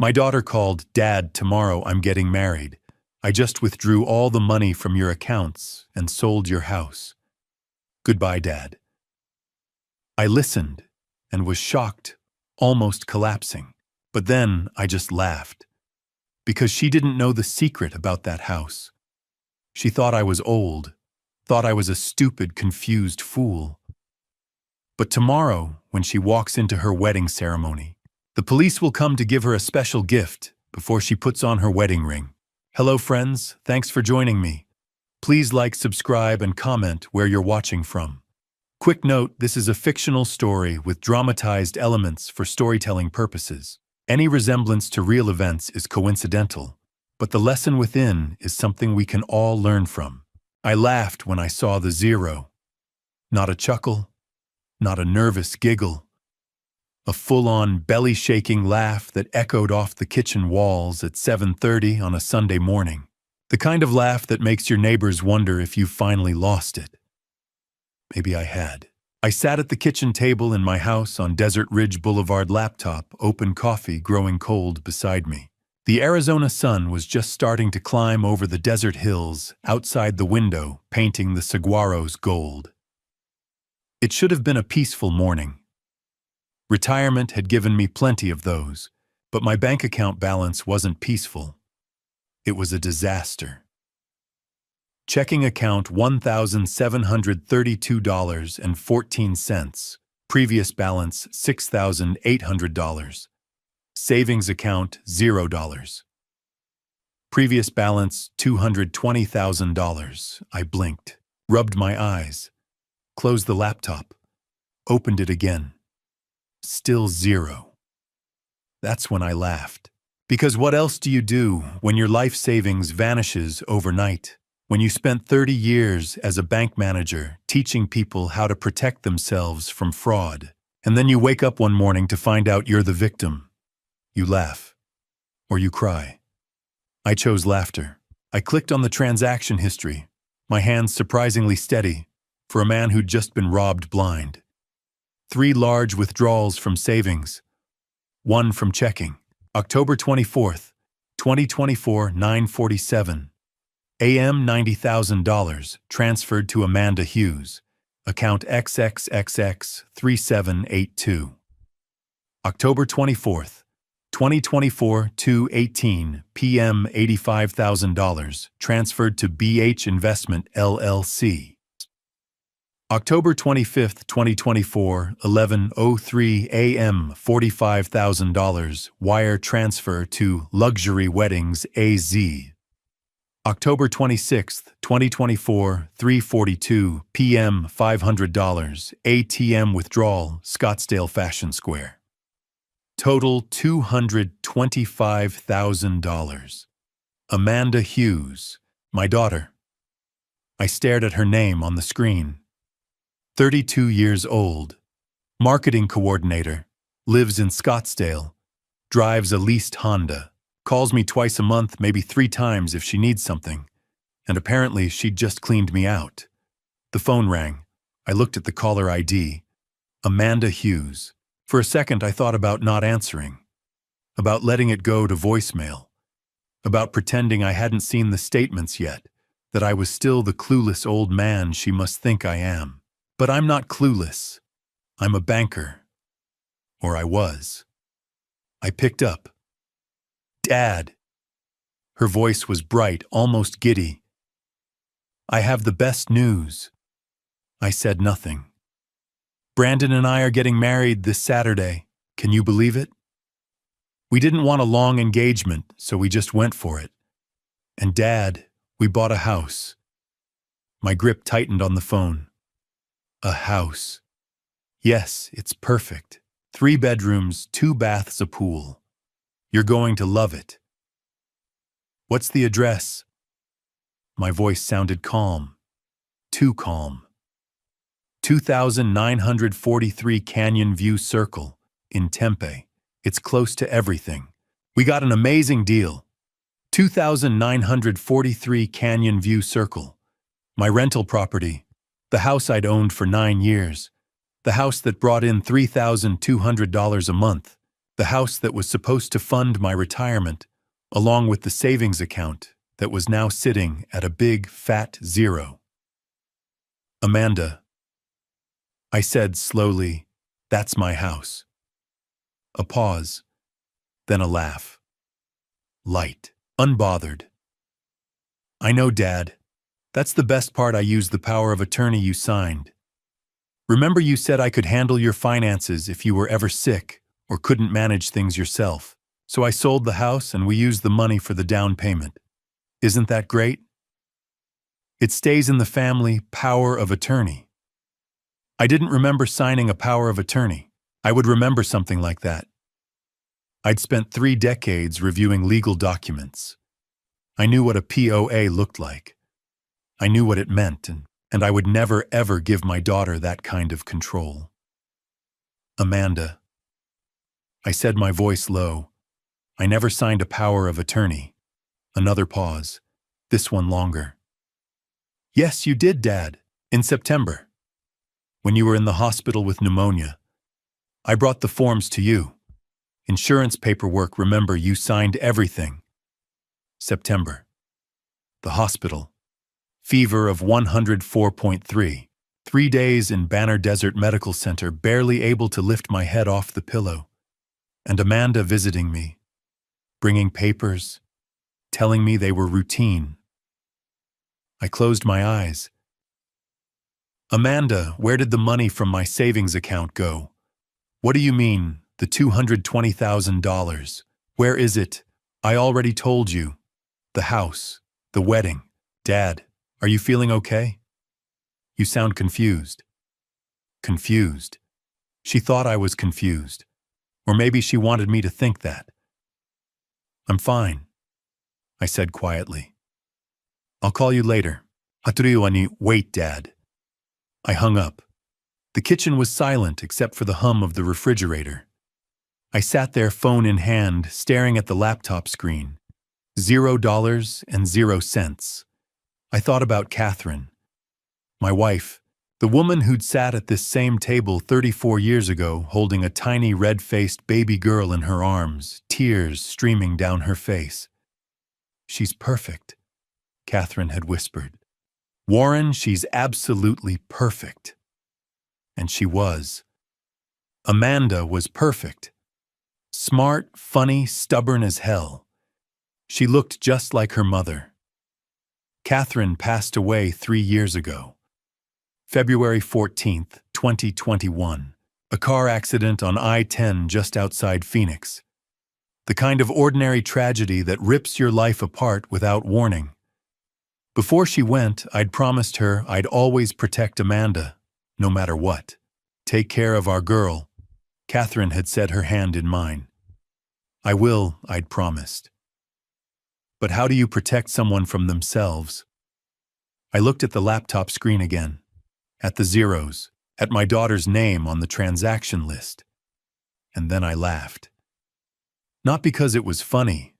My daughter called, "Dad, tomorrow I'm getting married. I just withdrew all the money from your accounts and sold your house. Goodbye, Dad." I listened and was shocked, almost collapsing. But then I just laughed. Because she didn't know the secret about that house. She thought I was old, thought I was a stupid, confused fool. But tomorrow, when she walks into her wedding ceremony, the police will come to give her a special gift before she puts on her wedding ring. Hello friends, thanks for joining me. Please like, subscribe, and comment where you're watching from. Quick note, this is a fictional story with dramatized elements for storytelling purposes. Any resemblance to real events is coincidental, but the lesson within is something we can all learn from. I laughed when I saw the zero. Not a chuckle, not a nervous giggle. A full-on, belly-shaking laugh that echoed off the kitchen walls at 7:30 on a Sunday morning. The kind of laugh that makes your neighbors wonder if you finally lost it. Maybe I had. I sat at the kitchen table in my house on Desert Ridge Boulevard, laptop, open coffee growing cold beside me. The Arizona sun was just starting to climb over the desert hills outside the window, painting the saguaros gold. It should have been a peaceful morning. Retirement had given me plenty of those, but my bank account balance wasn't peaceful. It was a disaster. Checking account $1,732.14. Previous balance $6,800. Savings account $0. Previous balance $220,000. I blinked, rubbed my eyes, closed the laptop, opened it again. Still zero. That's when I laughed. Because what else do you do when your life savings vanishes overnight? When you spent 30 years as a bank manager teaching people how to protect themselves from fraud, and then you wake up one morning to find out you're the victim. You laugh. Or you cry. I chose laughter. I clicked on the transaction history, my hands surprisingly steady, for a man who'd just been robbed blind. 3 large withdrawals from savings. 1 from checking. October 24th, 2024, 9:47. AM $90,000 transferred to Amanda Hughes, account XXXX3782. October 24th, 2024, 2:18 p.m. $85,000 transferred to BH Investment LLC. October 25th, 2024, 11:03 a.m. $45,000 wire transfer to Luxury Weddings AZ. October 26th, 2024, 3:42 p.m. $500 ATM withdrawal, Scottsdale Fashion Square. Total $225,000. Amanda Hughes, my daughter. I stared at her name on the screen. 32 years old, marketing coordinator, lives in Scottsdale, drives a leased Honda. Calls me twice a month, maybe 3 times if she needs something. And apparently she'd just cleaned me out. The phone rang. I looked at the caller ID. Amanda Hughes. For a second I thought about not answering. About letting it go to voicemail. About pretending I hadn't seen the statements yet. That I was still the clueless old man she must think I am. But I'm not clueless. I'm a banker. Or I was. I picked up. "Dad." Her voice was bright, almost giddy. "I have the best news." I said nothing. "Brandon and I are getting married this Saturday. Can you believe it? We didn't want a long engagement, so we just went for it. And Dad, we bought a house." My grip tightened on the phone. A house. Yes, it's perfect. 3 bedrooms, 2 baths, a pool. You're going to love it. "What's the address?" My voice sounded calm. Too calm. 2943 Canyon View Circle, in Tempe. It's close to everything. We got an amazing deal. 2943 Canyon View Circle. My rental property. The house I'd owned for 9 years. The house that brought in $3,200 a month. The house that was supposed to fund my retirement, along with the savings account that was now sitting at a big, fat zero. Amanda, I said slowly, that's my house. A pause, then a laugh. Light, unbothered. I know, Dad. That's the best part. I used the power of attorney you signed. Remember you said I could handle your finances if you were ever sick or couldn't manage things yourself. So I sold the house and we used the money for the down payment. Isn't that great? It stays in the family power of attorney. I didn't remember signing a power of attorney. I would remember something like that. I'd spent 3 decades reviewing legal documents. I knew what a POA looked like. I knew what it meant, and I would never ever give my daughter that kind of control. Amanda, I said, my voice low, I never signed a power of attorney. Another pause, this one longer. Yes, you did, Dad, in September. When you were in the hospital with pneumonia. I brought the forms to you. Insurance paperwork, remember, you signed everything. September. The hospital. Fever of 104.3. 3 days in Banner Desert Medical Center, barely able to lift my head off the pillow. And Amanda visiting me, bringing papers, telling me they were routine. I closed my eyes. Amanda, where did the money from my savings account go? What do you mean, the $220,000? Where is it? I already told you. The house, the wedding. Dad, are you feeling okay? You sound confused. Confused. She thought I was confused. Or maybe she wanted me to think that. I'm fine, I said quietly. I'll call you later. Wait, Dad. I hung up. The kitchen was silent except for the hum of the refrigerator. I sat there, phone in hand, staring at the laptop screen. $0 and 0 cents. I thought about Catherine, my wife, the woman who'd sat at this same table 34 years ago, holding a tiny red-faced baby girl in her arms, tears streaming down her face. She's perfect, Catherine had whispered. Warren, she's absolutely perfect. And she was. Amanda was perfect. Smart, funny, stubborn as hell. She looked just like her mother. Catherine passed away 3 years ago. February 14th, 2021. A car accident on I-10 just outside Phoenix. The kind of ordinary tragedy that rips your life apart without warning. Before she went, I'd promised her I'd always protect Amanda, no matter what. Take care of our girl. Catherine had set her hand in mine. I will, I'd promised. But how do you protect someone from themselves? I looked at the laptop screen again, at the zeros, at my daughter's name on the transaction list. And then I laughed. Not because it was funny,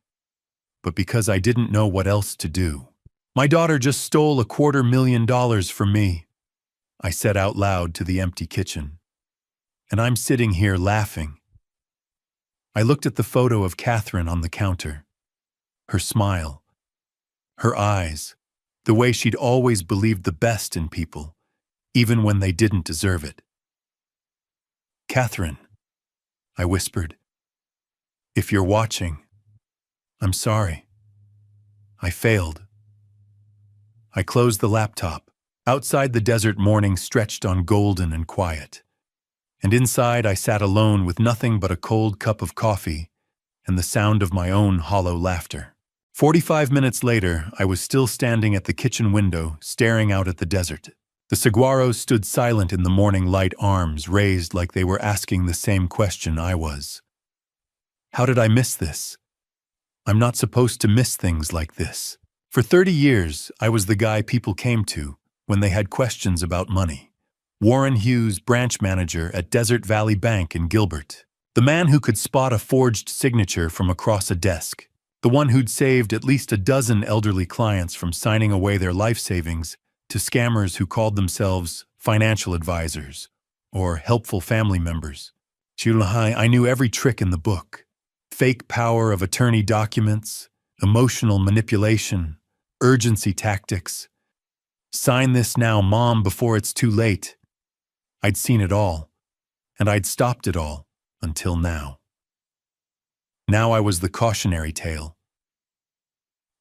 but because I didn't know what else to do. My daughter just stole $250,000 from me, I said out loud to the empty kitchen. And I'm sitting here laughing. I looked at the photo of Catherine on the counter. Her smile, her eyes, the way she'd always believed the best in people, even when they didn't deserve it. Catherine, I whispered, if you're watching, I'm sorry. I failed. I closed the laptop. Outside, the desert morning stretched on golden and quiet. And inside, I sat alone with nothing but a cold cup of coffee and the sound of my own hollow laughter. 45 minutes later, I was still standing at the kitchen window, staring out at the desert. The saguaros stood silent in the morning light, arms raised like they were asking the same question I was. How did I miss this? I'm not supposed to miss things like this. For 30 years, I was the guy people came to when they had questions about money. Warren Hughes, branch manager at Desert Valley Bank in Gilbert. The man who could spot a forged signature from across a desk. The one who'd saved at least a dozen elderly clients from signing away their life savings to scammers who called themselves financial advisors or helpful family members. I knew every trick in the book. Fake power of attorney documents, emotional manipulation, urgency tactics. Sign this now, Mom, before it's too late. I'd seen it all, and I'd stopped it all, until now. Now I was the cautionary tale.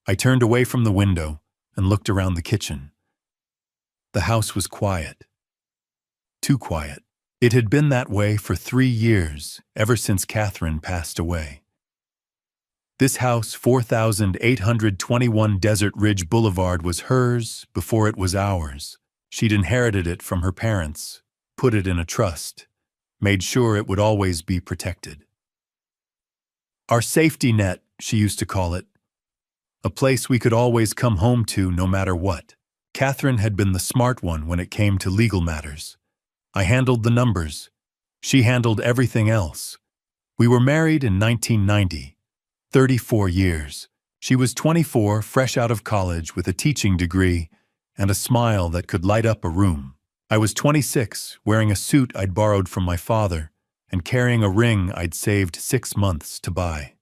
I turned away from the window and looked around the kitchen. The house was quiet. Too quiet. It had been that way for 3 years, ever since Catherine passed away. This house, 4821 Desert Ridge Boulevard, was hers before it was ours. She'd inherited it from her parents, put it in a trust, made sure it would always be protected. Our safety net, she used to call it. A place we could always come home to no matter what. Catherine had been the smart one when it came to legal matters. I handled the numbers. She handled everything else. We were married in 1990, 34 years. She was 24, fresh out of college with a teaching degree and a smile that could light up a room. I was 26, wearing a suit I'd borrowed from my father and carrying a ring I'd saved 6 months to buy.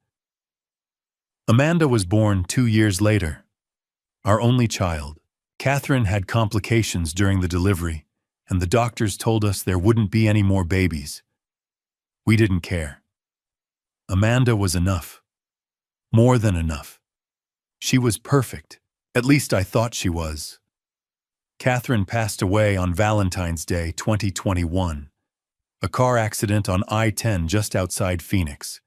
Amanda was born 2 years later, our only child. Catherine had complications during the delivery, and the doctors told us there wouldn't be any more babies. We didn't care. Amanda was enough. More than enough. She was perfect. At least I thought she was. Catherine passed away on Valentine's Day 2021, a car accident on I-10 just outside Phoenix.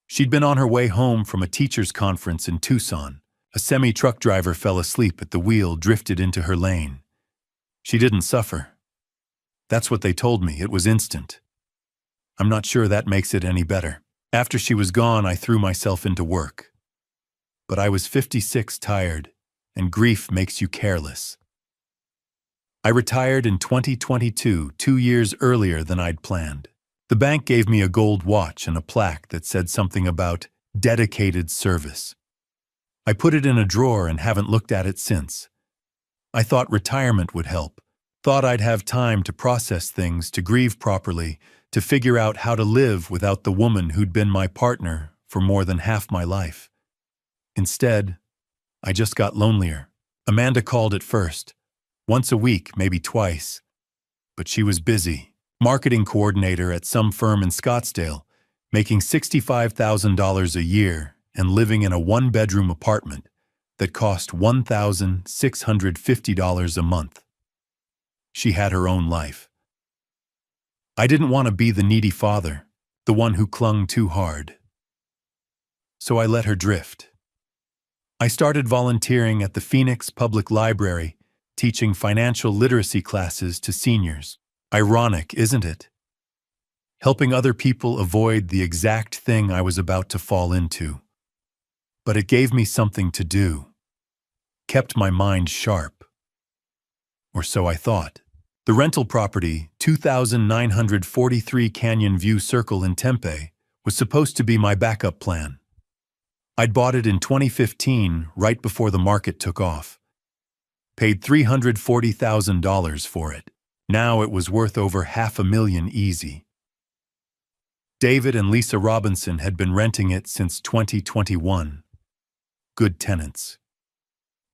She'd been on her way home from a teacher's conference in Tucson. A semi-truck driver fell asleep at the wheel, drifted into her lane. She didn't suffer. That's what they told me. It was instant. I'm not sure that makes it any better. After she was gone, I threw myself into work. But I was 56, tired, and grief makes you careless. I retired in 2022, 2 years earlier than I'd planned. The bank gave me a gold watch and a plaque that said something about dedicated service. I put it in a drawer and haven't looked at it since. I thought retirement would help. Thought I'd have time to process things, to grieve properly, to figure out how to live without the woman who'd been my partner for more than half my life. Instead, I just got lonelier. Amanda called at first. Once a week, maybe twice. But she was busy. Marketing coordinator at some firm in Scottsdale, making $65,000 a year and living in a 1-bedroom apartment that cost $1,650 a month. She had her own life. I didn't want to be the needy father, the one who clung too hard. So I let her drift. I started volunteering at the Phoenix Public Library, teaching financial literacy classes to seniors. Ironic, isn't it? Helping other people avoid the exact thing I was about to fall into. But it gave me something to do. Kept my mind sharp. Or so I thought. The rental property, 2943 Canyon View Circle in Tempe, was supposed to be my backup plan. I'd bought it in 2015, right before the market took off. Paid $340,000 for it. Now it was worth over $500,000 easy. David and Lisa Robinson had been renting it since 2021. Good tenants.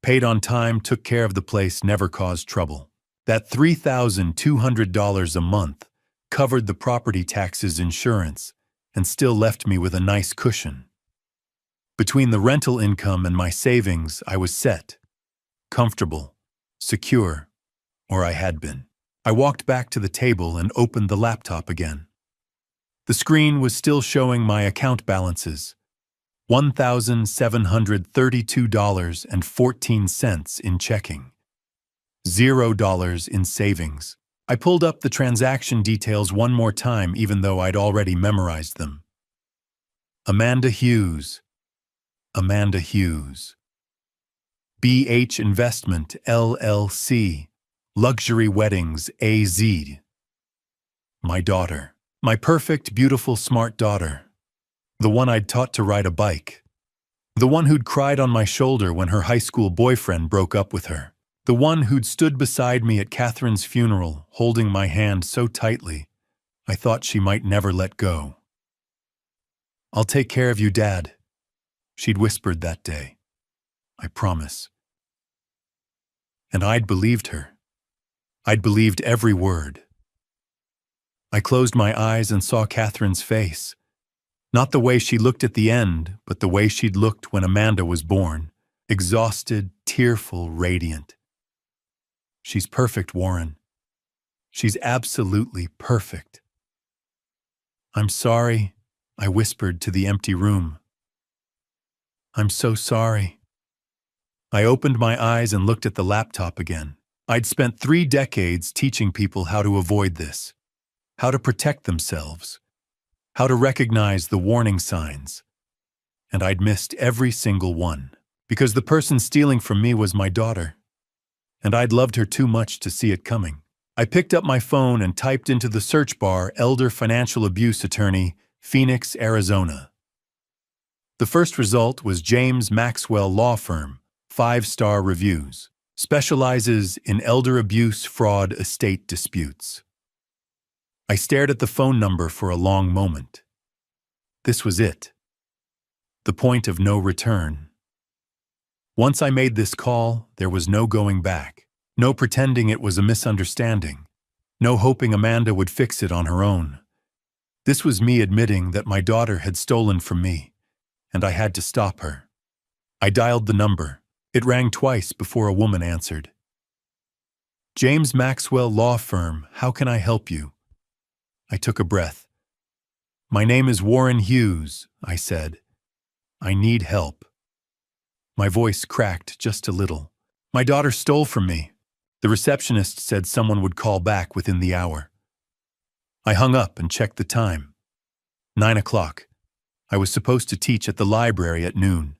Paid on time, took care of the place, never caused trouble. That $3,200 a month covered the property taxes, insurance, and still left me with a nice cushion. Between the rental income and my savings, I was set. Comfortable. Secure. Or I had been. I walked back to the table and opened the laptop again. The screen was still showing my account balances. $1,732.14 in checking. $0 in savings. I pulled up the transaction details one more time, even though I'd already memorized them. Amanda Hughes. Amanda Hughes. BH Investment, LLC. Luxury Weddings, AZ. My daughter. My perfect, beautiful, smart daughter. The one I'd taught to ride a bike. The one who'd cried on my shoulder when her high school boyfriend broke up with her. The one who'd stood beside me at Catherine's funeral, holding my hand so tightly, I thought she might never let go. "I'll take care of you, Dad," she'd whispered that day. "I promise." And I'd believed her. I'd believed every word. I closed my eyes and saw Catherine's face. Not the way she looked at the end, but the way she'd looked when Amanda was born. Exhausted, tearful, radiant. "She's perfect, Warren. She's absolutely perfect." "I'm sorry," I whispered to the empty room. "I'm so sorry." I opened my eyes and looked at the laptop again. I'd spent 3 decades teaching people how to avoid this, how to protect themselves, how to recognize the warning signs. And I'd missed every single one, because the person stealing from me was my daughter. And I'd loved her too much to see it coming. I picked up my phone and typed into the search bar Elder Financial Abuse Attorney, Phoenix, Arizona. The first result was James Maxwell Law Firm, 5-star reviews. Specializes in elder abuse, fraud, estate disputes. I stared at the phone number for a long moment. This was it. The point of no return. Once I made this call, there was no going back. No pretending it was a misunderstanding. No hoping Amanda would fix it on her own. This was me admitting that my daughter had stolen from me, and I had to stop her. I dialed the number. It rang twice before a woman answered. "James Maxwell Law Firm, how can I help you?" I took a breath. "My name is Warren Hughes," I said. "I need help." My voice cracked just a little. "My daughter stole from me. The receptionist said someone would call back within the hour." I hung up and checked the time. 9 o'clock. I was supposed to teach at the library at noon.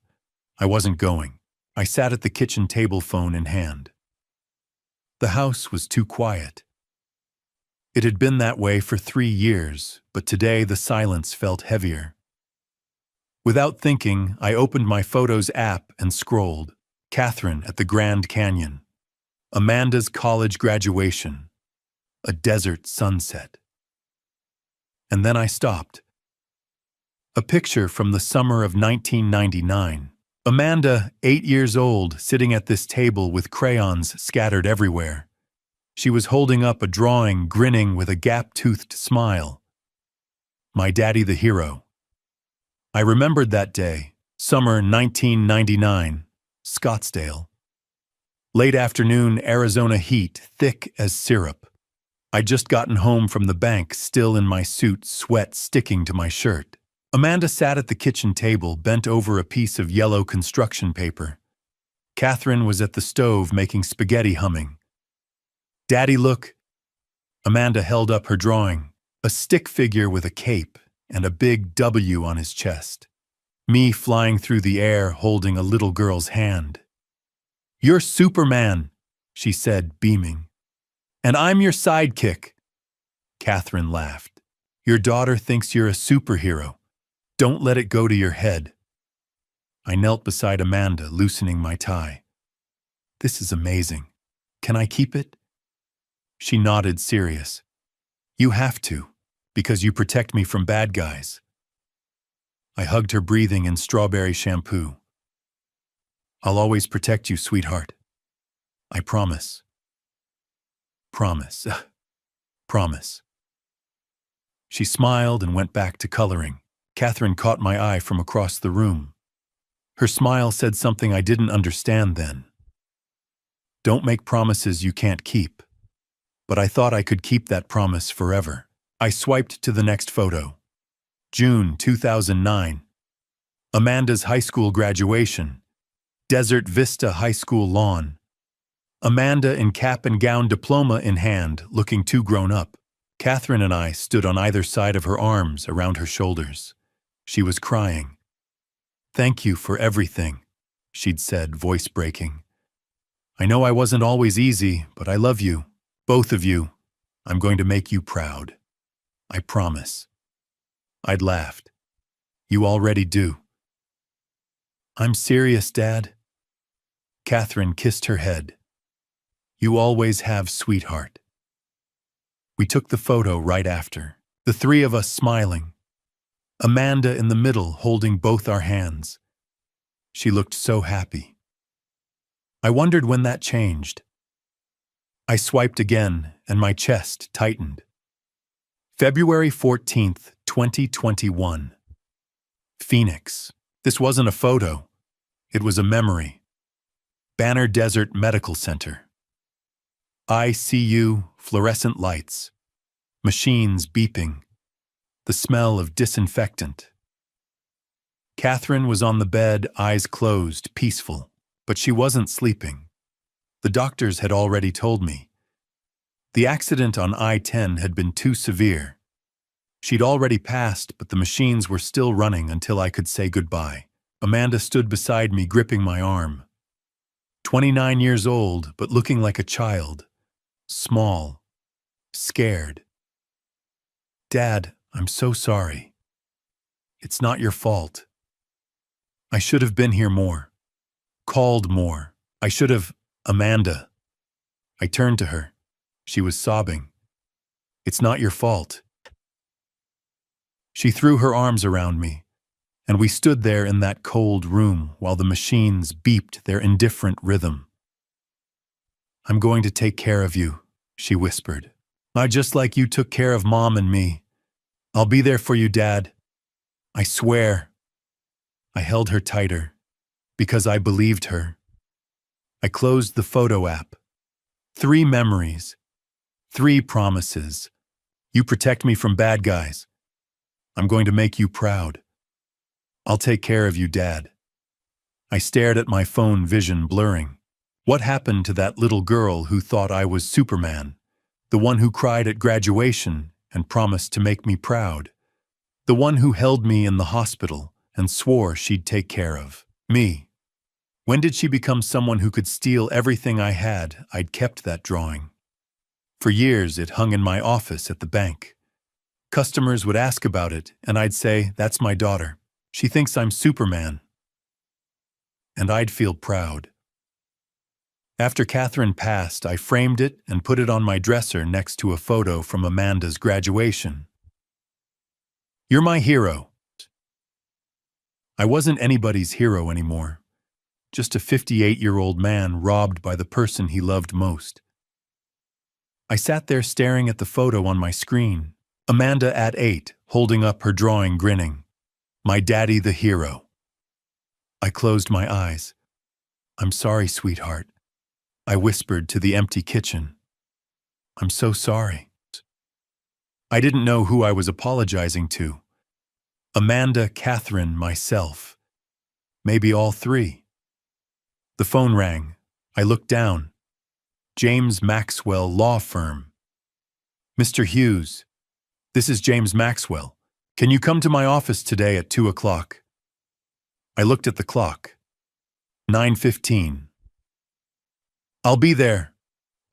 I wasn't going. I sat at the kitchen table, phone in hand. The house was too quiet. It had been that way for 3 years, but today the silence felt heavier. Without thinking, I opened my Photos app and scrolled. Catherine at the Grand Canyon. Amanda's college graduation. A desert sunset. And then I stopped. A picture from the summer of 1999. Amanda, 8 years old, sitting at this table with crayons scattered everywhere. She was holding up a drawing, grinning with a gap-toothed smile. My daddy the hero. I remembered that day, summer 1999, Scottsdale. Late afternoon, Arizona heat, thick as syrup. I'd just gotten home from the bank, still in my suit, sweat sticking to my shirt. Amanda sat at the kitchen table, bent over a piece of yellow construction paper. Catherine was at the stove making spaghetti, humming. "Daddy, look." Amanda held up her drawing, a stick figure with a cape and a big W on his chest. Me flying through the air holding a little girl's hand. "You're Superman," she said, beaming. "And I'm your sidekick." Catherine laughed. "Your daughter thinks you're a superhero. Don't let it go to your head." I knelt beside Amanda, loosening my tie. "This is amazing. Can I keep it?" She nodded, serious. "You have to, because you protect me from bad guys." I hugged her, breathing in strawberry shampoo. "I'll always protect you, sweetheart. I promise." Promise. Promise. She smiled and went back to coloring. Catherine caught my eye from across the room. Her smile said something I didn't understand then. Don't make promises you can't keep. But I thought I could keep that promise forever. I swiped to the next photo. June 2009. Amanda's high school graduation. Desert Vista High School lawn. Amanda in cap and gown, diploma in hand, looking too grown up. Catherine and I stood on either side of her, arms around her shoulders. She was crying. "Thank you for everything," she'd said, voice breaking. "I know I wasn't always easy, but I love you, both of you. I'm going to make you proud. I promise." I'd laughed. "You already do." "I'm serious, Dad." Catherine kissed her head. "You always have, sweetheart." We took the photo right after. The three of us smiling. Amanda in the middle holding both our hands. She looked so happy. I wondered when that changed. I swiped again, and my chest tightened. February 14th, 2021. Phoenix. This wasn't a photo. It was a memory. Banner Desert Medical Center. ICU, fluorescent lights. Machines beeping. The smell of disinfectant. Catherine was on the bed, eyes closed, peaceful, but she wasn't sleeping. The doctors had already told me. The accident on I-10 had been too severe. She'd already passed, but the machines were still running until I could say goodbye. Amanda stood beside me, gripping my arm. 29 years old, but looking like a child. Small. Scared. Dad, I'm so sorry. It's not your fault. I should have been here more. Called more. I should have... Amanda. I turned to her. She was sobbing. It's not your fault. She threw her arms around me, and we stood there in that cold room while the machines beeped their indifferent rhythm. I'm going to take care of you, she whispered. Just like you took care of Mom and me. I'll be there for you, Dad. I swear. I held her tighter, because I believed her. I closed the photo app. 3 memories. 3 promises. You protect me from bad guys. I'm going to make you proud. I'll take care of you, Dad. I stared at my phone, vision blurring. What happened to that little girl who thought I was Superman? The one who cried at graduation and promised to make me proud. The one who held me in the hospital and swore she'd take care of me. When did she become someone who could steal everything I had? I'd kept that drawing. For years, it hung in my office at the bank. Customers would ask about it, and I'd say, that's my daughter. She thinks I'm Superman. And I'd feel proud. After Catherine passed, I framed it and put it on my dresser next to a photo from Amanda's graduation. You're my hero. I wasn't anybody's hero anymore. Just a 58-year-old man robbed by the person he loved most. I sat there staring at the photo on my screen. Amanda at 8, holding up her drawing, grinning. My daddy the hero. I closed my eyes. I'm sorry, sweetheart. I whispered to the empty kitchen. I'm so sorry. I didn't know who I was apologizing to. Amanda, Catherine, myself. Maybe all 3. The phone rang. I looked down. James Maxwell Law Firm. Mr. Hughes, this is James Maxwell. Can you come to my office today at 2 o'clock? I looked at the clock. 9:15. I'll be there,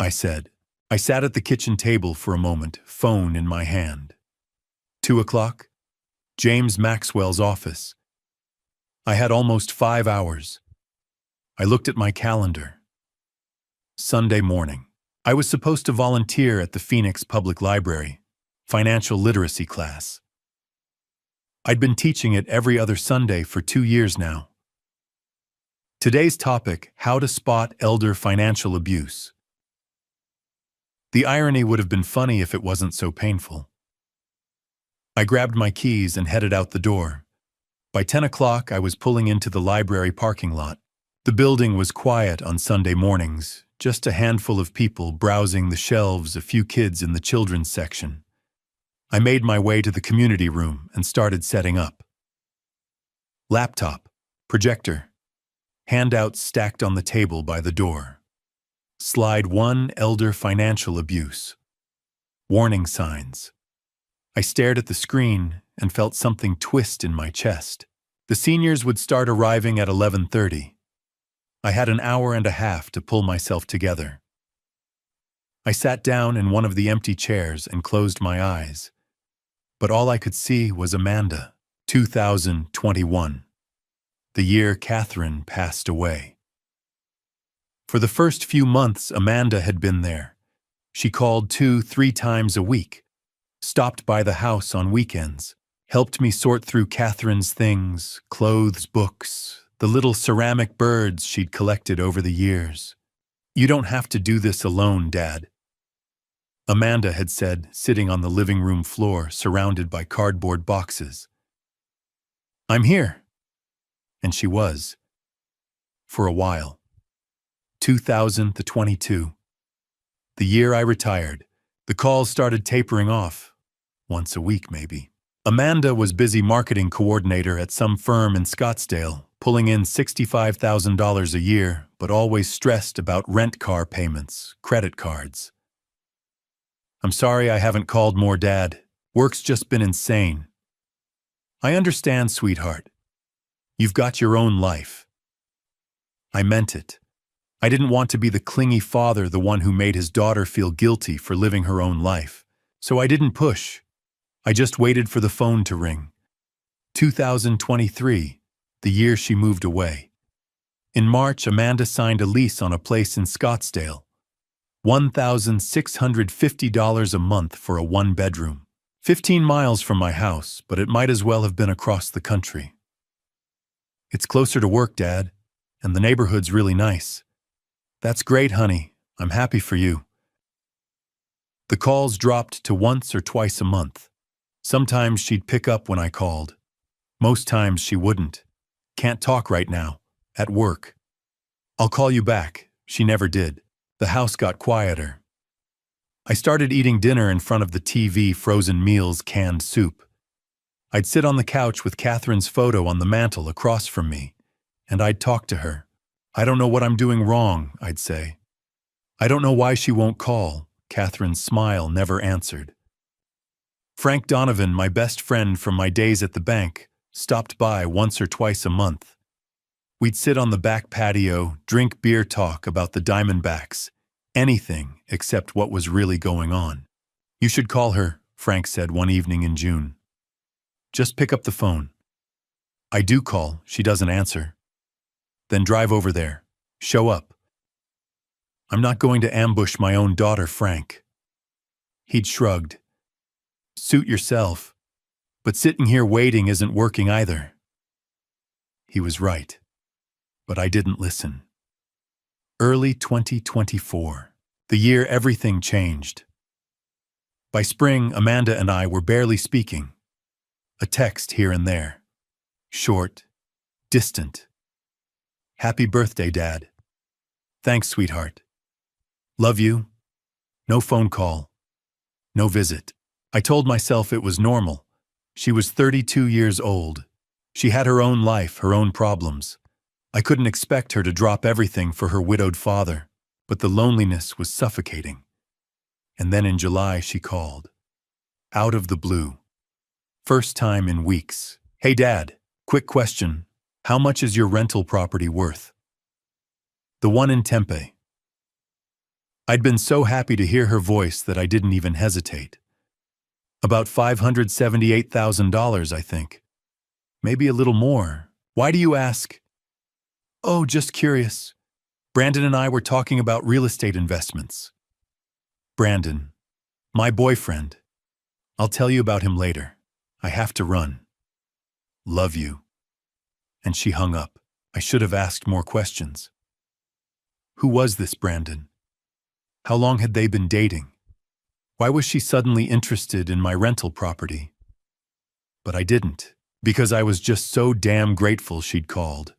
I said. I sat at the kitchen table for a moment, phone in my hand. 2 o'clock? James Maxwell's office. I had almost 5 hours. I looked at my calendar. Sunday morning. I was supposed to volunteer at the Phoenix Public Library, financial literacy class. I'd been teaching it every other Sunday for 2 years now. Today's topic, how to spot elder financial abuse. The irony would have been funny if it wasn't so painful. I grabbed my keys and headed out the door. By 10 o'clock, I was pulling into the library parking lot. The building was quiet on Sunday mornings, just a handful of people browsing the shelves, a few kids in the children's section. I made my way to the community room and started setting up. Laptop, projector, handouts stacked on the table by the door. Slide 1, elder financial abuse. Warning signs. I stared at the screen and felt something twist in my chest. The seniors would start arriving at 11:30. I had an hour and a half to pull myself together. I sat down in one of the empty chairs and closed my eyes. But all I could see was Amanda, 2021, the year Catherine passed away. For the first few months, Amanda had been there. She called 2-3 times a week, stopped by the house on weekends, helped me sort through Catherine's things, clothes, books, the little ceramic birds she'd collected over the years. "You don't have to do this alone, Dad," Amanda had said, sitting on the living room floor surrounded by cardboard boxes. "I'm here." And she was. For a while. 2022. The year I retired. The calls started tapering off. Once a week, maybe. Amanda was busy marketing coordinator at some firm in Scottsdale, pulling in $65,000 a year, but always stressed about rent car payments, credit cards. "I'm sorry I haven't called more, Dad. Work's just been insane." "I understand, sweetheart. You've got your own life." I meant it. I didn't want to be the clingy father, the one who made his daughter feel guilty for living her own life. So I didn't push. I just waited for the phone to ring. 2023, the year she moved away. In March, Amanda signed a lease on a place in Scottsdale. $1,650 a month for a one-bedroom. 15 miles from my house, but it might as well have been across the country. "It's closer to work, Dad, and the neighborhood's really nice." "That's great, honey. I'm happy for you." The calls dropped to once or twice a month. Sometimes she'd pick up when I called. Most times she wouldn't. "Can't talk right now. At work." "I'll call you back." She never did. The house got quieter. I started eating dinner in front of the TV, frozen meals, canned soup. I'd sit on the couch with Catherine's photo on the mantel across from me, and I'd talk to her. "I don't know what I'm doing wrong," I'd say. "I don't know why she won't call." Catherine's smile never answered. Frank Donovan, my best friend from my days at the bank, stopped by once or twice a month. We'd sit on the back patio, drink beer, talk about the Diamondbacks, anything except what was really going on. "You should call her," Frank said one evening in June. "Just pick up the phone." I do call, she doesn't answer. "Then drive over there. Show up." "I'm not going to ambush my own daughter, Frank." He'd shrugged. "Suit yourself. But sitting here waiting isn't working either." He was right. But I didn't listen. Early 2024, the year everything changed. By spring, Amanda and I were barely speaking. A text here and there. Short, distant. "Happy birthday, Dad." "Thanks, sweetheart." "Love you." No phone call. No visit. I told myself it was normal. She was 32 years old. She had her own life, her own problems. I couldn't expect her to drop everything for her widowed father, but the loneliness was suffocating. And then in July she called. Out of the blue. First time in weeks. "Hey, Dad, quick question. How much is your rental property worth?" "The one in Tempe." I'd been so happy to hear her voice that I didn't even hesitate. "About $578,000, I think. Maybe a little more. Why do you ask?" "Oh, just curious. Brandon and I were talking about real estate investments." "Brandon. My boyfriend. I'll tell you about him later. I have to run. Love you." And she hung up. I should have asked more questions. Who was this Brandon? How long had they been dating? Why was she suddenly interested in my rental property? But I didn't, because I was just so damn grateful she'd called.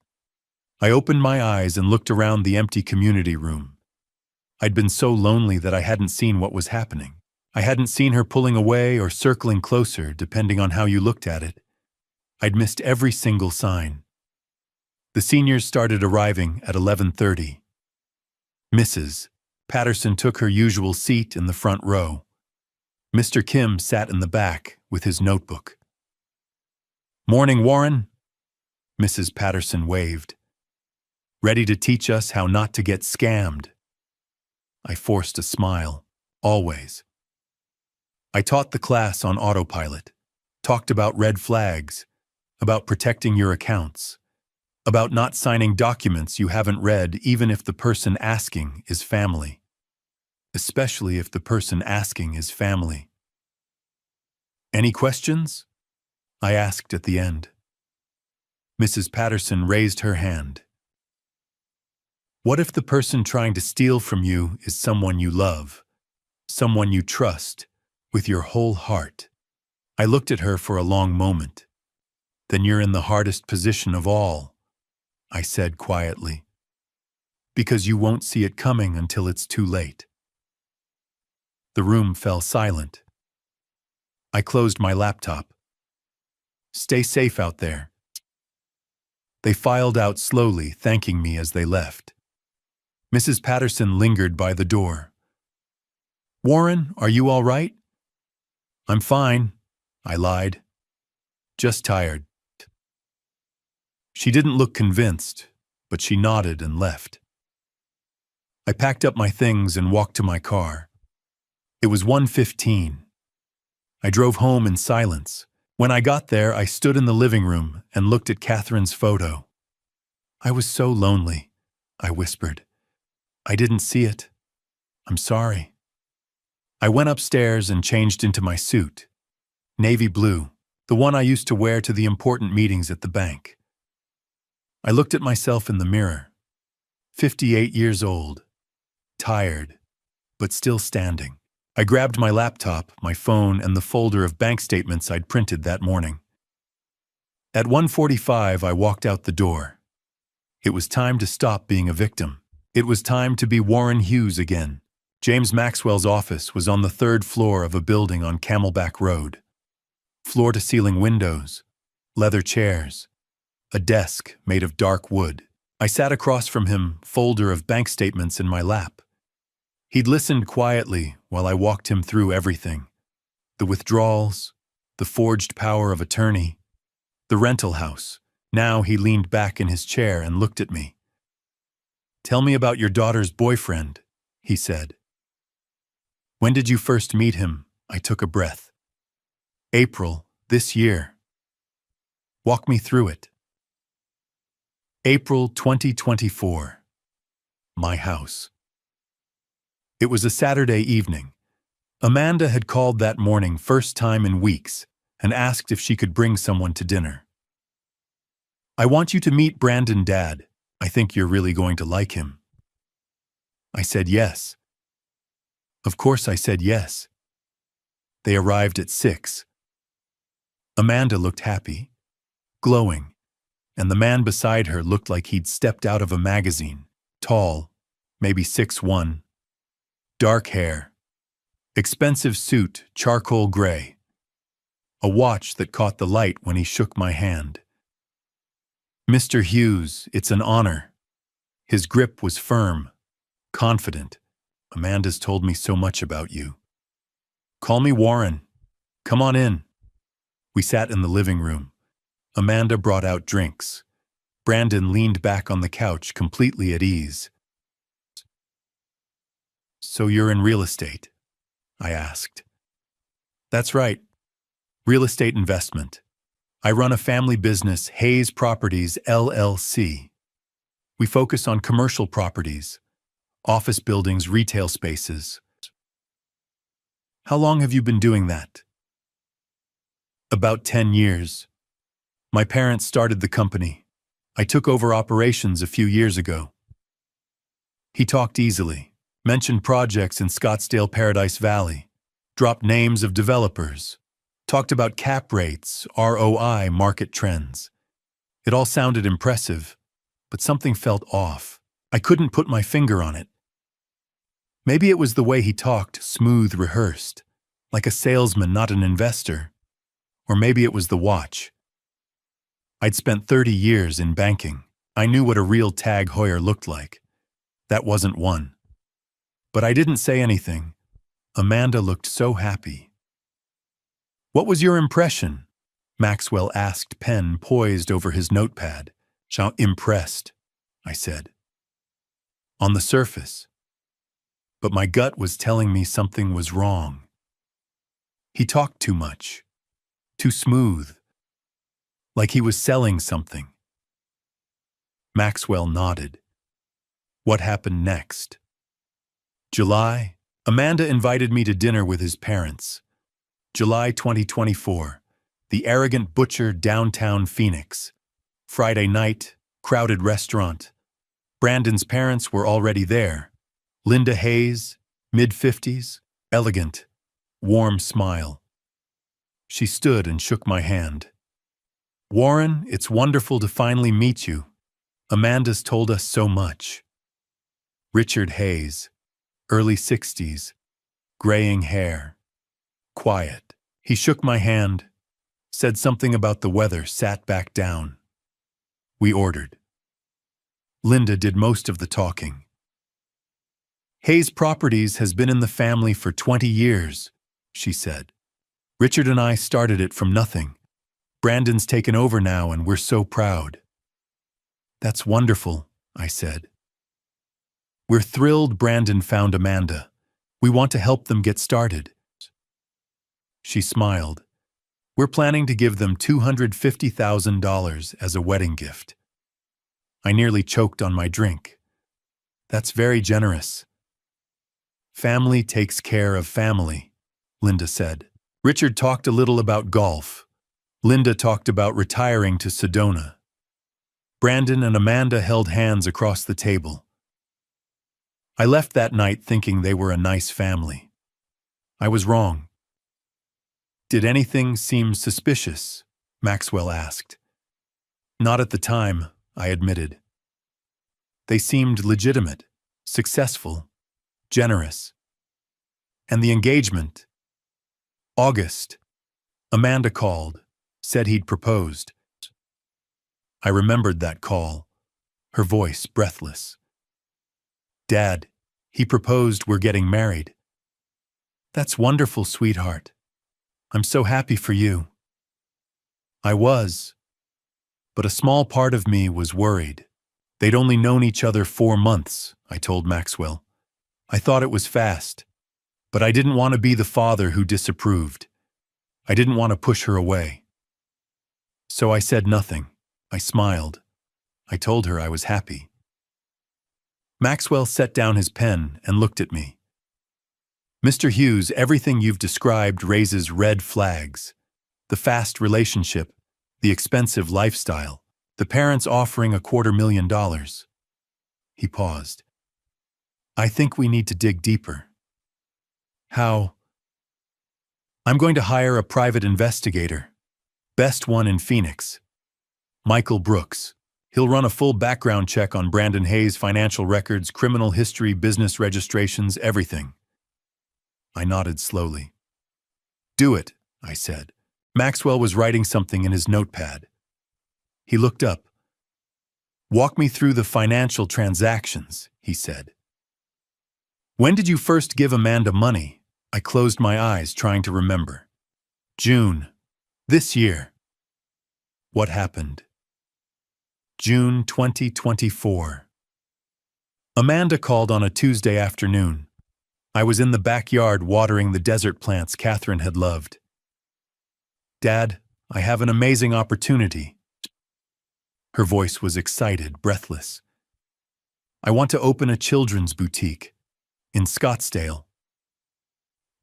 I opened my eyes and looked around the empty community room. I'd been so lonely that I hadn't seen what was happening. I hadn't seen her pulling away or circling closer, depending on how you looked at it. I'd missed every single sign. The seniors started arriving at 11:30. Mrs. Patterson took her usual seat in the front row. Mr. Kim sat in the back with his notebook. "Morning, Warren." Mrs. Patterson waved. "Ready to teach us how not to get scammed?" I forced a smile, always. I taught the class on autopilot, talked about red flags, about protecting your accounts, about not signing documents you haven't read even if the person asking is family. Especially if the person asking is family. Any questions? I asked at the end. Mrs. Patterson raised her hand. What if the person trying to steal from you is someone you love, someone you trust, with your whole heart? I looked at her for a long moment. Then you're in the hardest position of all, I said quietly, because you won't see it coming until it's too late. The room fell silent. I closed my laptop. Stay safe out there. They filed out slowly, thanking me as they left. Mrs. Patterson lingered by the door. Warren, are you all right? I'm fine, I lied. Just tired. She didn't look convinced, but she nodded and left. I packed up my things and walked to my car. It was 1:15. I drove home in silence. When I got there, I stood in the living room and looked at Catherine's photo. I was so lonely, I whispered. I didn't see it. I'm sorry. I went upstairs and changed into my suit. Navy blue, the one I used to wear to the important meetings at the bank. I looked at myself in the mirror. 58 years old. Tired, but still standing. I grabbed my laptop, my phone, and the folder of bank statements I'd printed that morning. At 1:45, I walked out the door. It was time to stop being a victim. It was time to be Warren Hughes again. James Maxwell's office was on the 3rd floor of a building on Camelback Road. Floor-to-ceiling windows, leather chairs, a desk made of dark wood. I sat across from him, folder of bank statements in my lap. He'd listened quietly while I walked him through everything. The withdrawals, the forged power of attorney, the rental house. Now he leaned back in his chair and looked at me. Tell me about your daughter's boyfriend, he said. When did you first meet him? I took a breath. April, this year. Walk me through it. April 2024. My house. It was a Saturday evening. Amanda had called that morning, first time in weeks, and asked if she could bring someone to dinner. I want you to meet Brandon, Dad. I think you're really going to like him. I said yes. Of course I said yes. They arrived at 6. Amanda looked happy, glowing, and the man beside her looked like he'd stepped out of a magazine. Tall, maybe 6'1", dark hair, expensive suit, charcoal gray, a watch that caught the light when he shook my hand. Mr. Hughes, it's an honor. His grip was firm, confident. Amanda's told me so much about you. Call me Warren. Come on in. We sat in the living room. Amanda brought out drinks. Brandon leaned back on the couch, completely at ease. So you're in real estate? I asked. That's right. Real estate investment. I run a family business, Hayes Properties, LLC. We focus on commercial properties, office buildings, retail spaces. How long have you been doing that? About 10 years. My parents started the company. I took over operations a few years ago. He talked easily, mentioned projects in Scottsdale, Paradise Valley, dropped names of developers, talked about cap rates, ROI, market trends. It all sounded impressive, but something felt off. I couldn't put my finger on it. Maybe it was the way he talked, smooth, rehearsed, like a salesman, not an investor. Or maybe it was the watch. I'd spent 30 years in banking. I knew what a real Tag Heuer looked like. That wasn't one. But I didn't say anything. Amanda looked so happy. What was your impression? Maxwell asked, pen poised over his notepad. Impressed, I said. On the surface. But my gut was telling me something was wrong. He talked too much. Too smooth. Like he was selling something. Maxwell nodded. What happened next? July, Amanda invited me to dinner with his parents. July 2024. The Arrogant Butcher, downtown Phoenix. Friday night, crowded restaurant. Brandon's parents were already there. Linda Hayes, mid-50s, elegant, warm smile. She stood and shook my hand. "Warren, it's wonderful to finally meet you. Amanda's told us so much." Richard Hayes, early 60s, graying hair, quiet. He shook my hand, said something about the weather, sat back down. We ordered. Linda did most of the talking. "Hayes Properties has been in the family for 20 years, she said. "Richard and I started it from nothing. Brandon's taken over now and we're so proud." "That's wonderful," I said. "We're thrilled Brandon found Amanda. We want to help them get started." She smiled. "We're planning to give them $250,000 as a wedding gift." I nearly choked on my drink. "That's very generous." "Family takes care of family," Linda said. Richard talked a little about golf. Linda talked about retiring to Sedona. Brandon and Amanda held hands across the table. I left that night thinking they were a nice family. I was wrong. "Did anything seem suspicious?" Maxwell asked. "Not at the time," I admitted. "They seemed legitimate, successful, generous. And the engagement. August. Amanda called, said he'd proposed." I remembered that call, her voice breathless. "Dad, he proposed we're getting married." "That's wonderful, sweetheart. I'm so happy for you." I was, but a small part of me was worried. They'd only known each other 4 months, I told Maxwell. I thought it was fast, but I didn't want to be the father who disapproved. I didn't want to push her away. So I said nothing. I smiled. I told her I was happy. Maxwell set down his pen and looked at me. "Mr. Hughes, everything you've described raises red flags. The fast relationship, the expensive lifestyle, the parents offering $250,000. He paused. "I think we need to dig deeper." "How?" "I'm going to hire a private investigator. Best one in Phoenix. Michael Brooks. He'll run a full background check on Brandon Hayes' financial records, criminal history, business registrations, everything." I nodded slowly. "Do it," I said. Maxwell was writing something in his notepad. He looked up. "Walk me through the financial transactions," he said. "When did you first give Amanda money?" I closed my eyes, trying to remember. "June. This year." "What happened?" June 2024. Amanda called on a Tuesday afternoon. I was in the backyard watering the desert plants Catherine had loved. "Dad, I have an amazing opportunity." Her voice was excited, breathless. "I want to open a children's boutique in Scottsdale."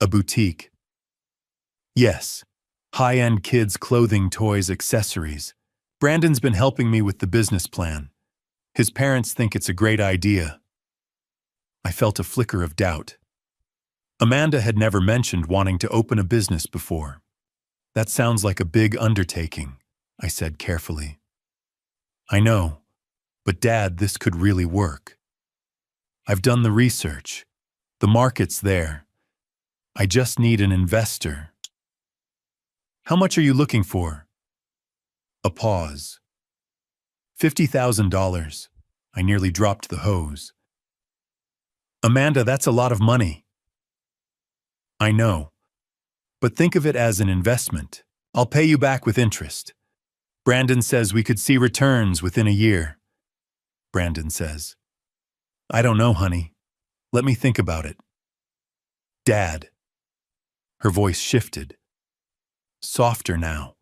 "A boutique?" "Yes. High-end kids' clothing, toys, accessories. Brandon's been helping me with the business plan. His parents think it's a great idea." I felt a flicker of doubt. Amanda had never mentioned wanting to open a business before. "That sounds like a big undertaking," I said carefully. "I know, but Dad, this could really work. I've done the research. The market's there. I just need an investor." "How much are you looking for?" A pause. $50,000. I nearly dropped the hose. "Amanda, that's a lot of money." "I know. But think of it as an investment. I'll pay you back with interest. Brandon says we could see returns within a year." Brandon says. "I don't know, honey. Let me think about it." "Dad." Her voice shifted. Softer now.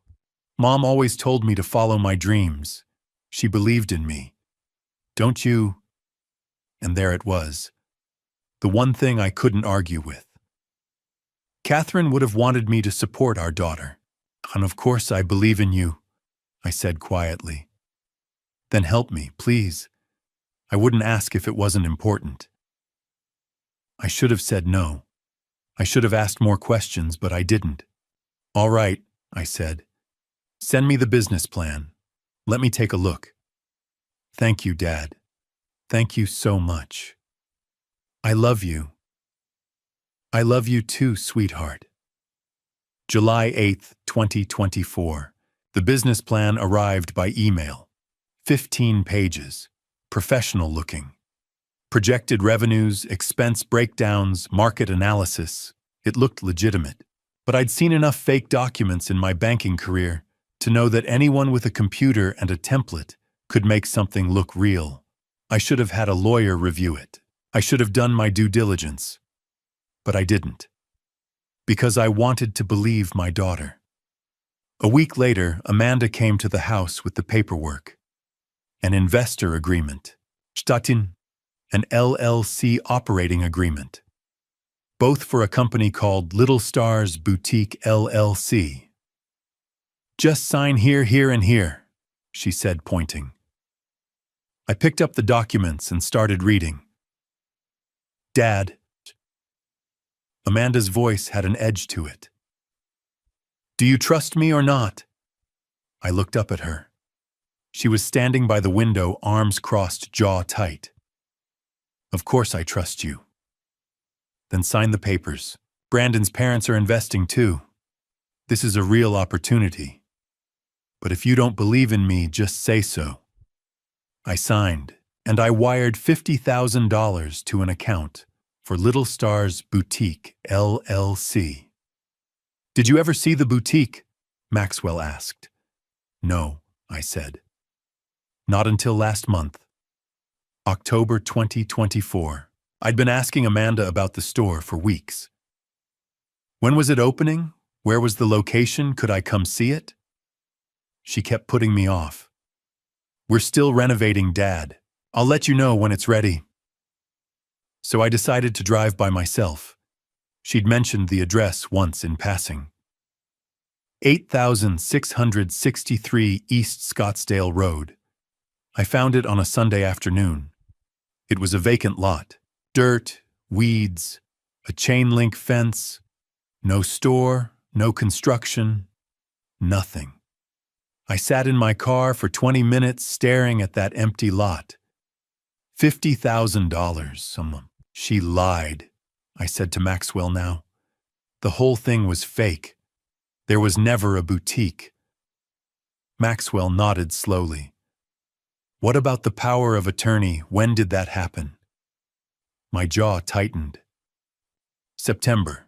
"Mom always told me to follow my dreams. She believed in me. Don't you?" And there it was. The one thing I couldn't argue with. Catherine would have wanted me to support our daughter. And of course I believe in you, I said quietly. Then help me, please. I wouldn't ask if it wasn't important. I should have said no. I should have asked more questions, but I didn't. All right, I said. Send me the business plan. Let me take a look. Thank you, Dad. Thank you so much. I love you. I love you too, sweetheart. July 8th, 2024. The business plan arrived by email. 15 pages. Professional looking. Projected revenues, expense breakdowns, market analysis. It looked legitimate. But I'd seen enough fake documents in my banking career to know that anyone with a computer and a template could make something look real. I should have had a lawyer review it. I should have done my due diligence. But I didn't. Because I wanted to believe my daughter. A week later, Amanda came to the house with the paperwork. An investor agreement. Statin. An LLC operating agreement. Both for a company called Little Stars Boutique LLC. Just sign here, here, and here, she said, pointing. I picked up the documents and started reading. Dad. Amanda's voice had an edge to it. Do you trust me or not? I looked up at her. She was standing by the window, arms crossed, jaw tight. Of course I trust you. Then sign the papers. Brandon's parents are investing too. This is a real opportunity. But if you don't believe in me, just say so. I signed, and I wired $50,000 to an account for Little Stars Boutique LLC. Did you ever see the boutique? Maxwell asked. No, I said. Not until last month. October 2024. I'd been asking Amanda about the store for weeks. When was it opening? Where was the location? Could I come see it? She kept putting me off. We're still renovating, Dad. I'll let you know when it's ready. So I decided to drive by myself. She'd mentioned the address once in passing. 8663 East Scottsdale Road. I found it on a Sunday afternoon. It was a vacant lot. Dirt, weeds, a chain-link fence, no store, no construction, nothing. I sat in my car for 20 minutes staring at that empty lot. $50,000. She lied, I said to Maxwell now. The whole thing was fake. There was never a boutique. Maxwell nodded slowly. What about the power of attorney? When did that happen? My jaw tightened. September.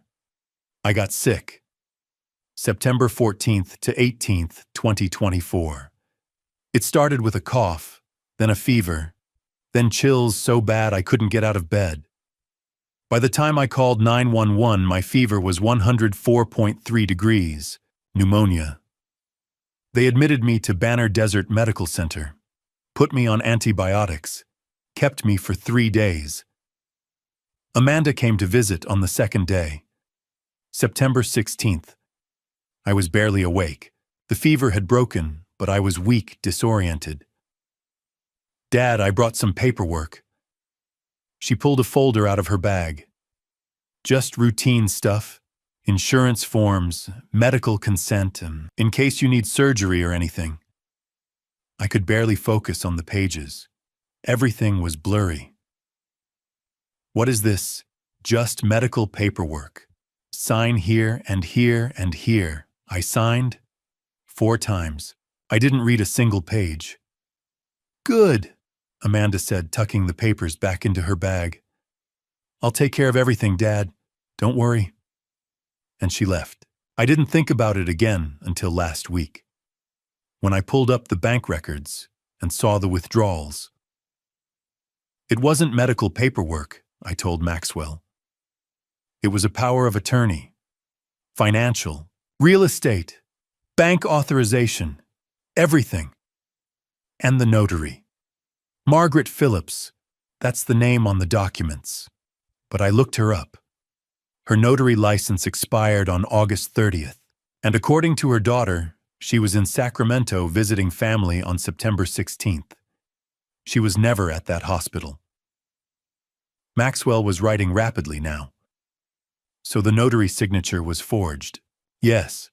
I got sick. September 14th to 18th, 2024. It started with a cough, then a fever, then chills so bad I couldn't get out of bed. By the time I called 911, my fever was 104.3 degrees, pneumonia. They admitted me to Banner Desert Medical Center, put me on antibiotics, kept me for 3 days. Amanda came to visit on the second day, September 16th. I was barely awake. The fever had broken, but I was weak, disoriented. Dad, I brought some paperwork. She pulled a folder out of her bag. Just routine stuff, insurance forms, medical consent, in case you need surgery or anything. I could barely focus on the pages. Everything was blurry. What is this? Just medical paperwork. Sign here and here and here. I signed 4 times. I didn't read a single page. Good, Amanda said, tucking the papers back into her bag. I'll take care of everything, Dad. Don't worry. And she left. I didn't think about it again until last week, when I pulled up the bank records and saw the withdrawals. It wasn't medical paperwork, I told Maxwell. It was a power of attorney, financial, real estate, bank authorization, everything. And the notary. Margaret Phillips, that's the name on the documents. But I looked her up. Her notary license expired on August 30th, and according to her daughter, she was in Sacramento visiting family on September 16th. She was never at that hospital. Maxwell was writing rapidly now. So the notary signature was forged. Yes.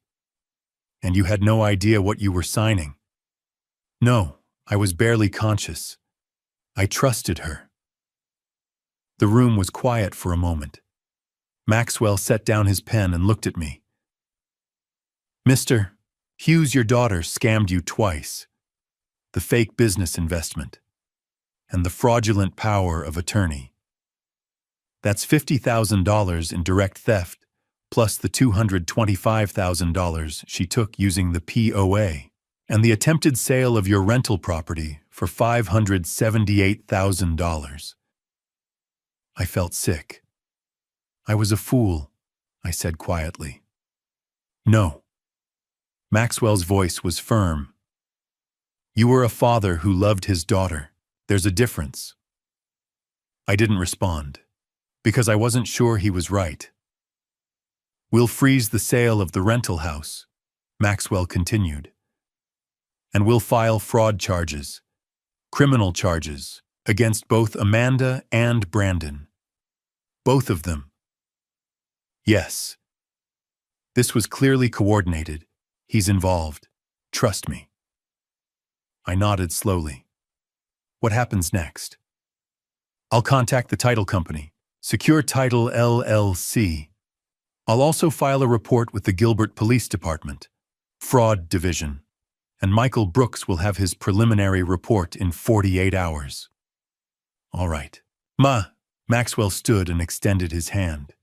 And you had no idea what you were signing? No, I was barely conscious. I trusted her. The room was quiet for a moment. Maxwell set down his pen and looked at me. Mr. Hughes, your daughter scammed you twice. The fake business investment and the fraudulent power of attorney. That's $50,000 in direct theft, plus the $225,000 she took using the POA, and the attempted sale of your rental property for $578,000. I felt sick. I was a fool, I said quietly. No. Maxwell's voice was firm. You were a father who loved his daughter. There's a difference. I didn't respond, because I wasn't sure he was right. We'll freeze the sale of the rental house, Maxwell continued. And we'll file fraud charges, criminal charges, against both Amanda and Brandon. Both of them. Yes. This was clearly coordinated. He's involved. Trust me. I nodded slowly. What happens next? I'll contact the title company, Secure Title LLC. I'll also file a report with the Gilbert Police Department, Fraud Division, and Michael Brooks will have his preliminary report in 48 hours. All right. Maxwell stood and extended his hand.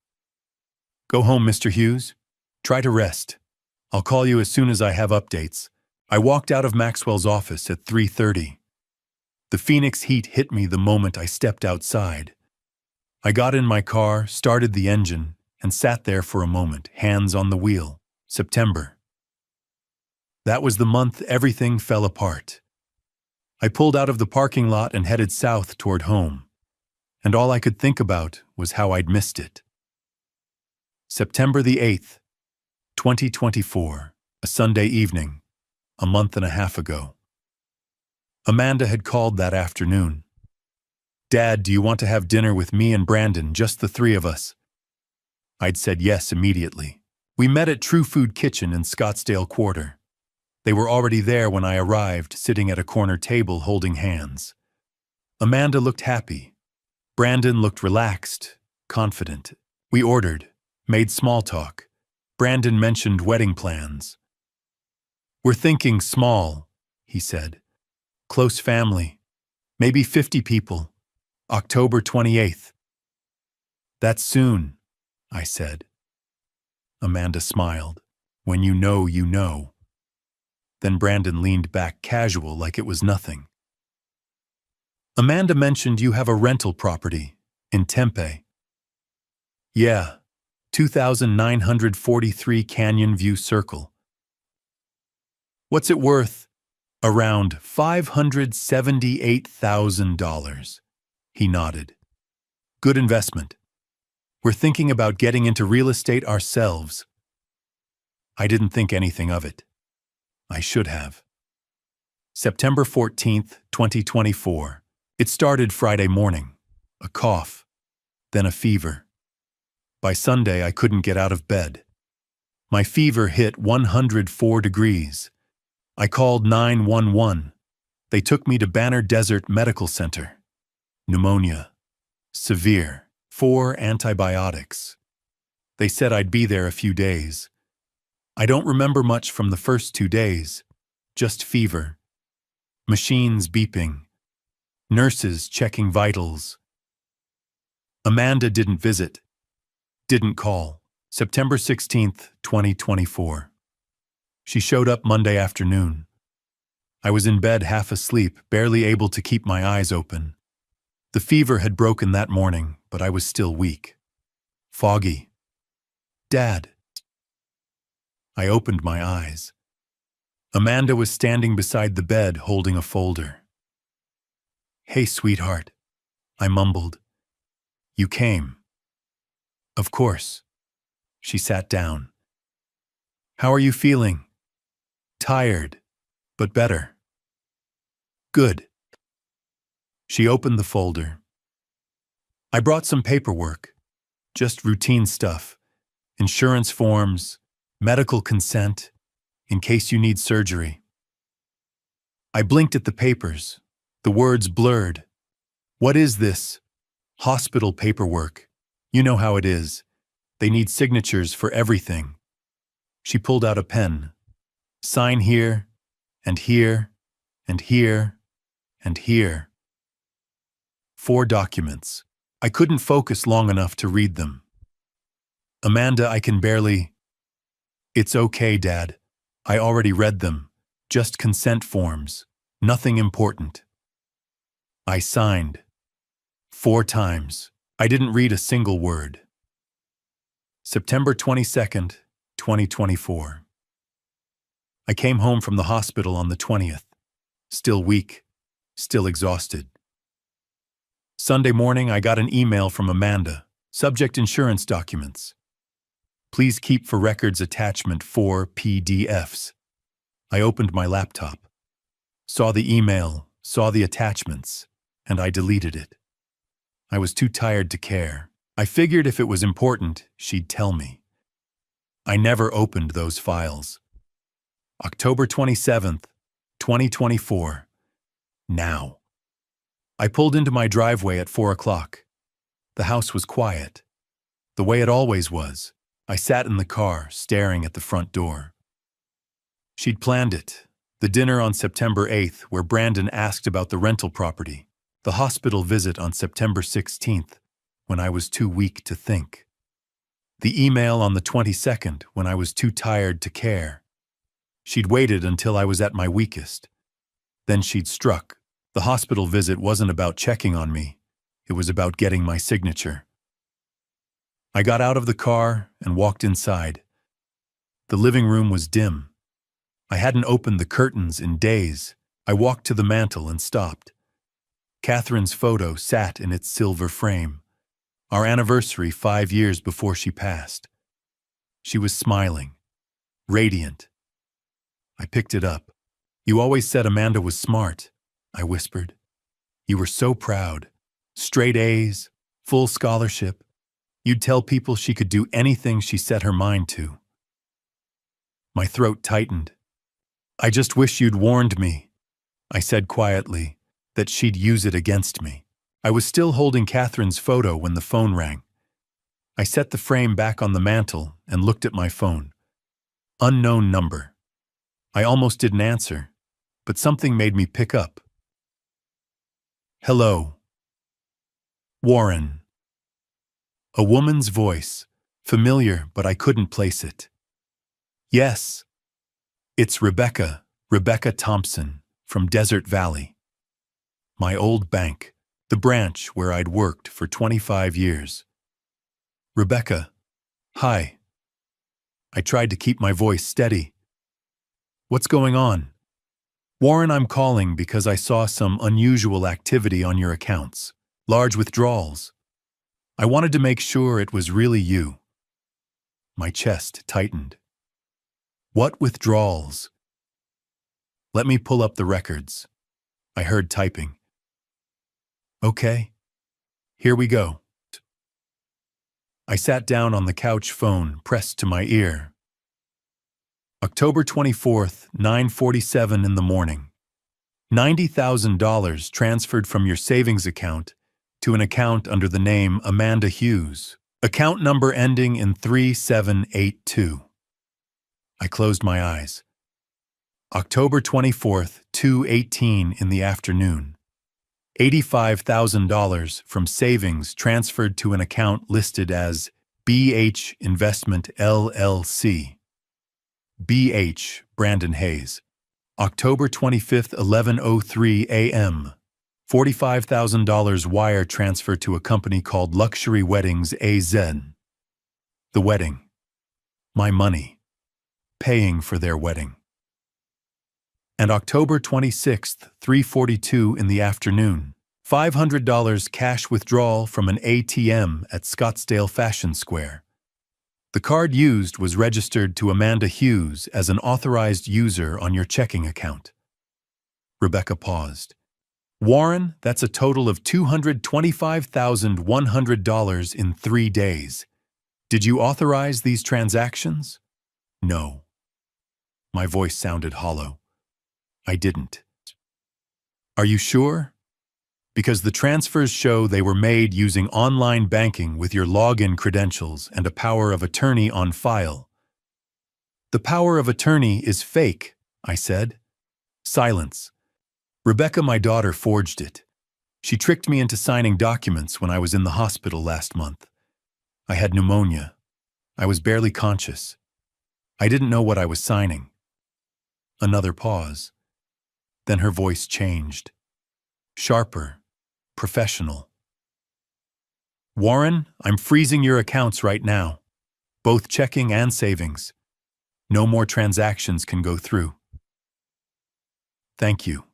Go home, Mr. Hughes. Try to rest. I'll call you as soon as I have updates. I walked out of Maxwell's office at 3:30. The Phoenix heat hit me the moment I stepped outside. I got in my car, started the engine, and sat there for a moment, hands on the wheel. September. That was the month everything fell apart. I pulled out of the parking lot and headed south toward home, and all I could think about was how I'd missed it. September the 8th, 2024, a Sunday evening, a month and a half ago. Amanda had called that afternoon. Dad, do you want to have dinner with me and Brandon, just the three of us? I'd said yes immediately. We met at True Food Kitchen in Scottsdale Quarter. They were already there when I arrived, sitting at a corner table holding hands. Amanda looked happy. Brandon looked relaxed, confident. We ordered, made small talk. Brandon mentioned wedding plans. We're thinking small, he said. Close family. Maybe 50 people. October 28th. That's soon, I said. Amanda smiled. When you know, you know. Then Brandon leaned back casual like it was nothing. Amanda mentioned you have a rental property in Tempe. Yeah, 2,943 Canyon View Circle. What's it worth? Around $578,000. He nodded. Good investment. We're thinking about getting into real estate ourselves. I didn't think anything of it. I should have. September 14th, 2024. It started Friday morning. A cough, then a fever. By Sunday, I couldn't get out of bed. My fever hit 104 degrees. I called 911. They took me to Banner Desert Medical Center. Pneumonia. Severe. 4 antibiotics. They said I'd be there a few days. I don't remember much from the first 2 days. Just fever. Machines beeping. Nurses checking vitals. Amanda didn't visit. Didn't call. September 16th, 2024. She showed up Monday afternoon. I was in bed half asleep, barely able to keep my eyes open. The fever had broken that morning, but I was still weak. Foggy. Dad. I opened my eyes. Amanda was standing beside the bed holding a folder. Hey, sweetheart, I mumbled. You came. Of course. She sat down. How are you feeling? Tired, but better. Good. She opened the folder. I brought some paperwork, just routine stuff, insurance forms, medical consent, in case you need surgery. I blinked at the papers, the words blurred. What is this? Hospital paperwork. You know how it is. They need signatures for everything. She pulled out a pen. Sign here, and here, and here, and here. 4 documents. I couldn't focus long enough to read them. Amanda, I can barely... It's okay, Dad. I already read them. Just consent forms. Nothing important. I signed. 4 times. I didn't read a single word. September 22nd, 2024. I came home from the hospital on the 20th. Still weak. Still exhausted. Sunday morning, I got an email from Amanda. Subject insurance documents. Please keep for records attachment 4 PDFs. I opened my laptop. Saw the email, saw the attachments, and I deleted it. I was too tired to care. I figured if it was important, she'd tell me. I never opened those files. October 27th, 2024. Now. I pulled into my driveway at 4 o'clock. The house was quiet. The way it always was. I sat in the car, staring at the front door. She'd planned it. The dinner on September 8th, where Brandon asked about the rental property. The hospital visit on September 16th, when I was too weak to think. The email on the 22nd, when I was too tired to care. She'd waited until I was at my weakest. Then she'd struck. The hospital visit wasn't about checking on me. It was about getting my signature. I got out of the car and walked inside. The living room was dim. I hadn't opened the curtains in days. I walked to the mantel and stopped. Catherine's photo sat in its silver frame. Our anniversary 5 years before she passed. She was smiling, radiant. I picked it up. You always said Amanda was smart, I whispered. You were so proud. Straight A's, full scholarship. You'd tell people she could do anything she set her mind to. My throat tightened. I just wish you'd warned me, I said quietly, that she'd use it against me. I was still holding Catherine's photo when the phone rang. I set the frame back on the mantel and looked at my phone. Unknown number. I almost didn't answer, but something made me pick up. Hello. Warren. A woman's voice, familiar, but I couldn't place it. Yes. It's Rebecca Thompson, from Desert Valley. My old bank, the branch where I'd worked for 25 years. Rebecca, hi. I tried to keep my voice steady. What's going on? Warren, I'm calling because I saw some unusual activity on your accounts. Large withdrawals. I wanted to make sure it was really you. My chest tightened. What withdrawals? Let me pull up the records. I heard typing. Okay. Here we go. I sat down on the couch, phone pressed to my ear. October 24th, 9:47 in the morning. $90,000 transferred from your savings account to an account under the name Amanda Hughes. Account number ending in 3782. I closed my eyes. October 24th, 2:18 in the afternoon. $85,000 from savings transferred to an account listed as BH Investment LLC. BH, Brandon Hayes. October 25th, 11:03 a.m. $45,000 wire transfer to a company called Luxury Weddings AZ. The wedding. My money. Paying for their wedding. And October 26th, 3:42 in the afternoon, $500 cash withdrawal from an ATM at Scottsdale Fashion Square. The card used was registered to Amanda Hughes as an authorized user on your checking account. Rebecca paused. Warren, that's a total of $225,100 in 3 days. Did you authorize these transactions? No. My voice sounded hollow. I didn't. Are you sure? Because the transfers show they were made using online banking with your login credentials and a power of attorney on file. The power of attorney is fake, I said. Silence. Rebecca, my daughter, forged it. She tricked me into signing documents when I was in the hospital last month. I had pneumonia. I was barely conscious. I didn't know what I was signing. Another pause. Then her voice changed. Sharper. Professional. Warren, I'm freezing your accounts right now. Both checking and savings. No more transactions can go through. Thank you.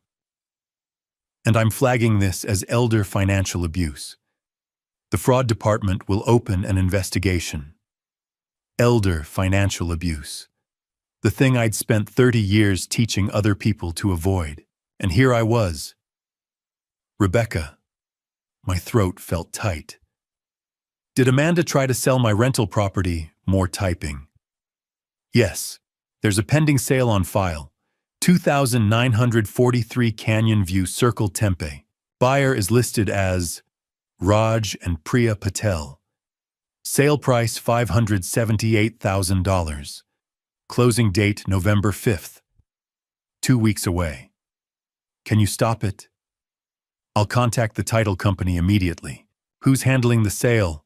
And I'm flagging this as elder financial abuse. The fraud department will open an investigation. Elder financial abuse. The thing I'd spent 30 years teaching other people to avoid. And here I was. Rebecca. My throat felt tight. Did Amanda try to sell my rental property? More typing. Yes. There's a pending sale on file. 2,943 Canyon View Circle Tempe. Buyer is listed as Raj and Priya Patel. Sale price $578,000. Closing date November 5th. 2 weeks away. Can you stop it? I'll contact the title company immediately. Who's handling the sale?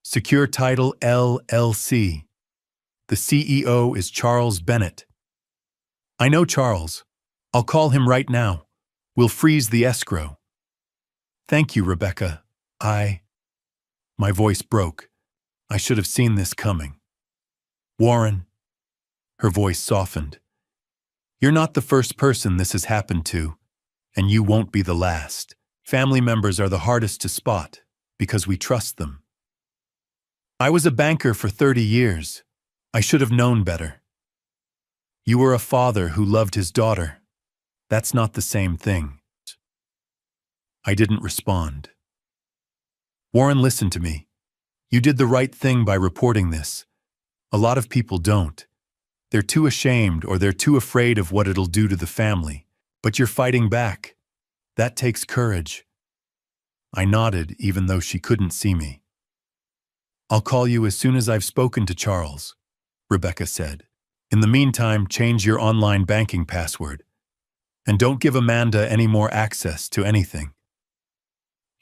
Secure Title LLC. The CEO is Charles Bennett. I know Charles. I'll call him right now. We'll freeze the escrow. Thank you, Rebecca. My voice broke. I should have seen this coming. Warren. Her voice softened. You're not the first person this has happened to, and you won't be the last. Family members are the hardest to spot because we trust them. I was a banker for 30 years. I should have known better. You were a father who loved his daughter. That's not the same thing. I didn't respond. Warren, listen to me. You did the right thing by reporting this. A lot of people don't. They're too ashamed or they're too afraid of what it'll do to the family. But you're fighting back. That takes courage. I nodded even though she couldn't see me. I'll call you as soon as I've spoken to Charles, Rebecca said. In the meantime, change your online banking password. And don't give Amanda any more access to anything.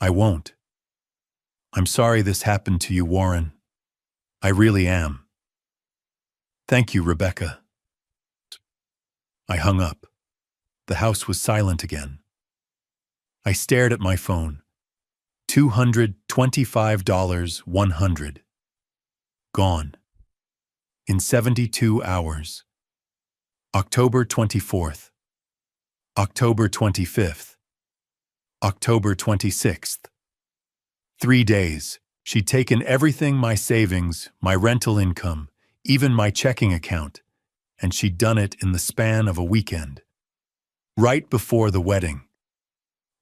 I won't. I'm sorry this happened to you, Warren. I really am. Thank you, Rebecca. I hung up. The house was silent again. I stared at my phone. $225, 100. Gone. In 72 hours. October 24th. October 25th. October 26th. 3 days. She'd taken everything, my savings, my rental income, even my checking account, and she'd done it in the span of a weekend. Right before the wedding.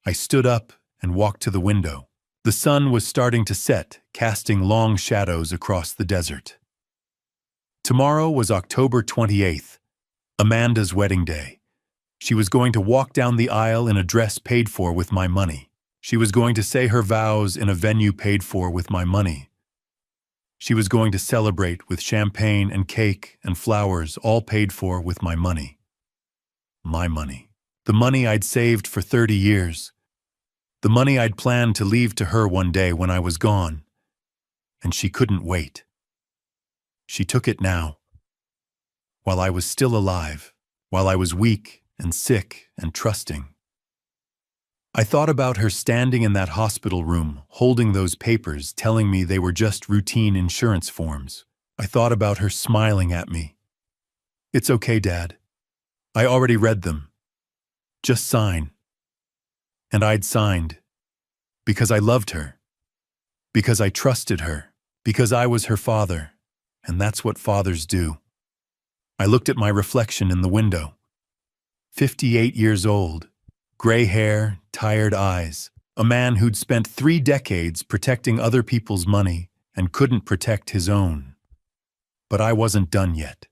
I stood up and walked to the window. The sun was starting to set, casting long shadows across the desert. Tomorrow was October 28th, Amanda's wedding day. She was going to walk down the aisle in a dress paid for with my money. She was going to say her vows in a venue paid for with my money. She was going to celebrate with champagne and cake and flowers, all paid for with my money. My money. The money I'd saved for 30 years. The money I'd planned to leave to her one day when I was gone. And she couldn't wait. She took it now. While I was still alive, while I was weak and sick and trusting. I thought about her standing in that hospital room, holding those papers, telling me they were just routine insurance forms. I thought about her smiling at me. It's okay, Dad. I already read them. Just sign. And I'd signed. Because I loved her. Because I trusted her. Because I was her father. And that's what fathers do. I looked at my reflection in the window. 58 years old, gray hair, tired eyes, a man who'd spent 3 decades protecting other people's money and couldn't protect his own. But I wasn't done yet.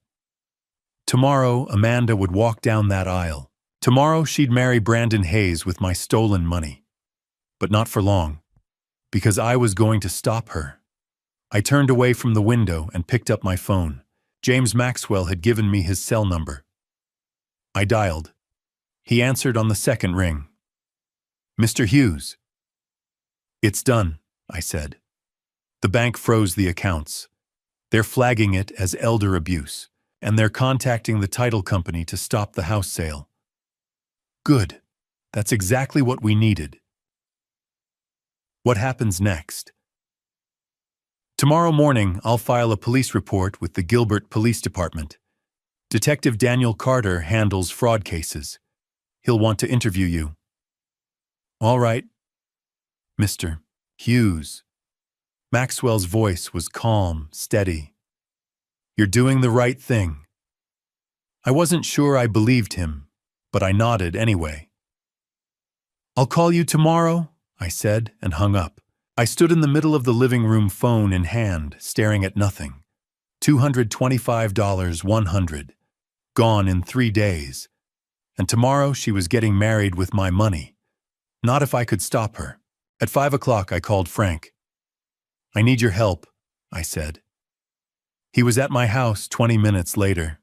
Tomorrow, Amanda would walk down that aisle. Tomorrow, she'd marry Brandon Hayes with my stolen money. But not for long, because I was going to stop her. I turned away from the window and picked up my phone. James Maxwell had given me his cell number. I dialed. He answered on the second ring. "Mr. Hughes." "It's done," I said. "The bank froze the accounts. They're flagging it as elder abuse, and they're contacting the title company to stop the house sale." "Good. That's exactly what we needed." "What happens next?" "Tomorrow morning, I'll file a police report with the Gilbert Police Department. Detective Daniel Carter handles fraud cases. He'll want to interview you." "All right, Mr. Hughes." Maxwell's voice was calm, steady. "You're doing the right thing." I wasn't sure I believed him, but I nodded anyway. "I'll call you tomorrow," I said and hung up. I stood in the middle of the living room, phone in hand, staring at nothing. $225, 100. Gone in 3 days. And tomorrow she was getting married with my money. Not if I could stop her. At 5 o'clock I called Frank. "I need your help," I said. He was at my house 20 minutes later.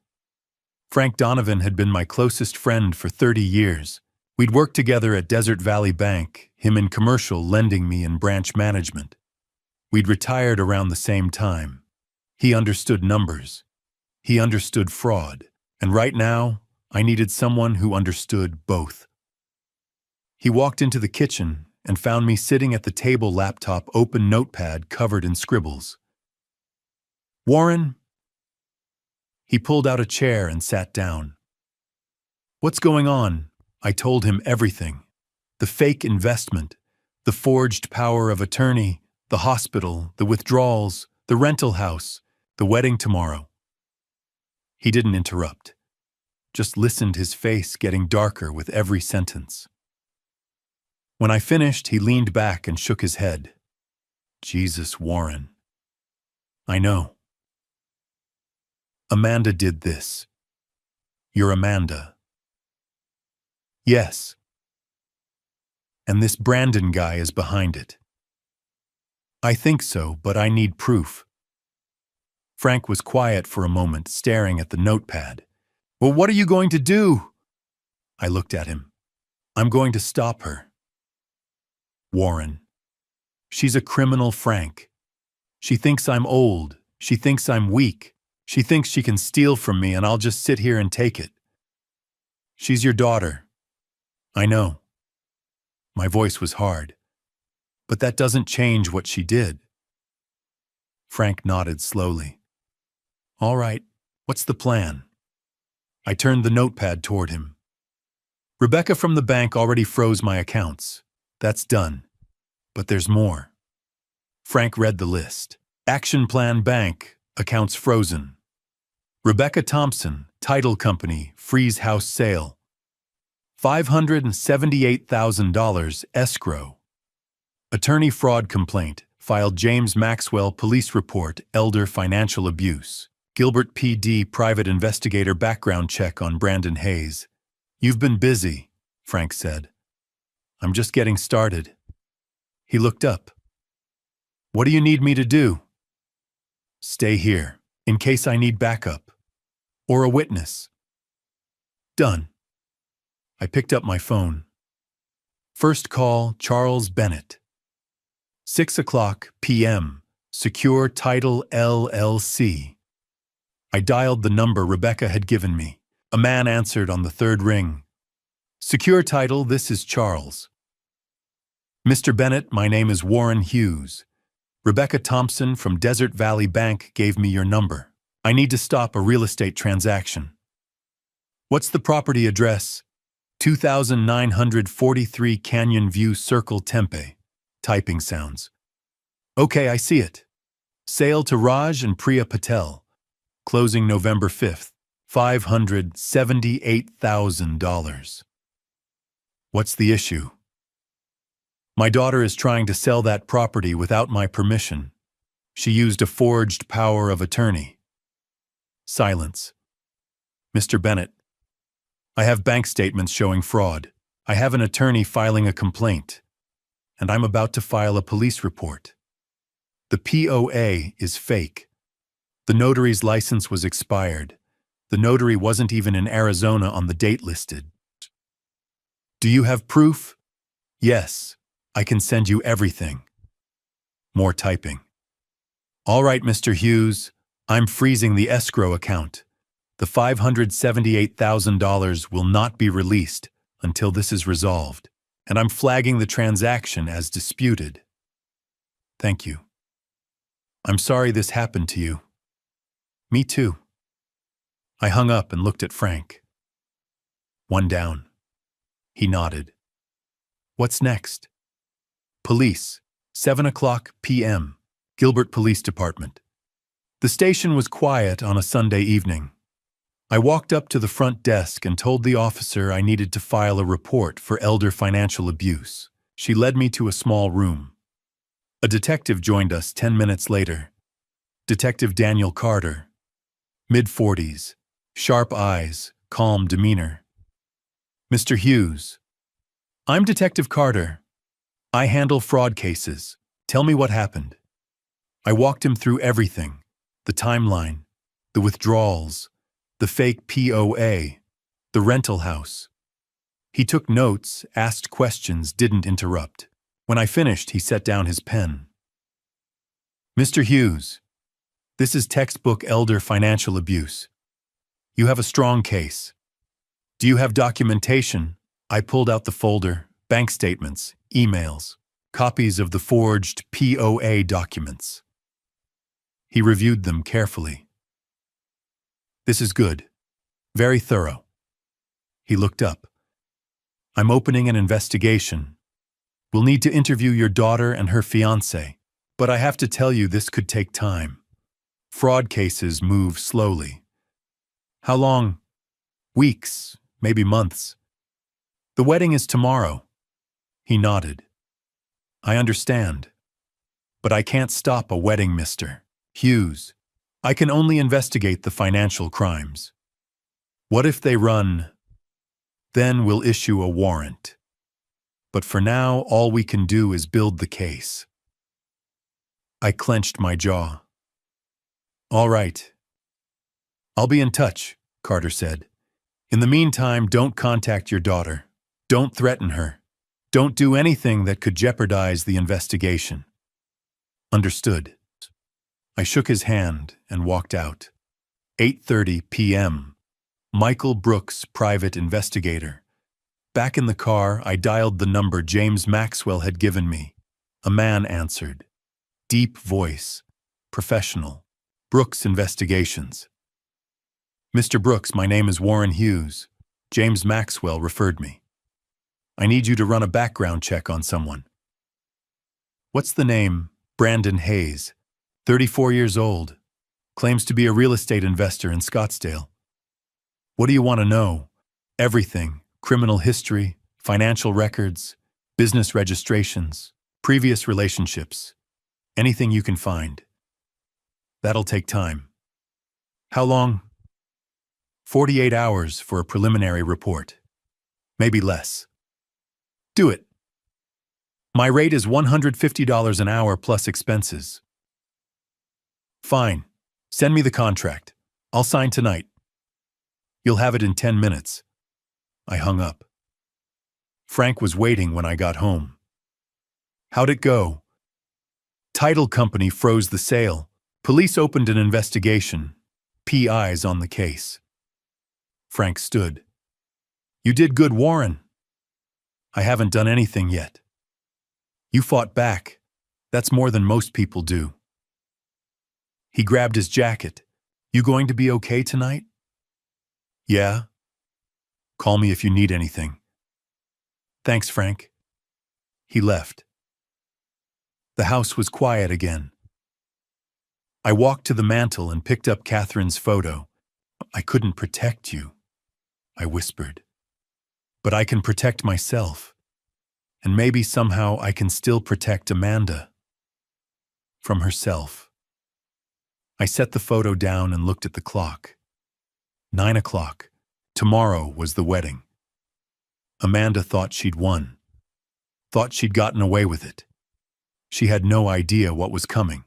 Frank Donovan had been my closest friend for 30 years. We'd worked together at Desert Valley Bank, him in commercial, lending me in branch management. We'd retired around the same time. He understood numbers. He understood fraud. And right now, I needed someone who understood both. He walked into the kitchen and found me sitting at the table, laptop, open notepad covered in scribbles. "Warren?" He pulled out a chair and sat down. "What's going on?" I told him everything. The fake investment, the forged power of attorney, the hospital, the withdrawals, the rental house, the wedding tomorrow. He didn't interrupt. Just listened, his face getting darker with every sentence. When I finished, he leaned back and shook his head. "Jesus, Warren. I know. Amanda did this. You're Amanda." "Yes. And this Brandon guy is behind it." "I think so, but I need proof." Frank was quiet for a moment, staring at the notepad. "Well, what are you going to do?" I looked at him. "I'm going to stop her." "Warren. She's a criminal, Frank. She thinks I'm old. She thinks I'm weak. She thinks she can steal from me and I'll just sit here and take it. She's your daughter. I know." My voice was hard. "But that doesn't change what she did." Frank nodded slowly. "All right, what's the plan?" I turned the notepad toward him. "Rebecca from the bank already froze my accounts. That's done. But there's more." Frank read the list. Action Plan Bank, accounts frozen. Rebecca Thompson, title company, freeze house sale. $578,000 escrow. Attorney fraud complaint, filed James Maxwell police report, elder financial abuse. Gilbert PD private investigator background check on Brandon Hayes. "You've been busy," Frank said. "I'm just getting started." He looked up. "What do you need me to do?" "Stay here, in case I need backup. Or a witness." "Done." I picked up my phone. First call, Charles Bennett. 6:00 p.m., Secure Title LLC. I dialed the number Rebecca had given me. A man answered on the third ring. "Secure Title, this is Charles." "Mr. Bennett, my name is Warren Hughes. Rebecca Thompson from Desert Valley Bank gave me your number. I need to stop a real estate transaction." "What's the property address?" 2943 Canyon View Circle, Tempe. Typing sounds. "Okay, I see it. Sale to Raj and Priya Patel. closing November 5th, $578,000. What's the issue? My daughter is trying to sell that property without my permission. She used a forged power of attorney. Silence. Mr. Bennett, I have bank statements showing fraud. I have an attorney filing a complaint, and I'm about to file a police report. The POA is fake. The notary's license was expired. The notary wasn't even in Arizona on the date listed. Do you have proof? Yes, I can send you everything. More typing. All right, Mr. Hughes, I'm freezing the escrow account. The $578,000 will not be released until this is resolved, and I'm flagging the transaction as disputed. Thank you. I'm sorry this happened to you. Me too. I hung up and looked at Frank. One down. He nodded. What's next? Police, 7:00 p.m., Gilbert Police Department. The station was quiet on a Sunday evening. I walked up to the front desk and told the officer I needed to file a report for elder financial abuse. She led me to a small room. A detective joined us 10 minutes later. Detective Daniel Carter. Mid-40s, sharp eyes, calm demeanor. Mr. Hughes. I'm Detective Carter. I handle fraud cases. Tell me what happened. I walked him through everything. The timeline, the withdrawals, the fake POA, the rental house. He took notes, asked questions, didn't interrupt. When I finished, he set down his pen. Mr. Hughes, this is textbook elder financial abuse. You have a strong case. Do you have documentation? I pulled out the folder, bank statements, emails, copies of the forged POA documents. He reviewed them carefully. This is good. Very thorough. He looked up. I'm opening an investigation. We'll need to interview your daughter and her fiancé, but I have to tell you this could take time. Fraud cases move slowly. How long? Weeks, maybe months. The wedding is tomorrow. He nodded. I understand. But I can't stop a wedding, Mr. Hughes. I can only investigate the financial crimes. What if they run? Then we'll issue a warrant. But for now, all we can do is build the case. I clenched my jaw. All right. I'll be in touch, Carter said. In the meantime, don't contact your daughter. Don't threaten her. Don't do anything that could jeopardize the investigation. Understood. I shook his hand and walked out. 8:30 p.m. Michael Brooks, private investigator. Back in the car, I dialed the number James Maxwell had given me. A man answered. Deep voice. Professional. Brooks Investigations. Mr. Brooks, my name is Warren Hughes. James Maxwell referred me. I need you to run a background check on someone. What's the name? Brandon Hayes. 34 years old. Claims to be a real estate investor in Scottsdale. What do you want to know? Everything. Criminal history, financial records, business registrations, previous relationships. Anything you can find. That'll take time. How long? 48 hours for a preliminary report. Maybe less. Do it. My rate is $150 an hour plus expenses. Fine. Send me the contract. I'll sign tonight. You'll have it in 10 minutes. I hung up. Frank was waiting when I got home. How'd it go? Title company froze the sale. Police opened an investigation. PI's on the case. Frank stood. You did good, Warren. I haven't done anything yet. You fought back. That's more than most people do. He grabbed his jacket. You going to be okay tonight? Yeah. Call me if you need anything. Thanks, Frank. He left. The house was quiet again. I walked to the mantel and picked up Catherine's photo. I couldn't protect you, I whispered. But I can protect myself. And maybe somehow I can still protect Amanda. From herself. I set the photo down and looked at the clock. 9 o'clock. Tomorrow was the wedding. Amanda thought she'd won. Thought she'd gotten away with it. She had no idea what was coming.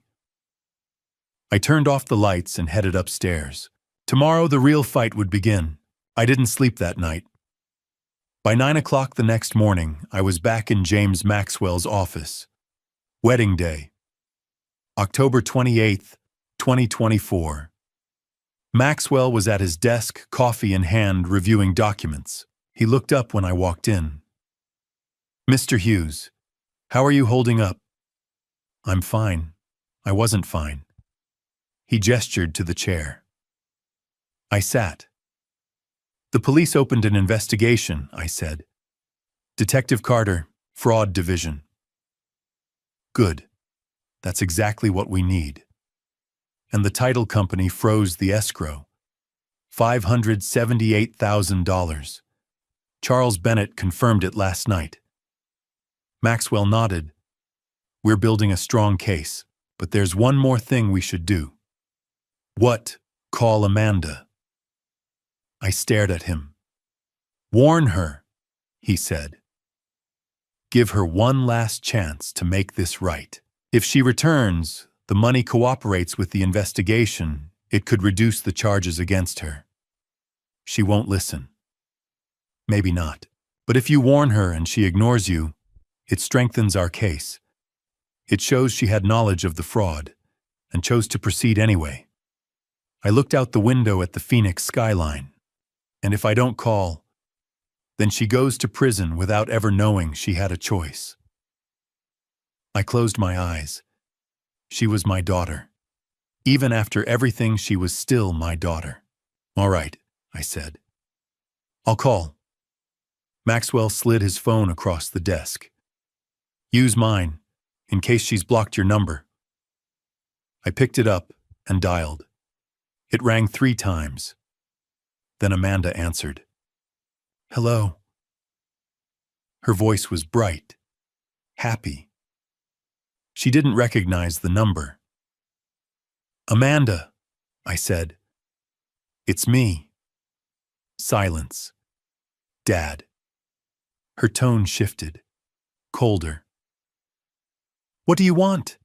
I turned off the lights and headed upstairs. Tomorrow the real fight would begin. I didn't sleep that night. By 9 o'clock the next morning, I was back in James Maxwell's office. Wedding day. October 28th, 2024. Maxwell was at his desk, coffee in hand, reviewing documents. He looked up when I walked in. "Mr. Hughes, how are you holding up?" "I'm fine. I wasn't fine." He gestured to the chair. I sat. "The police opened an investigation," I said. "Detective Carter, Fraud Division." "Good. That's exactly what we need." And the title company froze the escrow. $578,000. Charles Bennett confirmed it last night. Maxwell nodded. "We're building a strong case, but there's one more thing we should do." "What?" "Call Amanda." I stared at him. "Warn her," he said. "Give her one last chance to make this right. If she returns, the money cooperates with the investigation, it could reduce the charges against her. She won't listen. Maybe not. But if you warn her and she ignores you, it strengthens our case. It shows she had knowledge of the fraud and chose to proceed anyway." I looked out the window at the Phoenix skyline. And if I don't call, then she goes to prison without ever knowing she had a choice. I closed my eyes. She was my daughter. Even after everything, she was still my daughter. "All right," I said. "I'll call." Maxwell slid his phone across the desk. "Use mine, in case she's blocked your number." I picked it up and dialed. It rang 3 times. Then Amanda answered. "Hello." Her voice was bright, happy. She didn't recognize the number. "Amanda," I said. "It's me." Silence. "Dad." Her tone shifted, colder. "What do you want?"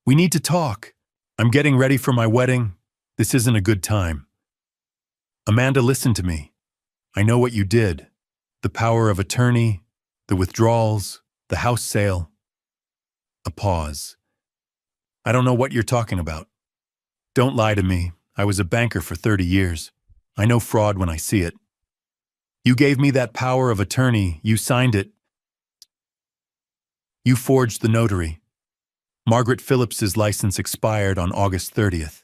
"We need to talk. I'm getting ready for my wedding. This isn't a good time." "Amanda, listen to me. I know what you did. The power of attorney, the withdrawals, the house sale." A pause. "I don't know what you're talking about. Don't lie to me. I was a banker for 30 years. I know fraud when I see it. You gave me that power of attorney. You signed it. You forged the notary. Margaret Phillips's license expired on August 30th,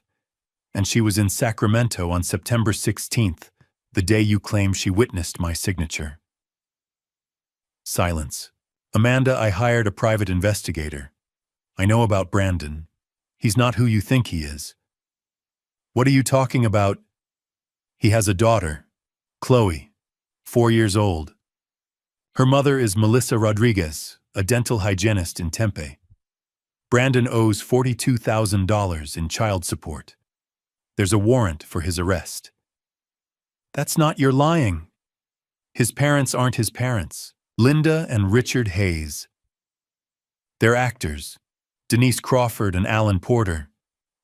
and she was in Sacramento on September 16th, the day you claim she witnessed my signature." Silence. "Amanda, I hired a private investigator. I know about Brandon. He's not who you think he is." "What are you talking about?" "He has a daughter, Chloe, 4 years old. Her mother is Melissa Rodriguez, a dental hygienist in Tempe. Brandon owes $42,000 in child support. There's a warrant for his arrest." "That's not, you're lying." "His parents aren't his parents. Linda and Richard Hayes. They're actors, Denise Crawford and Alan Porter.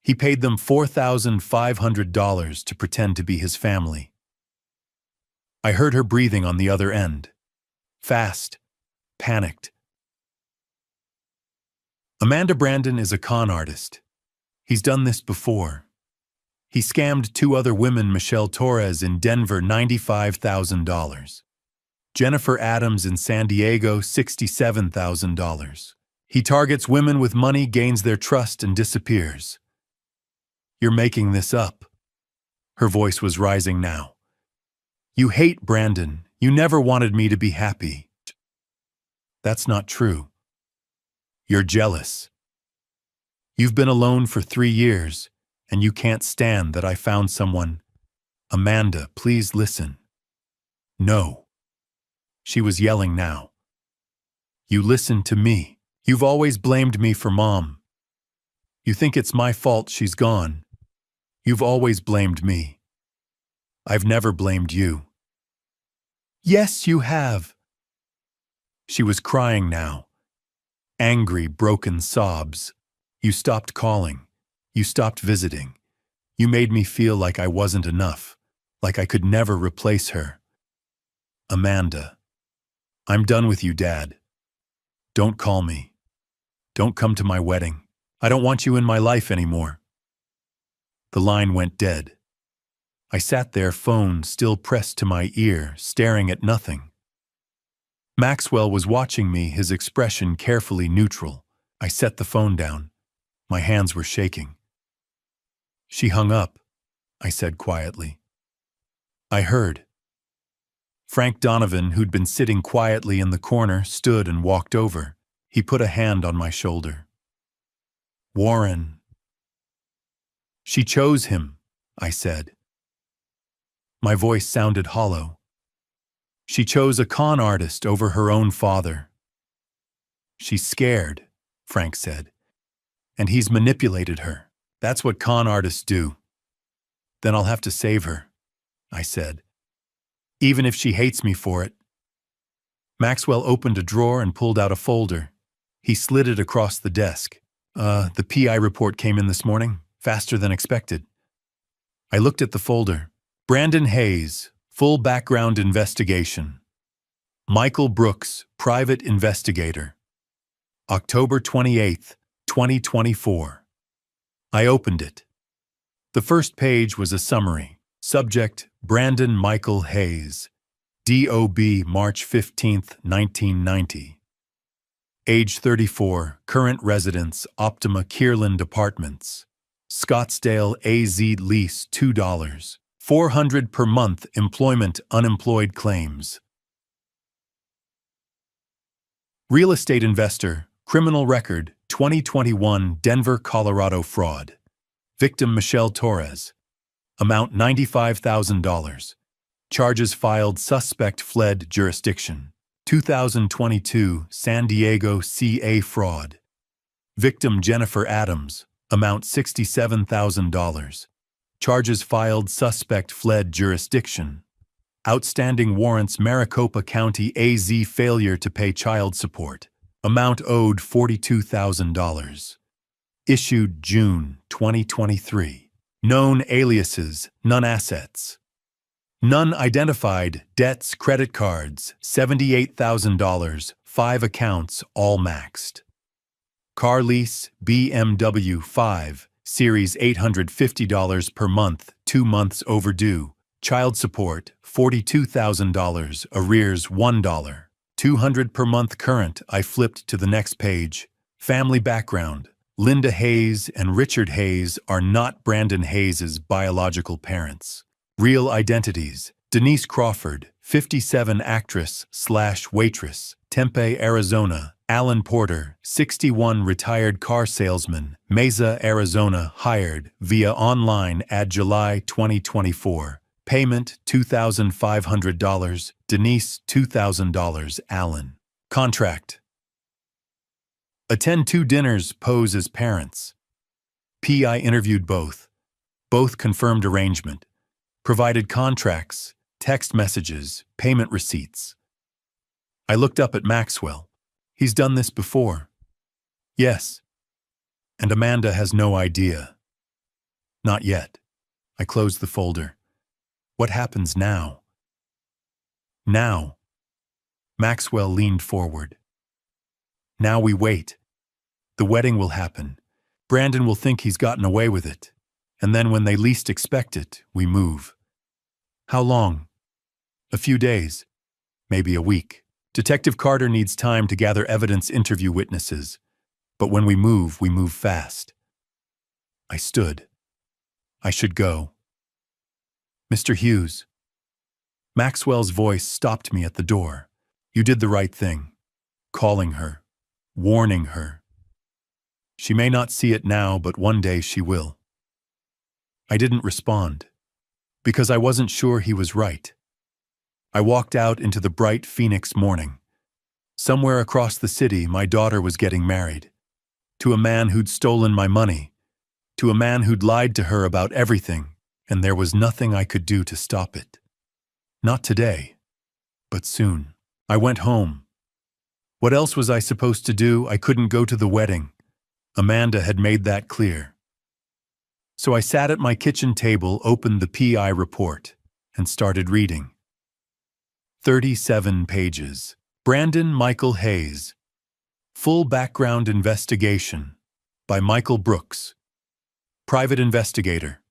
He paid them $4,500 to pretend to be his family." I heard her breathing on the other end. Fast, panicked. "Amanda, Brandon is a con artist. He's done this before. He scammed 2 other women, Michelle Torres in Denver, $95,000. Jennifer Adams in San Diego, $67,000. He targets women with money, gains their trust, and disappears." "You're making this up." Her voice was rising now. "You hate Brandon. You never wanted me to be happy." "That's not true." "You're jealous." You've been alone for 3 years, and you can't stand that I found someone. Amanda, please listen. No. She was yelling now. You listen to me. You've always blamed me for Mom. You think it's my fault she's gone. You've always blamed me. I've never blamed you. Yes, you have. She was crying now. Angry, broken sobs. You stopped calling. You stopped visiting. You made me feel like I wasn't enough, like I could never replace her. Amanda. I'm done with you, Dad. Don't call me. Don't come to my wedding. I don't want you in my life anymore. The line went dead. I sat there, phone still pressed to my ear, staring at nothing. Maxwell was watching me, his expression carefully neutral. I set the phone down. My hands were shaking. She hung up, I said quietly. I heard. Frank Donovan, who'd been sitting quietly in the corner, stood and walked over. He put a hand on my shoulder. Warren. She chose him, I said. My voice sounded hollow. She chose a con artist over her own father. She's scared, Frank said, and he's manipulated her. That's what con artists do. Then I'll have to save her, I said, even if she hates me for it. Maxwell opened a drawer and pulled out a folder. He slid it across the desk. The PI report came in this morning, faster than expected. I looked at the folder. Brandon Hayes, full background investigation. Michael Brooks, private investigator. October 28th, 2024. I opened it. The first page was a summary. Subject, Brandon Michael Hayes. DOB, March 15th, 1990. Age 34, current residence, Optima Kierland Apartments. Scottsdale, AZ, lease $2. $400 per month, employment, unemployed claims. Real estate investor, criminal record, 2021 Denver, Colorado fraud. Victim Michelle Torres. Amount $95,000. Charges filed, suspect fled jurisdiction. 2022 San Diego CA fraud. Victim Jennifer Adams. Amount $67,000. Charges filed, suspect fled jurisdiction. Outstanding warrants, Maricopa County AZ, failure to pay child support. Amount owed $42,000. Issued June 2023. Known aliases, none assets. None identified, debts, credit cards, $78,000, 5 accounts, all maxed. Car lease, BMW 5, Series $850 per month, 2 months overdue. Child support, $42,000, arrears $1. $200 per month current. I flipped to the next page. Family background. Linda Hayes and Richard Hayes are not Brandon Hayes' biological parents. Real identities. Denise Crawford, 57, actress/waitress, Tempe, Arizona. Alan Porter, 61, retired car salesman, Mesa, Arizona, hired via online ad July 2024. Payment $2,500, Denise $2,000, Alan. Contract. Attend 2 dinners, pose as parents. PI interviewed both. Both confirmed arrangement. Provided contracts, text messages, payment receipts. I looked up at Maxwell. He's done this before. Yes. And Amanda has no idea. Not yet. I closed the folder. What happens now? Now. Maxwell leaned forward. Now we wait. The wedding will happen. Brandon will think he's gotten away with it. And then when they least expect it, we move. How long? A few days. Maybe a week. Detective Carter needs time to gather evidence, interview witnesses. But when we move fast. I stood. I should go. Mr. Hughes. Maxwell's voice stopped me at the door. You did the right thing. Calling her. Warning her. She may not see it now, but one day she will. I didn't respond, because I wasn't sure he was right. I walked out into the bright Phoenix morning. Somewhere across the city, my daughter was getting married. To a man who'd stolen my money. To a man who'd lied to her about everything, and there was nothing I could do to stop it. Not today, but soon. I went home. What else was I supposed to do? I couldn't go to the wedding. Amanda had made that clear. So I sat at my kitchen table, opened the PI report, and started reading. 37 pages. Brandon Michael Hayes. Full Background Investigation by Michael Brooks. Private Investigator.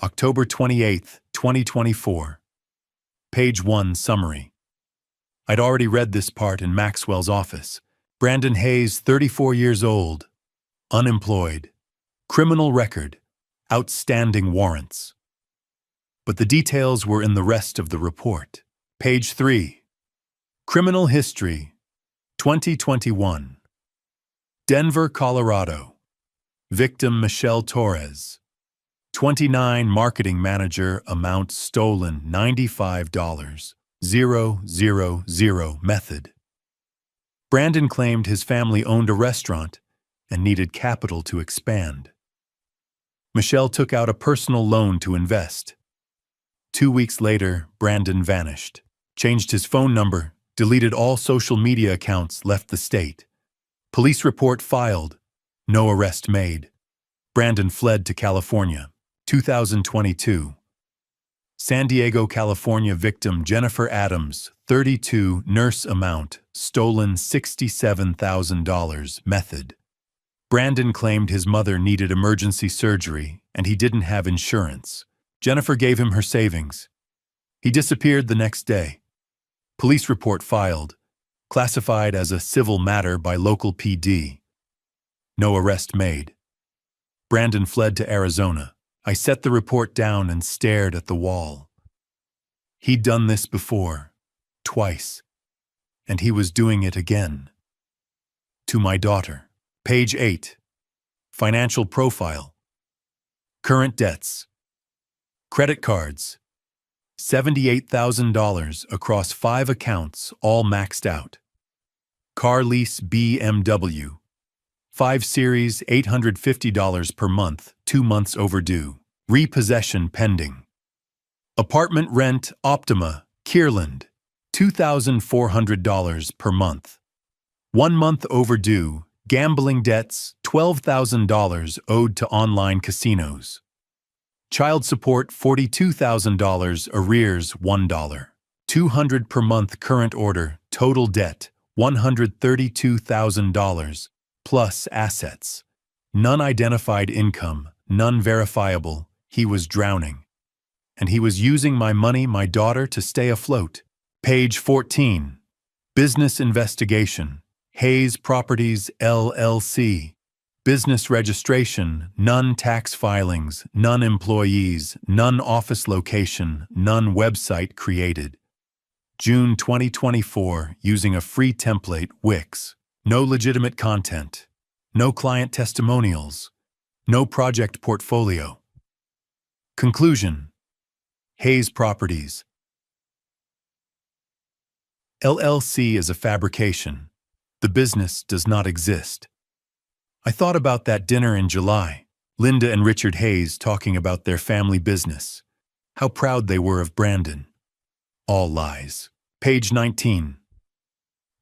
October 28, 2024. Page 1 Summary. I'd already read this part in Maxwell's office. Brandon Hayes, 34 years old. Unemployed. Criminal record. Outstanding warrants. But the details were in the rest of the report. Page 3. Criminal history. 2021. Denver, Colorado. Victim Michelle Torres. 29 marketing manager, amount stolen $95. 000 method. Brandon claimed his family owned a restaurant and needed capital to expand. Michelle took out a personal loan to invest. 2 weeks later, Brandon vanished, changed his phone number, deleted all social media accounts, left the state. Police report filed. No arrest made. Brandon fled to California. 2022. San Diego, California victim Jennifer Adams, 32, nurse amount, stolen $67,000 method. Brandon claimed his mother needed emergency surgery and he didn't have insurance. Jennifer gave him her savings. He disappeared the next day. Police report filed, classified as a civil matter by local PD. No arrest made. Brandon fled to Arizona. I set the report down and stared at the wall. He'd done this before, twice, and he was doing it again. To my daughter. Page 8. Financial profile. Current debts. Credit cards. $78,000 across 5 accounts, all maxed out. Car lease BMW. 5 Series, $850 per month, 2 months overdue. Repossession pending. Apartment rent, Optima, Kierland, $2,400 per month. 1 month overdue. Gambling debts, $12,000 owed to online casinos. Child support, $42,000, arrears, $1. $200 per month current order, total debt, $132,000, plus assets. None identified income, none verifiable. He was drowning. And he was using my money, my daughter, to stay afloat. Page 14. Business investigation. Hayes Properties, LLC. Business registration, none tax filings, none employees, none office location, none website created. June 2024, using a free template, Wix. No legitimate content. No client testimonials. No project portfolio. Conclusion. Hayes Properties, LLC is a fabrication. The business does not exist. I thought about that dinner in July, Linda and Richard Hayes talking about their family business. How proud they were of Brandon. All lies. Page 19.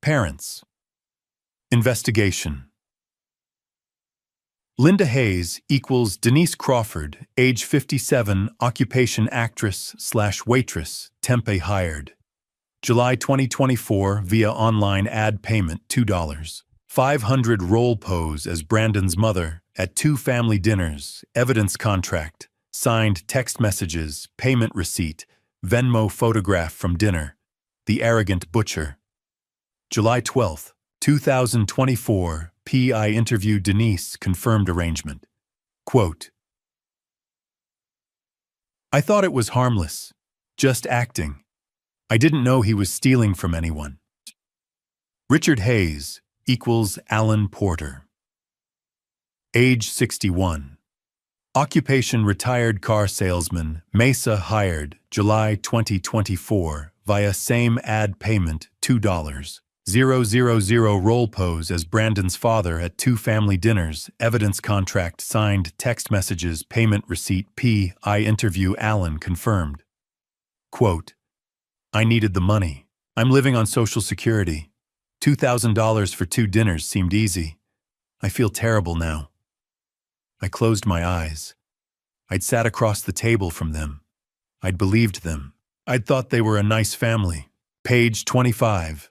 Parents. Investigation. Linda Hayes equals Denise Crawford, age 57, occupation actress/waitress, Tempe hired. July 2024 via online ad payment $2. 500 role pose as Brandon's mother at 2 family dinners, evidence contract, signed text messages, payment receipt, Venmo photograph from dinner, the arrogant butcher. July 12, 2024, PI interview Denise, confirmed arrangement. Quote, I thought it was harmless, just acting. I didn't know he was stealing from anyone. Richard Hayes equals Alan Porter. age 61. Occupation retired car salesman, Mesa hired, July 2024, via same ad payment, $2,000 role pose as Brandon's father at 2 family dinners, evidence contract signed, text messages, payment receipt I interview Allen confirmed. Quote, I needed the money. I'm living on Social Security. $2,000 for 2 dinners seemed easy. I feel terrible now. I closed my eyes. I'd sat across the table from them. I'd believed them. I'd thought they were a nice family. Page 25.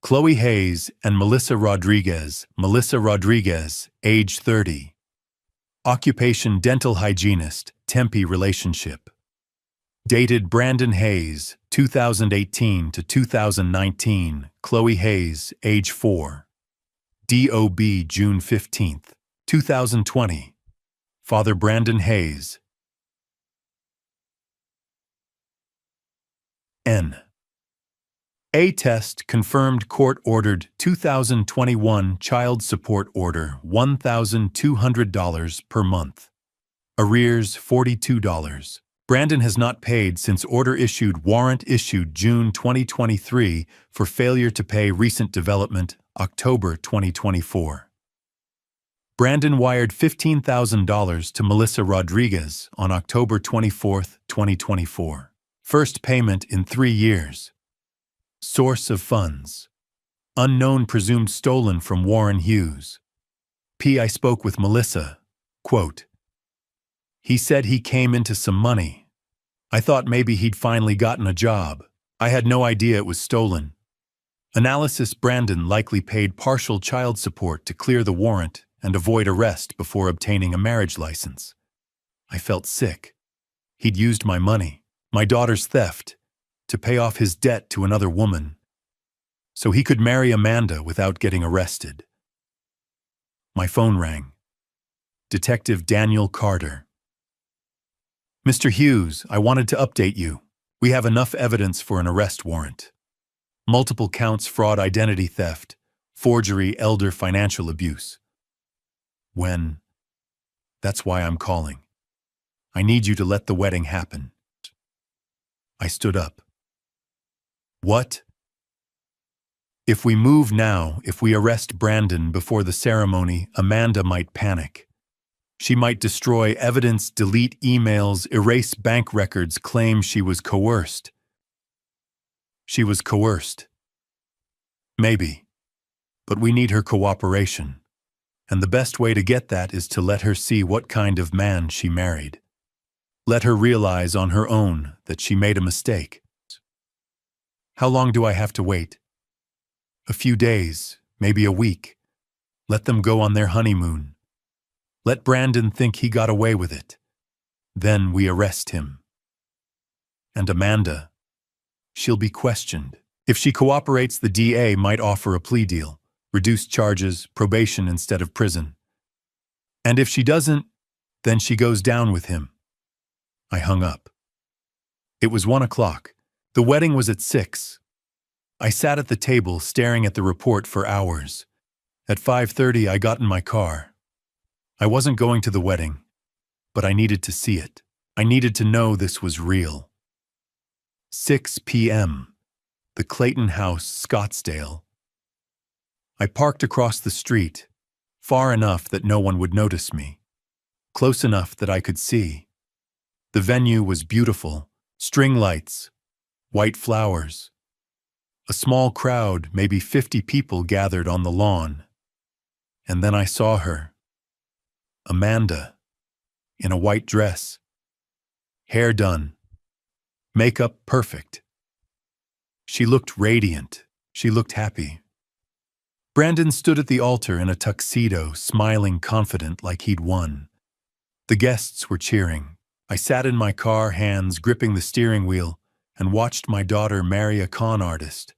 Chloe Hayes and Melissa Rodriguez, age 30. Occupation dental hygienist, Tempe relationship. Dated Brandon Hayes, 2018 to 2019, Chloe Hayes, age 4. DOB June 15, 2020. Father Brandon Hayes. N. A test confirmed court-ordered 2021 child support order $1,200 per month. Arrears $42. Brandon has not paid since order issued warrant issued June 2023 for failure to pay recent development October 2024. Brandon wired $15,000 to Melissa Rodriguez on October 24, 2024. First payment in 3 years. Source of funds. Unknown presumed stolen from Warren Hughes. I spoke with Melissa. Quote, he said he came into some money. I thought maybe he'd finally gotten a job. I had no idea it was stolen. Analysis: Brandon likely paid partial child support to clear the warrant and avoid arrest before obtaining a marriage license. I felt sick. He'd used my money, my daughter's theft, to pay off his debt to another woman, so he could marry Amanda without getting arrested. My phone rang. Detective Daniel Carter. Mr. Hughes, I wanted to update you. We have enough evidence for an arrest warrant. Multiple counts: fraud, identity theft, forgery, elder financial abuse. When? That's why I'm calling. I need you to let the wedding happen. I stood up. What? If we move now, if we arrest Brandon before the ceremony, Amanda might panic. She might destroy evidence, delete emails, erase bank records, claim she was coerced. She was coerced. Maybe. But we need her cooperation. And the best way to get that is to let her see what kind of man she married. Let her realize on her own that she made a mistake. How long do I have to wait? A few days, maybe a week. Let them go on their honeymoon. Let Brandon think he got away with it. Then we arrest him. And Amanda, she'll be questioned. If she cooperates, the DA might offer a plea deal, reduced charges, probation instead of prison. And if she doesn't, then she goes down with him. I hung up. It was 1 o'clock. The wedding was at 6. I sat at the table staring at the report for hours. At 5:30, I got in my car. I wasn't going to the wedding, but I needed to see it. I needed to know this was real. 6 p.m. The Clayton House, Scottsdale. I parked across the street, far enough that no one would notice me, close enough that I could see. The venue was beautiful, string lights, white flowers. A small crowd, maybe 50 people, gathered on the lawn. And then I saw her. Amanda, in a white dress. Hair done. Makeup perfect. She looked radiant. She looked happy. Brandon stood at the altar in a tuxedo, smiling confident like he'd won. The guests were cheering. I sat in my car, hands gripping the steering wheel, and watched my daughter marry a con artist.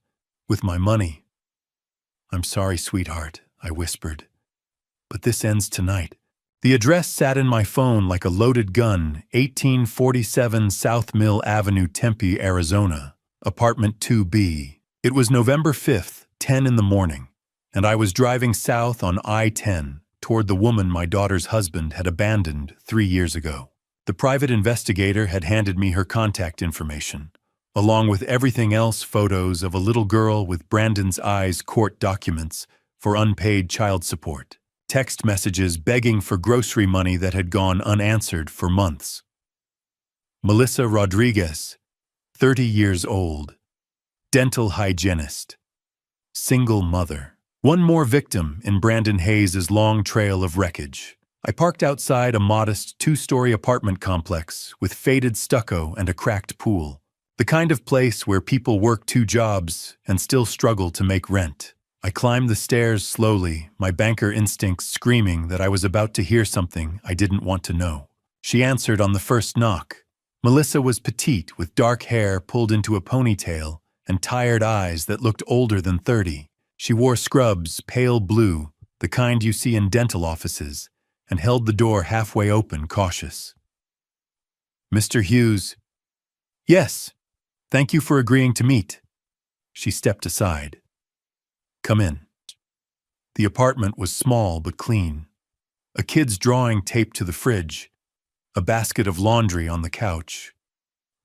With my money. I'm sorry, sweetheart, I whispered. But this ends tonight. The address sat in my phone like a loaded gun, 1847 South Mill Avenue, Tempe, Arizona, apartment 2B. It was November 5th, 10 in the morning, and I was driving south on I-10, toward the woman my daughter's husband had abandoned 3 years ago. The private investigator had handed me her contact information, along with everything else, photos of a little girl with Brandon's eyes, court documents for unpaid child support, text messages begging for grocery money that had gone unanswered for months. Melissa Rodriguez, 30 years old, dental hygienist, single mother. One more victim in Brandon Hayes' long trail of wreckage. I parked outside a modest 2-story apartment complex with faded stucco and a cracked pool. The kind of place where people work 2 jobs and still struggle to make rent. I climbed the stairs slowly, my banker instincts screaming that I was about to hear something I didn't want to know. She answered on the first knock. Melissa was petite, with dark hair pulled into a ponytail and tired eyes that looked older than 30. She wore scrubs, pale blue, the kind you see in dental offices, and held the door halfway open, cautious. "Mr. Hughes." "Yes. Thank you for agreeing to meet." She stepped aside. "Come in." The apartment was small but clean. A kid's drawing taped to the fridge, a basket of laundry on the couch,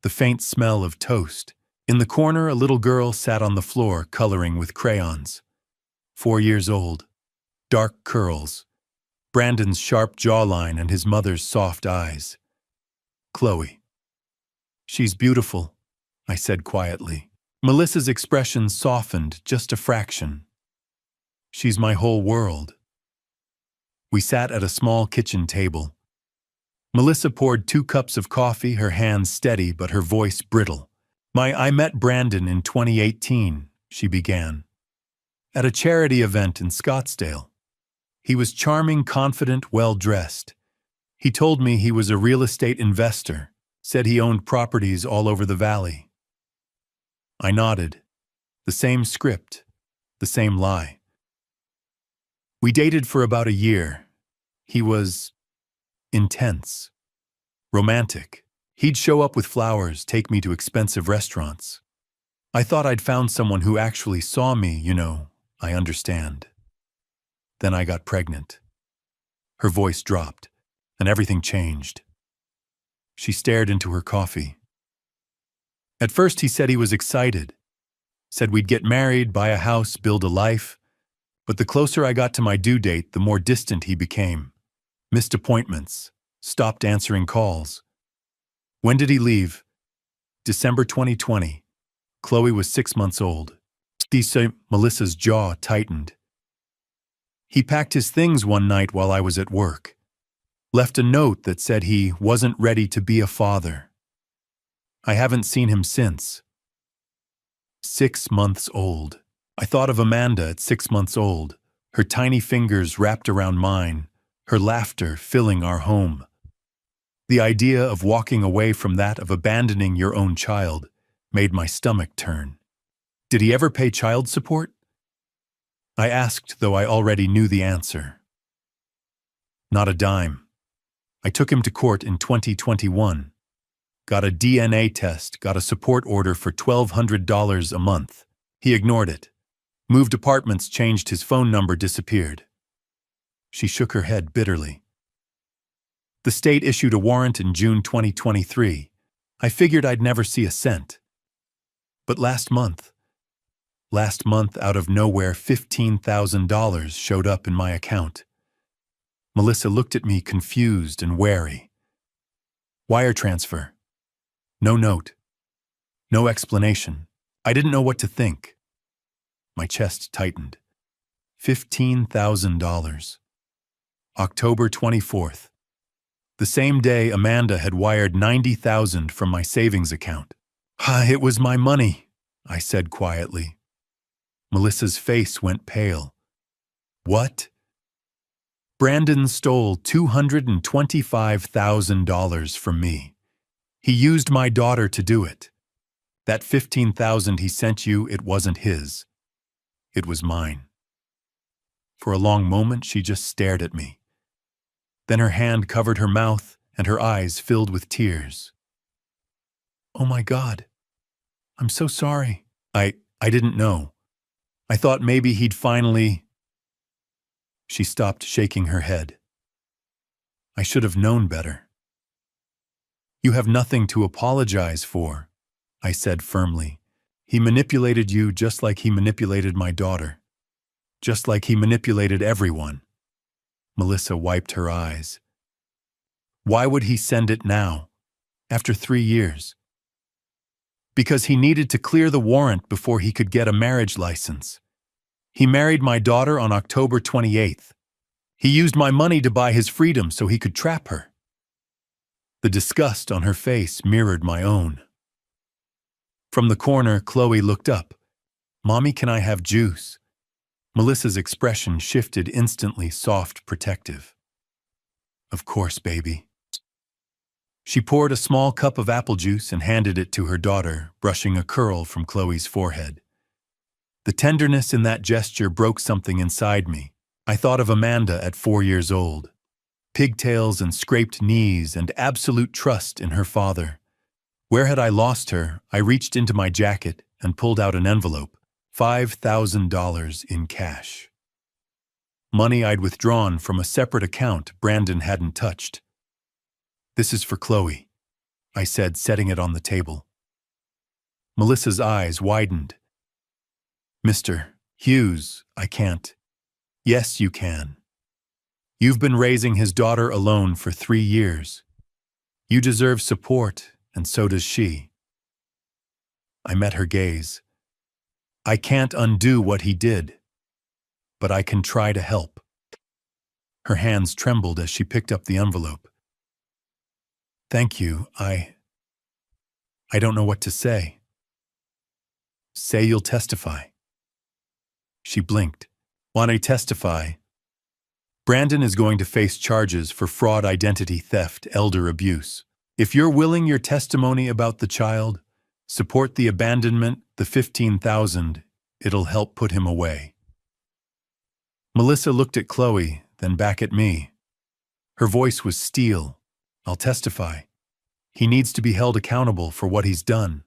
the faint smell of toast. In the corner, a little girl sat on the floor coloring with crayons. 4 years old, dark curls, Brandon's sharp jawline and his mother's soft eyes. "Chloe." "She's beautiful," I said quietly. Melissa's expression softened just a fraction. "She's my whole world." We sat at a small kitchen table. Melissa poured 2 cups of coffee, her hands steady but her voice brittle. I met Brandon in 2018, she began, at a charity event in Scottsdale. He was charming, confident, well-dressed. He told me he was a real estate investor, said he owned properties all over the valley. I nodded. The same script, the same lie. We dated for about a year. He was intense, romantic. He'd show up with flowers, take me to expensive restaurants. I thought I'd found someone who actually saw me, I understand. Then I got pregnant. Her voice dropped, and everything changed. She stared into her coffee. At first he said he was excited, said we'd get married, buy a house, build a life, but the closer I got to my due date, the more distant he became. Missed appointments, stopped answering calls. When did he leave? December 2020. Chloe was 6 months old. Melissa's jaw tightened. He packed his things one night while I was at work. Left a note that said he wasn't ready to be a father. I haven't seen him since. 6 months old. I thought of Amanda at 6 months old, her tiny fingers wrapped around mine, her laughter filling our home. The idea of walking away from that, of abandoning your own child, made my stomach turn. Did he ever pay child support? I asked, though I already knew the answer. Not a dime. I took him to court in 2021. Got a DNA test, got a support order for $1,200 a month. He ignored it. Moved apartments, changed his phone number, disappeared. She shook her head bitterly. The state issued a warrant in June 2023. I figured I'd never see a cent. But last month, out of nowhere, $15,000 showed up in my account. Melissa looked at me, confused and wary. Wire transfer. No note. No explanation. I didn't know what to think. My chest tightened. $15,000. October 24th. The same day, Amanda had wired $90,000 from my savings account. It was my money, I said quietly. Melissa's face went pale. What? Brandon stole $225,000 from me. He used my daughter to do it. That $15,000 he sent you, it wasn't his. It was mine. For a long moment, she just stared at me. Then her hand covered her mouth and her eyes filled with tears. Oh my God. I'm so sorry. I didn't know. I thought maybe he'd finally... She stopped shaking her head. I should have known better. You have nothing to apologize for, I said firmly. He manipulated you just like he manipulated my daughter. Just like he manipulated everyone. Melissa wiped her eyes. Why would he send it now, after 3 years? Because he needed to clear the warrant before he could get a marriage license. He married my daughter on October 28th. He used my money to buy his freedom so he could trap her. The disgust on her face mirrored my own. From the corner, Chloe looked up. Mommy, can I have juice? Melissa's expression shifted instantly, soft, protective. Of course, baby. She poured a small cup of apple juice and handed it to her daughter, brushing a curl from Chloe's forehead. The tenderness in that gesture broke something inside me. I thought of Amanda at 4 years old. Pigtails and scraped knees and absolute trust in her father. Where had I lost her? I reached into my jacket and pulled out an envelope. $5,000 in cash. Money I'd withdrawn from a separate account Brandon hadn't touched. This is for Chloe, I said, setting it on the table. Melissa's eyes widened. Mr. Hughes, I can't. Yes, you can. You've been raising his daughter alone for 3 years. You deserve support, and so does she. I met her gaze. I can't undo what he did, but I can try to help. Her hands trembled as she picked up the envelope. Thank you, I don't know what to say. Say you'll testify. She blinked. Want to testify? Brandon is going to face charges for fraud, identity theft, elder abuse. If you're willing your testimony about the child, support the abandonment, the $15,000, it'll help put him away. Melissa looked at Chloe, then back at me. Her voice was steel. I'll testify. He needs to be held accountable for what he's done.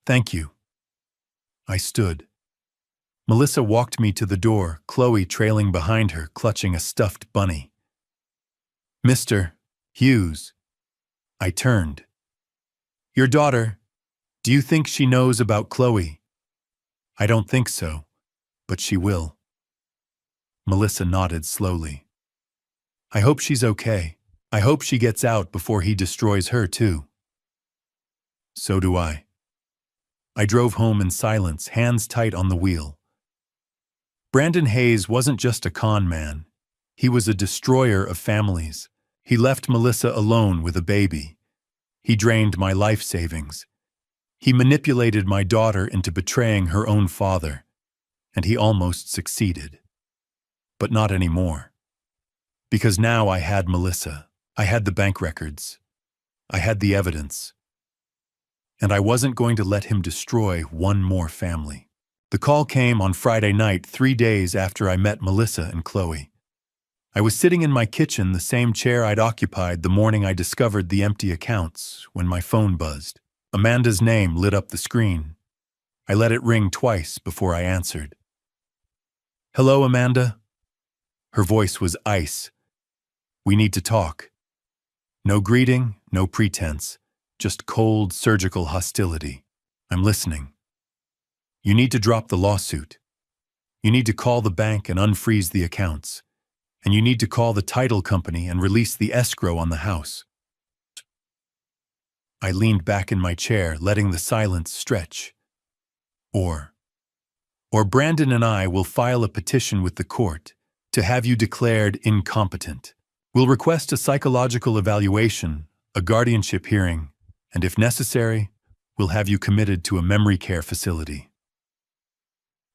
Thank you. I stood. Melissa walked me to the door, Chloe trailing behind her, clutching a stuffed bunny. Mr. Hughes. I turned. Your daughter, do you think she knows about Chloe? I don't think so, but she will. Melissa nodded slowly. I hope she's okay. I hope she gets out before he destroys her too. So do I. I drove home in silence, hands tight on the wheel. Brandon Hayes wasn't just a con man. He was a destroyer of families. He left Melissa alone with a baby. He drained my life savings. He manipulated my daughter into betraying her own father, and he almost succeeded. But not anymore. Because now I had Melissa. I had the bank records. I had the evidence. And I wasn't going to let him destroy one more family. The call came on Friday night, 3 days after I met Melissa and Chloe. I was sitting in my kitchen, the same chair I'd occupied the morning I discovered the empty accounts, when my phone buzzed. Amanda's name lit up the screen. I let it ring twice before I answered. Hello, Amanda. Her voice was ice. We need to talk. No greeting, no pretense, just cold, surgical hostility. I'm listening. You need to drop the lawsuit. You need to call the bank and unfreeze the accounts. And you need to call the title company and release the escrow on the house. I leaned back in my chair, letting the silence stretch. Or Brandon and I will file a petition with the court to have you declared incompetent. We'll request a psychological evaluation, a guardianship hearing, and if necessary, we'll have you committed to a memory care facility.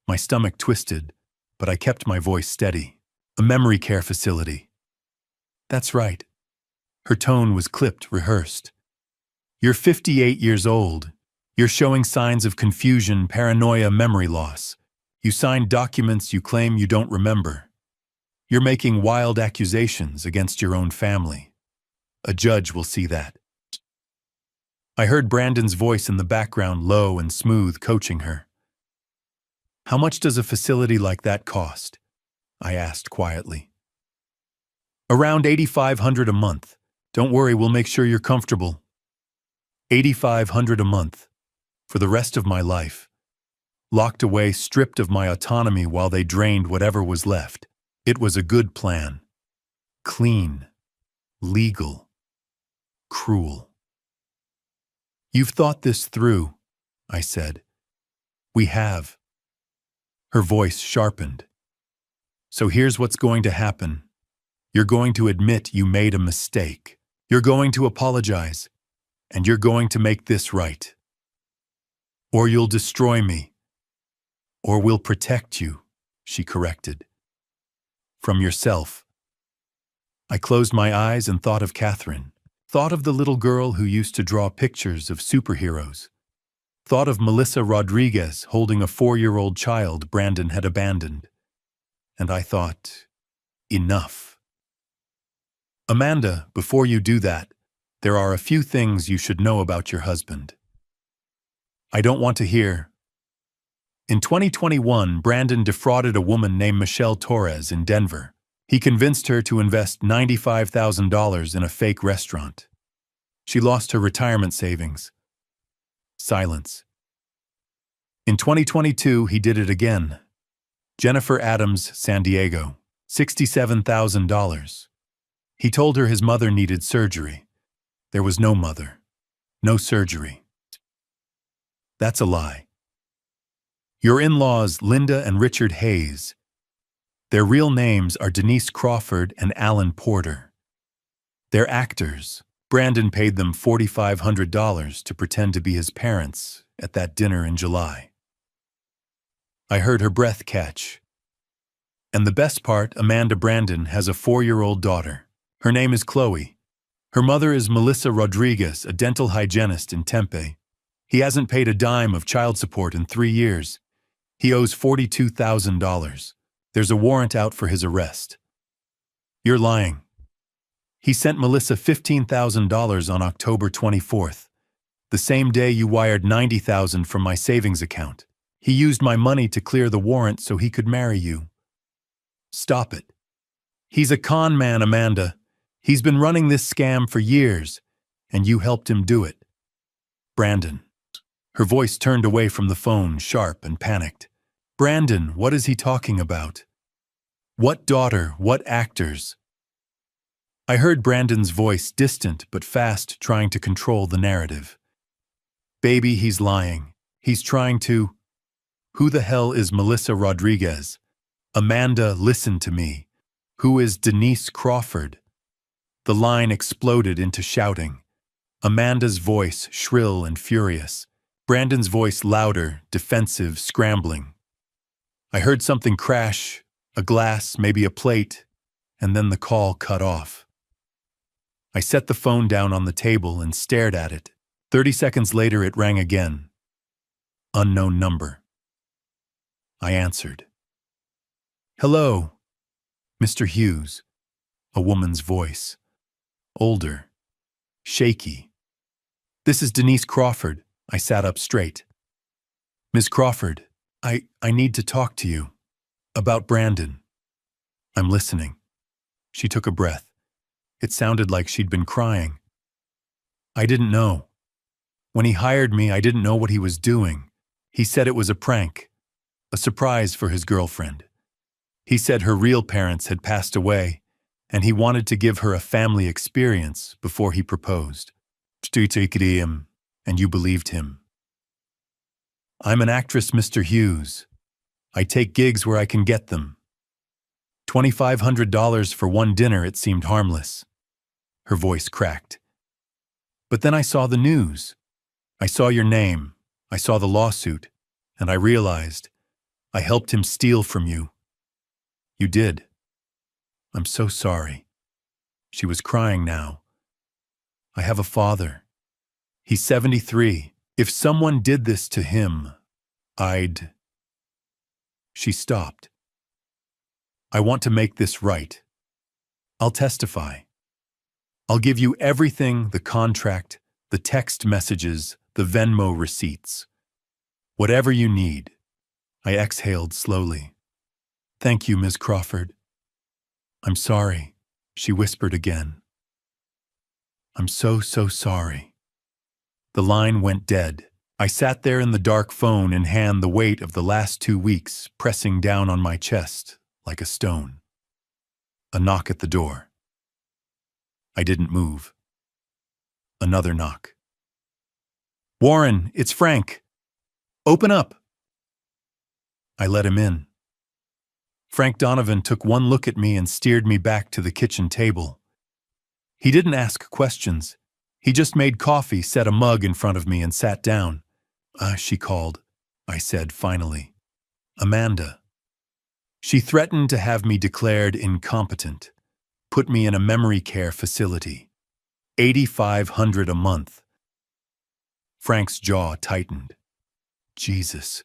My stomach twisted, but I kept my voice steady. A memory care facility. That's right. Her tone was clipped, rehearsed. You're 58 years old. You're showing signs of confusion, paranoia, memory loss. You signed documents you claim you don't remember. You're making wild accusations against your own family. A judge will see that. I heard Brandon's voice in the background, low and smooth, coaching her. How much does a facility like that cost? I asked quietly. Around $8,500 a month. Don't worry, we'll make sure you're comfortable. $8,500 a month. For the rest of my life. Locked away, stripped of my autonomy while they drained whatever was left. It was a good plan. Clean. Legal. Cruel. You've thought this through, I said. We have. Her voice sharpened. So here's what's going to happen. You're going to admit you made a mistake. You're going to apologize. And you're going to make this right. Or you'll destroy me. Or we'll protect you, she corrected. From yourself. I closed my eyes and thought of Catherine. Thought of the little girl who used to draw pictures of superheroes. Thought of Melissa Rodriguez holding a 4-year-old child Brandon had abandoned. And I thought, enough. Amanda, before you do that, there are a few things you should know about your husband. I don't want to hear. In 2021, Brandon defrauded a woman named Michelle Torres in Denver. He convinced her to invest $95,000 in a fake restaurant. She lost her retirement savings. Silence. In 2022, he did it again. Jennifer Adams, San Diego, $67,000. He told her his mother needed surgery. There was no mother. No surgery. That's a lie. Your in-laws, Linda and Richard Hayes. Their real names are Denise Crawford and Alan Porter. They're actors. Brandon paid them $4,500 to pretend to be his parents at that dinner in July. I heard her breath catch. And the best part, Amanda Brandon has a 4-year-old daughter. Her name is Chloe. Her mother is Melissa Rodriguez, a dental hygienist in Tempe. He hasn't paid a dime of child support in 3 years. He owes $42,000. There's a warrant out for his arrest. You're lying. He sent Melissa $15,000 on October 24th, the same day you wired $90,000 from my savings account. He used my money to clear the warrant so he could marry you. Stop it. He's a con man, Amanda. He's been running this scam for years, and you helped him do it. Brandon. Her voice turned away from the phone, sharp and panicked. Brandon, what is he talking about? What daughter? What actors? I heard Brandon's voice, distant but fast, trying to control the narrative. Baby, he's lying. He's trying to... Who the hell is Melissa Rodriguez? Amanda, listen to me. Who is Denise Crawford? The line exploded into shouting. Amanda's voice, shrill and furious. Brandon's voice louder, defensive, scrambling. I heard something crash, a glass, maybe a plate, and then the call cut off. I set the phone down on the table and stared at it. 30 seconds later, it rang again. Unknown number. I answered. Hello, Mr. Hughes. A woman's voice. Older. Shaky. This is Denise Crawford. I sat up straight. Ms. Crawford, I need to talk to you. About Brandon. I'm listening. She took a breath. It sounded like she'd been crying. I didn't know. When he hired me, I didn't know what he was doing. He said it was a prank. A surprise for his girlfriend. He said her real parents had passed away, and he wanted to give her a family experience before he proposed. And you believed him. I'm an actress, Mr. Hughes. I take gigs where I can get them. $2,500 for one dinner, it seemed harmless. Her voice cracked. But then I saw the news. I saw your name. I saw the lawsuit. And I realized I helped him steal from you. You did. I'm so sorry. She was crying now. I have a father. He's 73. If someone did this to him, I'd... She stopped. I want to make this right. I'll testify. I'll give you everything, the contract, the text messages, the Venmo receipts. Whatever you need. I exhaled slowly. Thank you, Miss Crawford. I'm sorry, she whispered again. I'm so sorry. The line went dead. I sat there in the dark, phone in hand, the weight of the last 2 weeks pressing down on my chest like a stone. A knock at the door. I didn't move. Another knock. Warren, it's Frank. Open up. I let him in. Frank Donovan took one look at me and steered me back to the kitchen table. He didn't ask questions. He just made coffee, set a mug in front of me, and sat down. She called, I said finally. Amanda. She threatened to have me declared incompetent, put me in a memory care facility. $8,500 a month. Frank's jaw tightened. Jesus.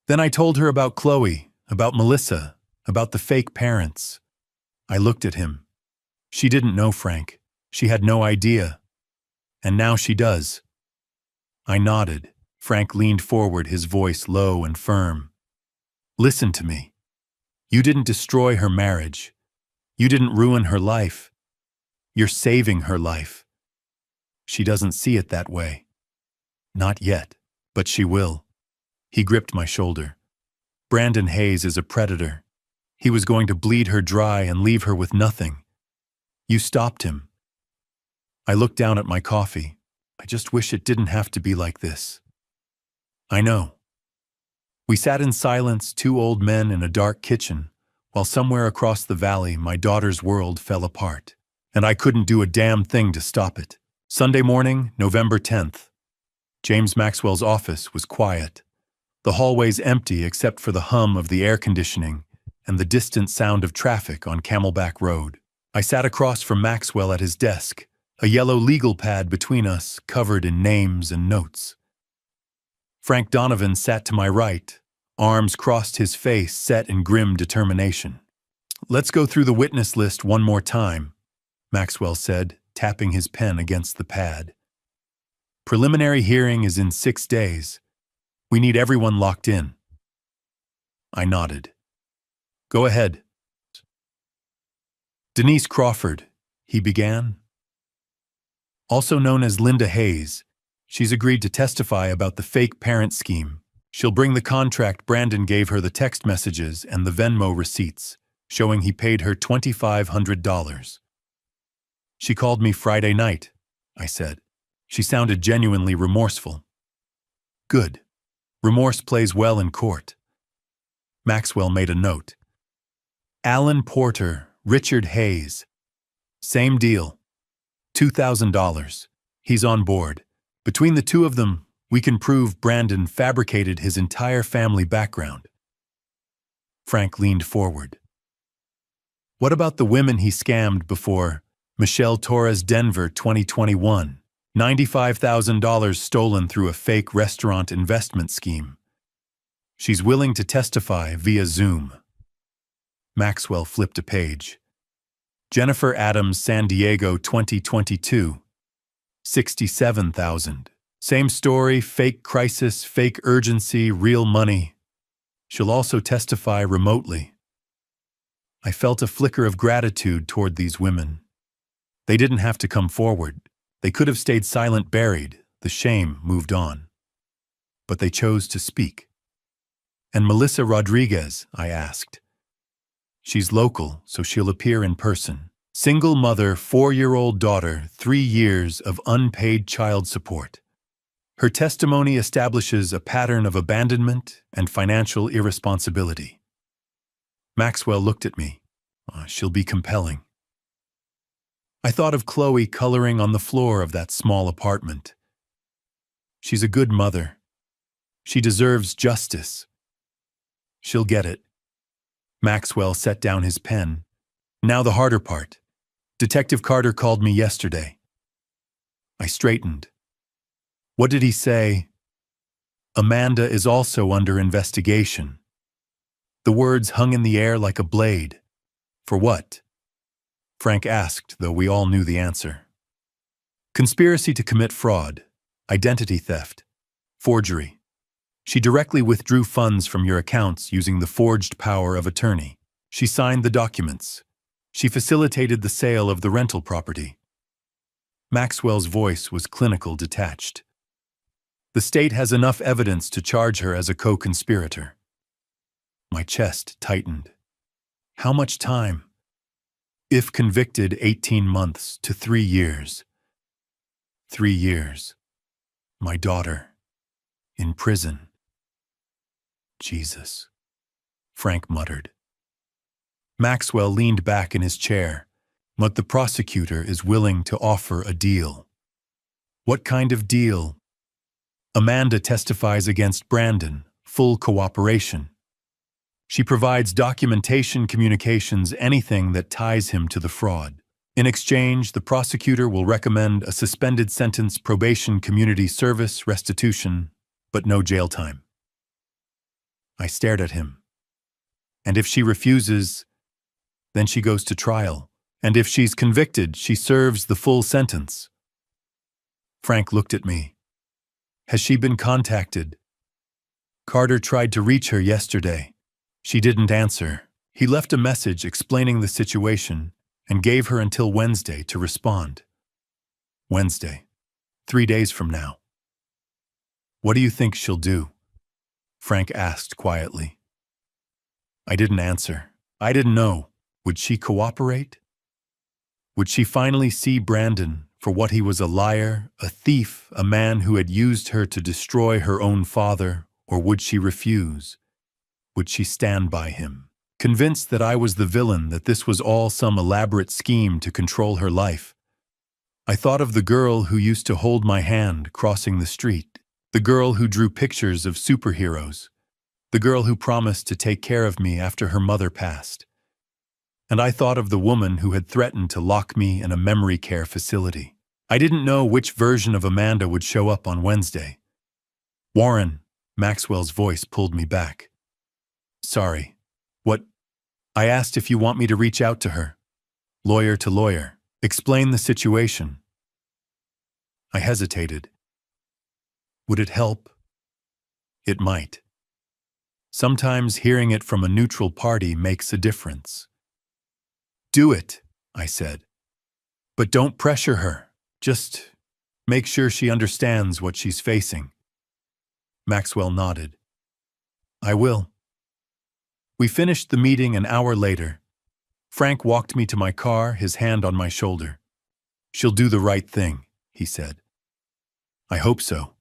Then I told her about Chloe, about Melissa, about the fake parents. I looked at him. She didn't know Frank. She had no idea. And now she does. I nodded. Frank leaned forward, his voice low and firm. Listen to me. You didn't destroy her marriage. You didn't ruin her life. You're saving her life. She doesn't see it that way. Not yet, but she will. He gripped my shoulder. Brandon Hayes is a predator. He was going to bleed her dry and leave her with nothing. You stopped him. I looked down at my coffee. I just wish it didn't have to be like this. I know. We sat in silence, 2 old men in a dark kitchen, while somewhere across the valley my daughter's world fell apart, and I couldn't do a damn thing to stop it. Sunday morning, November 10th. James Maxwell's office was quiet. The hallways empty except for the hum of the air conditioning and the distant sound of traffic on Camelback Road. I sat across from Maxwell at his desk, a yellow legal pad between us covered in names and notes. Frank Donovan sat to my right, arms crossed, his face set in grim determination. Let's go through the witness list one more time, Maxwell said, tapping his pen against the pad. Preliminary hearing is in 6 days. We need everyone locked in. I nodded. Go ahead. Denise Crawford, he began. Also known as Linda Hayes, she's agreed to testify about the fake parent scheme. She'll bring the contract Brandon gave her, the text messages, and the Venmo receipts, showing he paid her $2,500. She called me Friday night, I said. She sounded genuinely remorseful. Good. Remorse plays well in court. Maxwell made a note. Alan Porter, Richard Hayes. Same deal. $2,000. He's on board. Between the two of them, we can prove Brandon fabricated his entire family background. Frank leaned forward. What about the women he scammed before? Michelle Torres, Denver, 2021. $95,000 stolen through a fake restaurant investment scheme. She's willing to testify via Zoom. Maxwell flipped a page. Jennifer Adams, San Diego, 2022. $67,000. Same story, fake crisis, fake urgency, real money. She'll also testify remotely. I felt a flicker of gratitude toward these women. They didn't have to come forward. They could have stayed silent, buried. The shame moved on. But they chose to speak. And Melissa Rodriguez, I asked. She's local, so she'll appear in person. Single mother, 4-year-old daughter, 3 years of unpaid child support. Her testimony establishes a pattern of abandonment and financial irresponsibility. Maxwell looked at me. She'll be compelling. I thought of Chloe coloring on the floor of that small apartment. She's a good mother. She deserves justice. She'll get it. Maxwell set down his pen. Now the harder part. Detective Carter called me yesterday. I straightened. What did he say? Amanda is also under investigation. The words hung in the air like a blade. For what? Frank asked, though we all knew the answer. Conspiracy to commit fraud, identity theft, forgery. She directly withdrew funds from your accounts using the forged power of attorney. She signed the documents. She facilitated the sale of the rental property. Maxwell's voice was clinical, detached. The state has enough evidence to charge her as a co-conspirator. My chest tightened. How much time? If convicted, 18 months to 3 years. 3 years. My daughter. In prison. Jesus. Frank muttered. Maxwell leaned back in his chair. But the prosecutor is willing to offer a deal. What kind of deal? Amanda testifies against Brandon, full cooperation. She provides documentation, communications, anything that ties him to the fraud. In exchange, the prosecutor will recommend a suspended sentence, probation, community service, restitution, but no jail time. I stared at him. And if she refuses, then she goes to trial. And if she's convicted, she serves the full sentence. Frank looked at me. Has she been contacted? Carter tried to reach her yesterday. She didn't answer. He left a message explaining the situation and gave her until Wednesday to respond. Wednesday. 3 days from now. What do you think she'll do? Frank asked quietly. I didn't answer. I didn't know. Would she cooperate? Would she finally see Brandon for what he was, a liar, a thief, a man who had used her to destroy her own father, or would she refuse? Would she stand by him, convinced that I was the villain, that this was all some elaborate scheme to control her life? I thought of the girl who used to hold my hand crossing the street, the girl who drew pictures of superheroes, the girl who promised to take care of me after her mother passed. And I thought of the woman who had threatened to lock me in a memory care facility. I didn't know which version of Amanda would show up on Wednesday. Warren, Maxwell's voice pulled me back. Sorry. What? I asked if you want me to reach out to her. Lawyer to lawyer. Explain the situation. I hesitated. Would it help? It might. Sometimes hearing it from a neutral party makes a difference. Do it, I said. But don't pressure her. Just make sure she understands what she's facing. Maxwell nodded. I will. We finished the meeting an hour later. Frank walked me to my car, his hand on my shoulder. She'll do the right thing, he said. I hope so.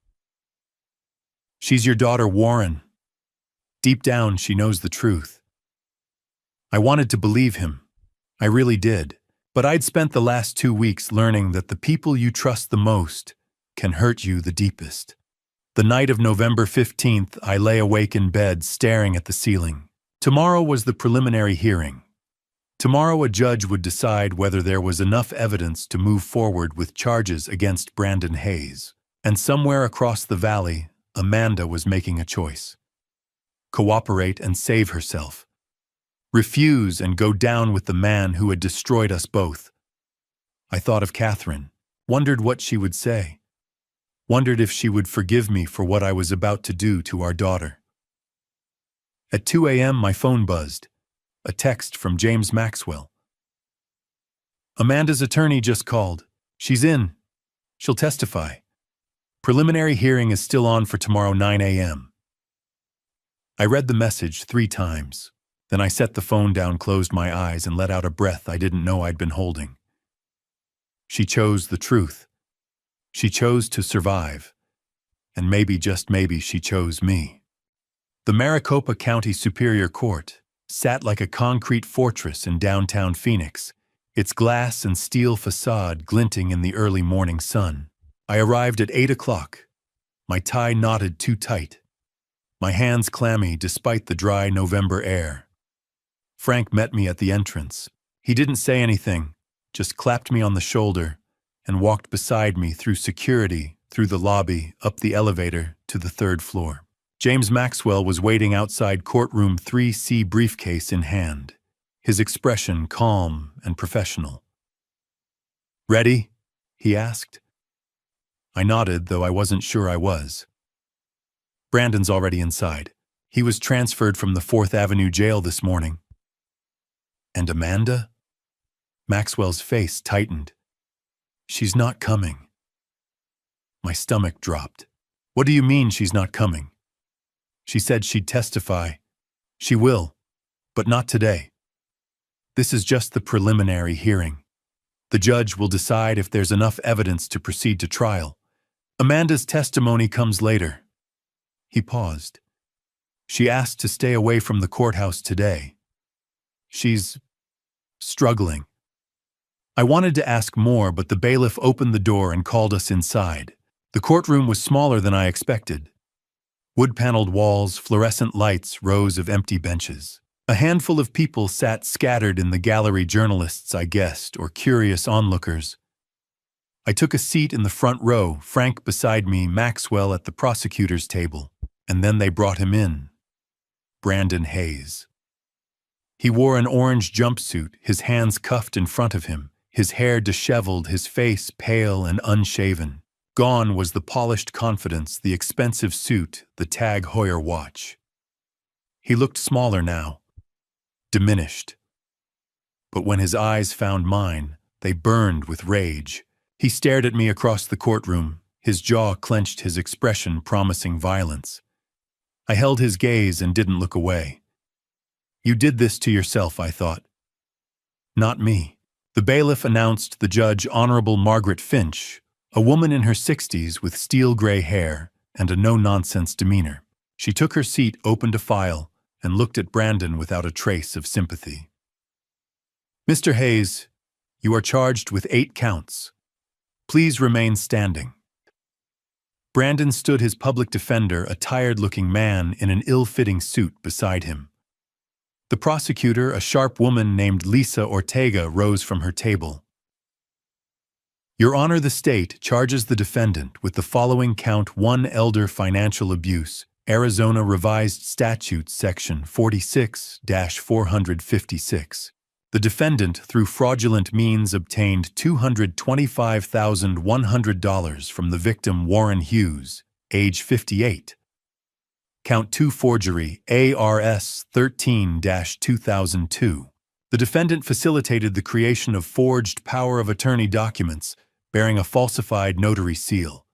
She's your daughter, Warren. Deep down, she knows the truth. I wanted to believe him. I really did. But I'd spent the last 2 weeks learning that the people you trust the most can hurt you the deepest. The night of November 15th, I lay awake in bed, staring at the ceiling. Tomorrow was the preliminary hearing. Tomorrow a judge would decide whether there was enough evidence to move forward with charges against Brandon Hayes. And somewhere across the valley, Amanda was making a choice. Cooperate and save herself. Refuse and go down with the man who had destroyed us both. I thought of Catherine, wondered what she would say, wondered if she would forgive me for what I was about to do to our daughter. At 2 a.m. my phone buzzed, a text from James Maxwell. Amanda's attorney just called. She's in. She'll testify. Preliminary hearing is still on for tomorrow 9 a.m. I read the message 3 times. Then I set the phone down, closed my eyes, and let out a breath I didn't know I'd been holding. She chose the truth. She chose to survive. And maybe, just maybe, she chose me. The Maricopa County Superior Court sat like a concrete fortress in downtown Phoenix, its glass and steel facade glinting in the early morning sun. I arrived at 8 o'clock, my tie knotted too tight, my hands clammy despite the dry November air. Frank met me at the entrance. He didn't say anything, just clapped me on the shoulder and walked beside me through security, through the lobby, up the elevator to the 3rd floor. James Maxwell was waiting outside courtroom 3C, briefcase in hand, his expression calm and professional. Ready? He asked. I nodded, though I wasn't sure I was. Brandon's already inside. He was transferred from the 4th Avenue jail this morning. And Amanda? Maxwell's face tightened. She's not coming. My stomach dropped. What do you mean she's not coming? She said she'd testify. She will, but not today. This is just the preliminary hearing. The judge will decide if there's enough evidence to proceed to trial. Amanda's testimony comes later. He paused. She asked to stay away from the courthouse today. She's struggling. I wanted to ask more, but the bailiff opened the door and called us inside. The courtroom was smaller than I expected. Wood-paneled walls, fluorescent lights, rows of empty benches. A handful of people sat scattered in the gallery, journalists, I guessed, or curious onlookers. I took a seat in the front row, Frank beside me, Maxwell at the prosecutor's table, and then they brought him in. Brandon Hayes. He wore an orange jumpsuit, his hands cuffed in front of him, his hair disheveled, his face pale and unshaven. Gone was the polished confidence, the expensive suit, the Tag Heuer watch. He looked smaller now, diminished. But when his eyes found mine, they burned with rage. He stared at me across the courtroom, his jaw clenched, his expression promising violence. I held his gaze and didn't look away. You did this to yourself, I thought. Not me. The bailiff announced the judge, Honorable Margaret Finch, a woman in her 60s with steel-gray hair and a no-nonsense demeanor. She took her seat, opened a file, and looked at Brandon without a trace of sympathy. Mr. Hayes, you are charged with 8 counts. Please remain standing. Brandon stood, his public defender, a tired-looking man in an ill-fitting suit, beside him. The prosecutor, a sharp woman named Lisa Ortega, rose from her table. Your Honor, the state charges the defendant with the following: count 1, elder financial abuse, Arizona Revised Statutes Section 46-456. The defendant, through fraudulent means, obtained $225,100 from the victim, Warren Hughes, age 58. Count 2, forgery, ARS 13-2002. The defendant facilitated the creation of forged power of attorney documents bearing a falsified notary seal.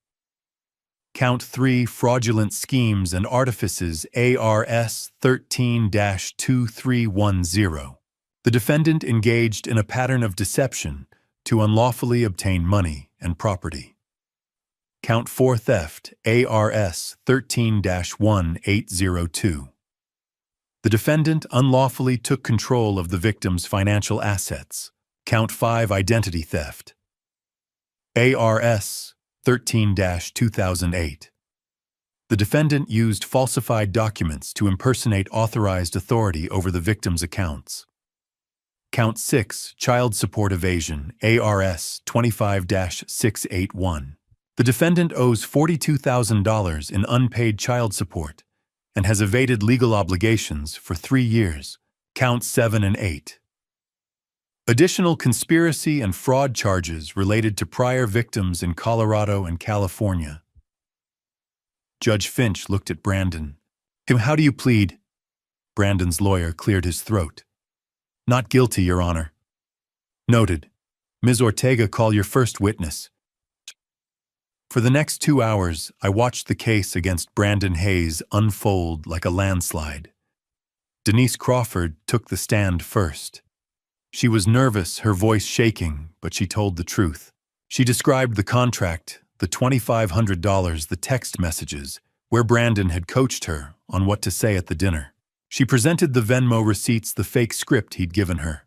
Count 3, fraudulent schemes and artifices, ARS 13-2310. The defendant engaged in a pattern of deception to unlawfully obtain money and property. Count 4, theft, ARS 13-1802. The defendant unlawfully took control of the victim's financial assets. Count 5, identity theft, ARS 13-2008. The defendant used falsified documents to impersonate authorized authority over the victim's accounts. Count 6, child support evasion, ARS 25-681. The defendant owes $42,000 in unpaid child support and has evaded legal obligations for 3 years. Counts 7 and 8. Additional conspiracy and fraud charges related to prior victims in Colorado and California. Judge Finch looked at Brandon. How do you plead? Brandon's lawyer cleared his throat. Not guilty, Your Honor. Noted. Ms. Ortega, call your first witness. For the next 2 hours, I watched the case against Brandon Hayes unfold like a landslide. Denise Crawford took the stand first. She was nervous, her voice shaking, but she told the truth. She described the contract, the $2,500, the text messages, where Brandon had coached her on what to say at the dinner. She presented the Venmo receipts, the fake script he'd given her.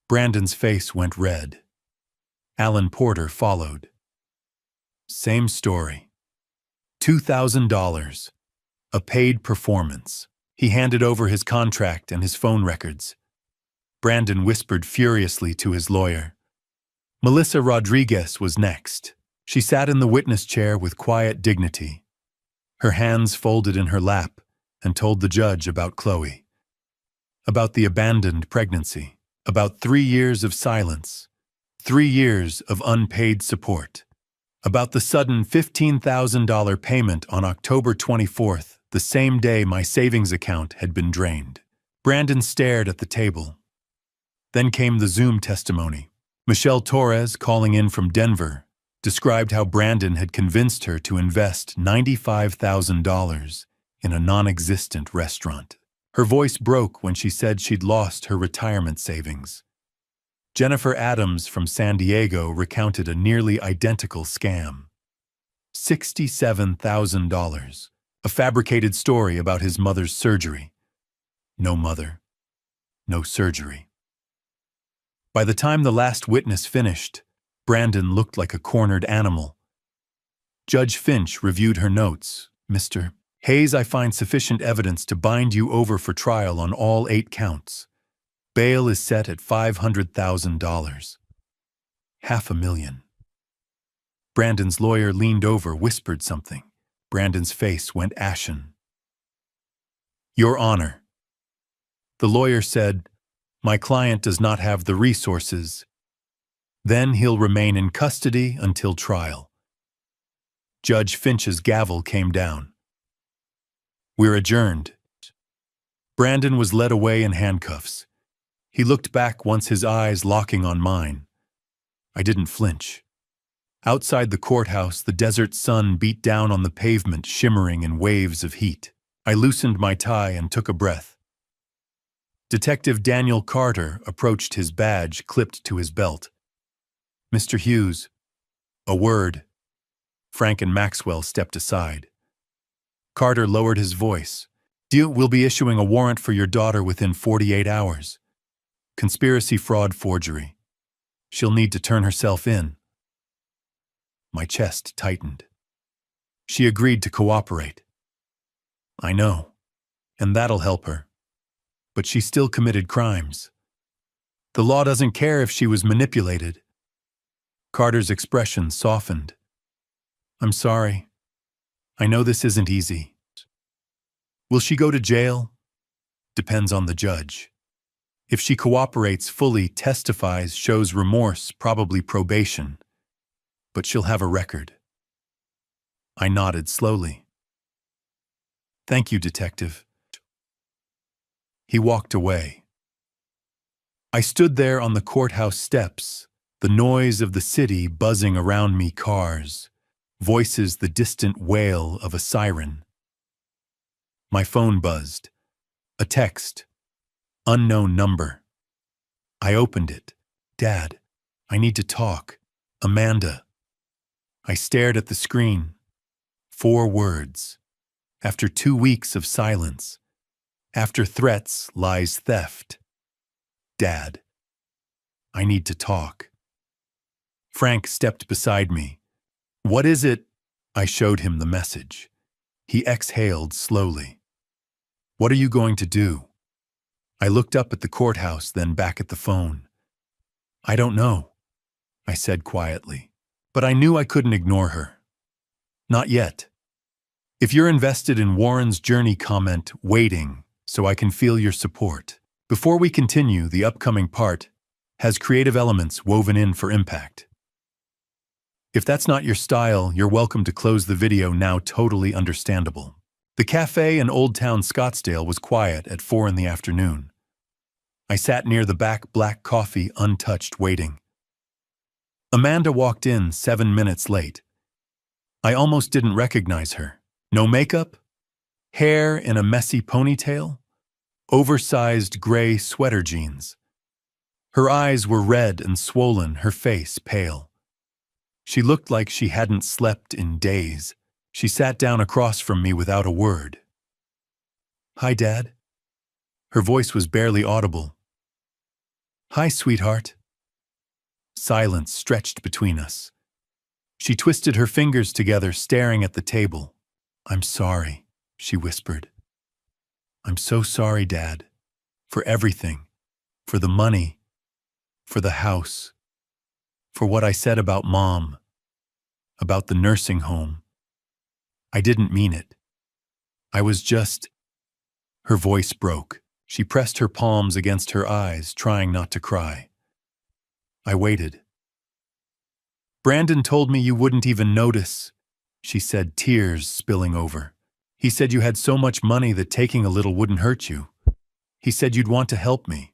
Brandon's face went red. Alan Porter followed. Same story. $2,000. A paid performance. He handed over his contract and his phone records. Brandon whispered furiously to his lawyer. Melissa Rodriguez was next. She sat in the witness chair with quiet dignity, her hands folded in her lap, and told the judge about Chloe, about the abandoned pregnancy, about 3 years of silence, 3 years of unpaid support. About the sudden $15,000 payment on October 24th, the same day my savings account had been drained. Brandon stared at the table. Then came the Zoom testimony. Michelle Torres, calling in from Denver, described how Brandon had convinced her to invest $95,000 in a non-existent restaurant. Her voice broke when she said she'd lost her retirement savings. Jennifer Adams from San Diego recounted a nearly identical scam. $67,000, a fabricated story about his mother's surgery. No mother, no surgery. By the time the last witness finished, Brandon looked like a cornered animal. Judge Finch reviewed her notes. Mr. Hayes, I find sufficient evidence to bind you over for trial on all 8 counts. Bail is set at $500,000. $500,000. Brandon's lawyer leaned over, whispered something. Brandon's face went ashen. Your Honor. The lawyer said, my client does not have the resources. Then he'll remain in custody until trial. Judge Finch's gavel came down. We're adjourned. Brandon was led away in handcuffs. He looked back once, his eyes locking on mine. I didn't flinch. Outside the courthouse, the desert sun beat down on the pavement, shimmering in waves of heat. I loosened my tie and took a breath. Detective Daniel Carter approached, his badge clipped to his belt. Mr. Hughes. A word. Frank and Maxwell stepped aside. Carter lowered his voice. We'll be issuing a warrant for your daughter within 48 hours. Conspiracy, fraud, forgery. She'll need to turn herself in. My chest tightened. She agreed to cooperate. I know, and that'll help her. But she still committed crimes. The law doesn't care if she was manipulated. Carter's expression softened. I'm sorry. I know this isn't easy. Will she go to jail? Depends on the judge. If she cooperates fully, testifies, shows remorse, probably probation. But she'll have a record. I nodded slowly. Thank you, Detective. He walked away. I stood there on the courthouse steps, the noise of the city buzzing around me, cars, voices, the distant wail of a siren. My phone buzzed. A text. Unknown number. I opened it. Dad, I need to talk. Amanda. I stared at the screen. 4 words. After 2 weeks of silence. After threats lies theft. Dad. I need to talk. Frank stepped beside me. What is it? I showed him the message. He exhaled slowly. What are you going to do? I looked up at the courthouse, then back at the phone. I don't know, I said quietly. But I knew I couldn't ignore her. Not yet. If you're invested in Warren's journey, comment waiting so I can feel your support. Before we continue, the upcoming part has creative elements woven in for impact. If that's not your style, you're welcome to close the video now. Totally understandable. The cafe in Old Town Scottsdale was quiet at 4 in the afternoon. I sat near the back, black coffee untouched, waiting. Amanda walked in 7 minutes late. I almost didn't recognize her. No makeup, hair in a messy ponytail, oversized gray sweater jeans. Her eyes were red and swollen, her face pale. She looked like she hadn't slept in days. She sat down across from me without a word. Hi, Dad. Her voice was barely audible. Hi, sweetheart. Silence stretched between us. She twisted her fingers together, staring at the table. I'm sorry, she whispered. I'm so sorry, Dad. For everything. For the money. For the house. For what I said about Mom. About the nursing home. I didn't mean it. I was just... Her voice broke. She pressed her palms against her eyes, trying not to cry. I waited. Brandon told me you wouldn't even notice, she said, tears spilling over. He said you had so much money that taking a little wouldn't hurt you. He said you'd want to help me.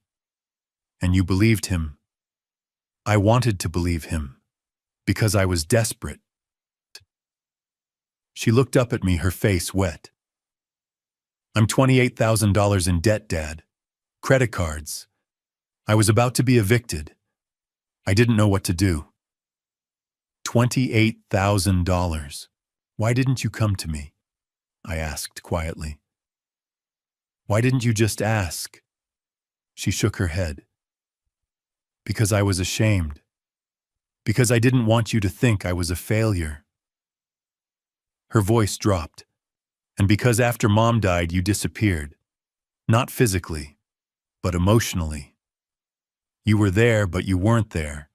And you believed him. I wanted to believe him, because I was desperate. She looked up at me, her face wet. I'm $28,000 in debt, Dad. Credit cards. I was about to be evicted. I didn't know what to do. $28,000. Why didn't you come to me? I asked quietly. Why didn't you just ask? She shook her head. Because I was ashamed. Because I didn't want you to think I was a failure. Her voice dropped. And because after Mom died, you disappeared. Not physically, but emotionally. You were there, but you weren't there.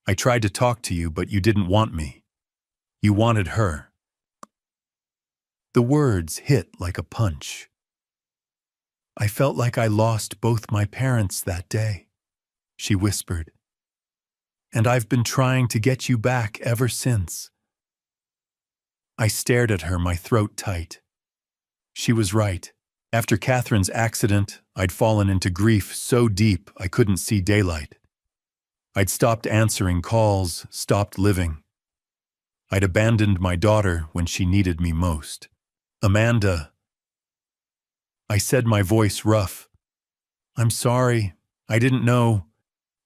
I tried to talk to you, but you didn't want me. You wanted her. The words hit like a punch. I felt like I lost both my parents that day, she whispered. And I've been trying to get you back ever since. I stared at her, my throat tight. She was right. After Catherine's accident, I'd fallen into grief so deep I couldn't see daylight. I'd stopped answering calls, stopped living. I'd abandoned my daughter when she needed me most. Amanda, I said, my voice rough. I'm sorry. I didn't know.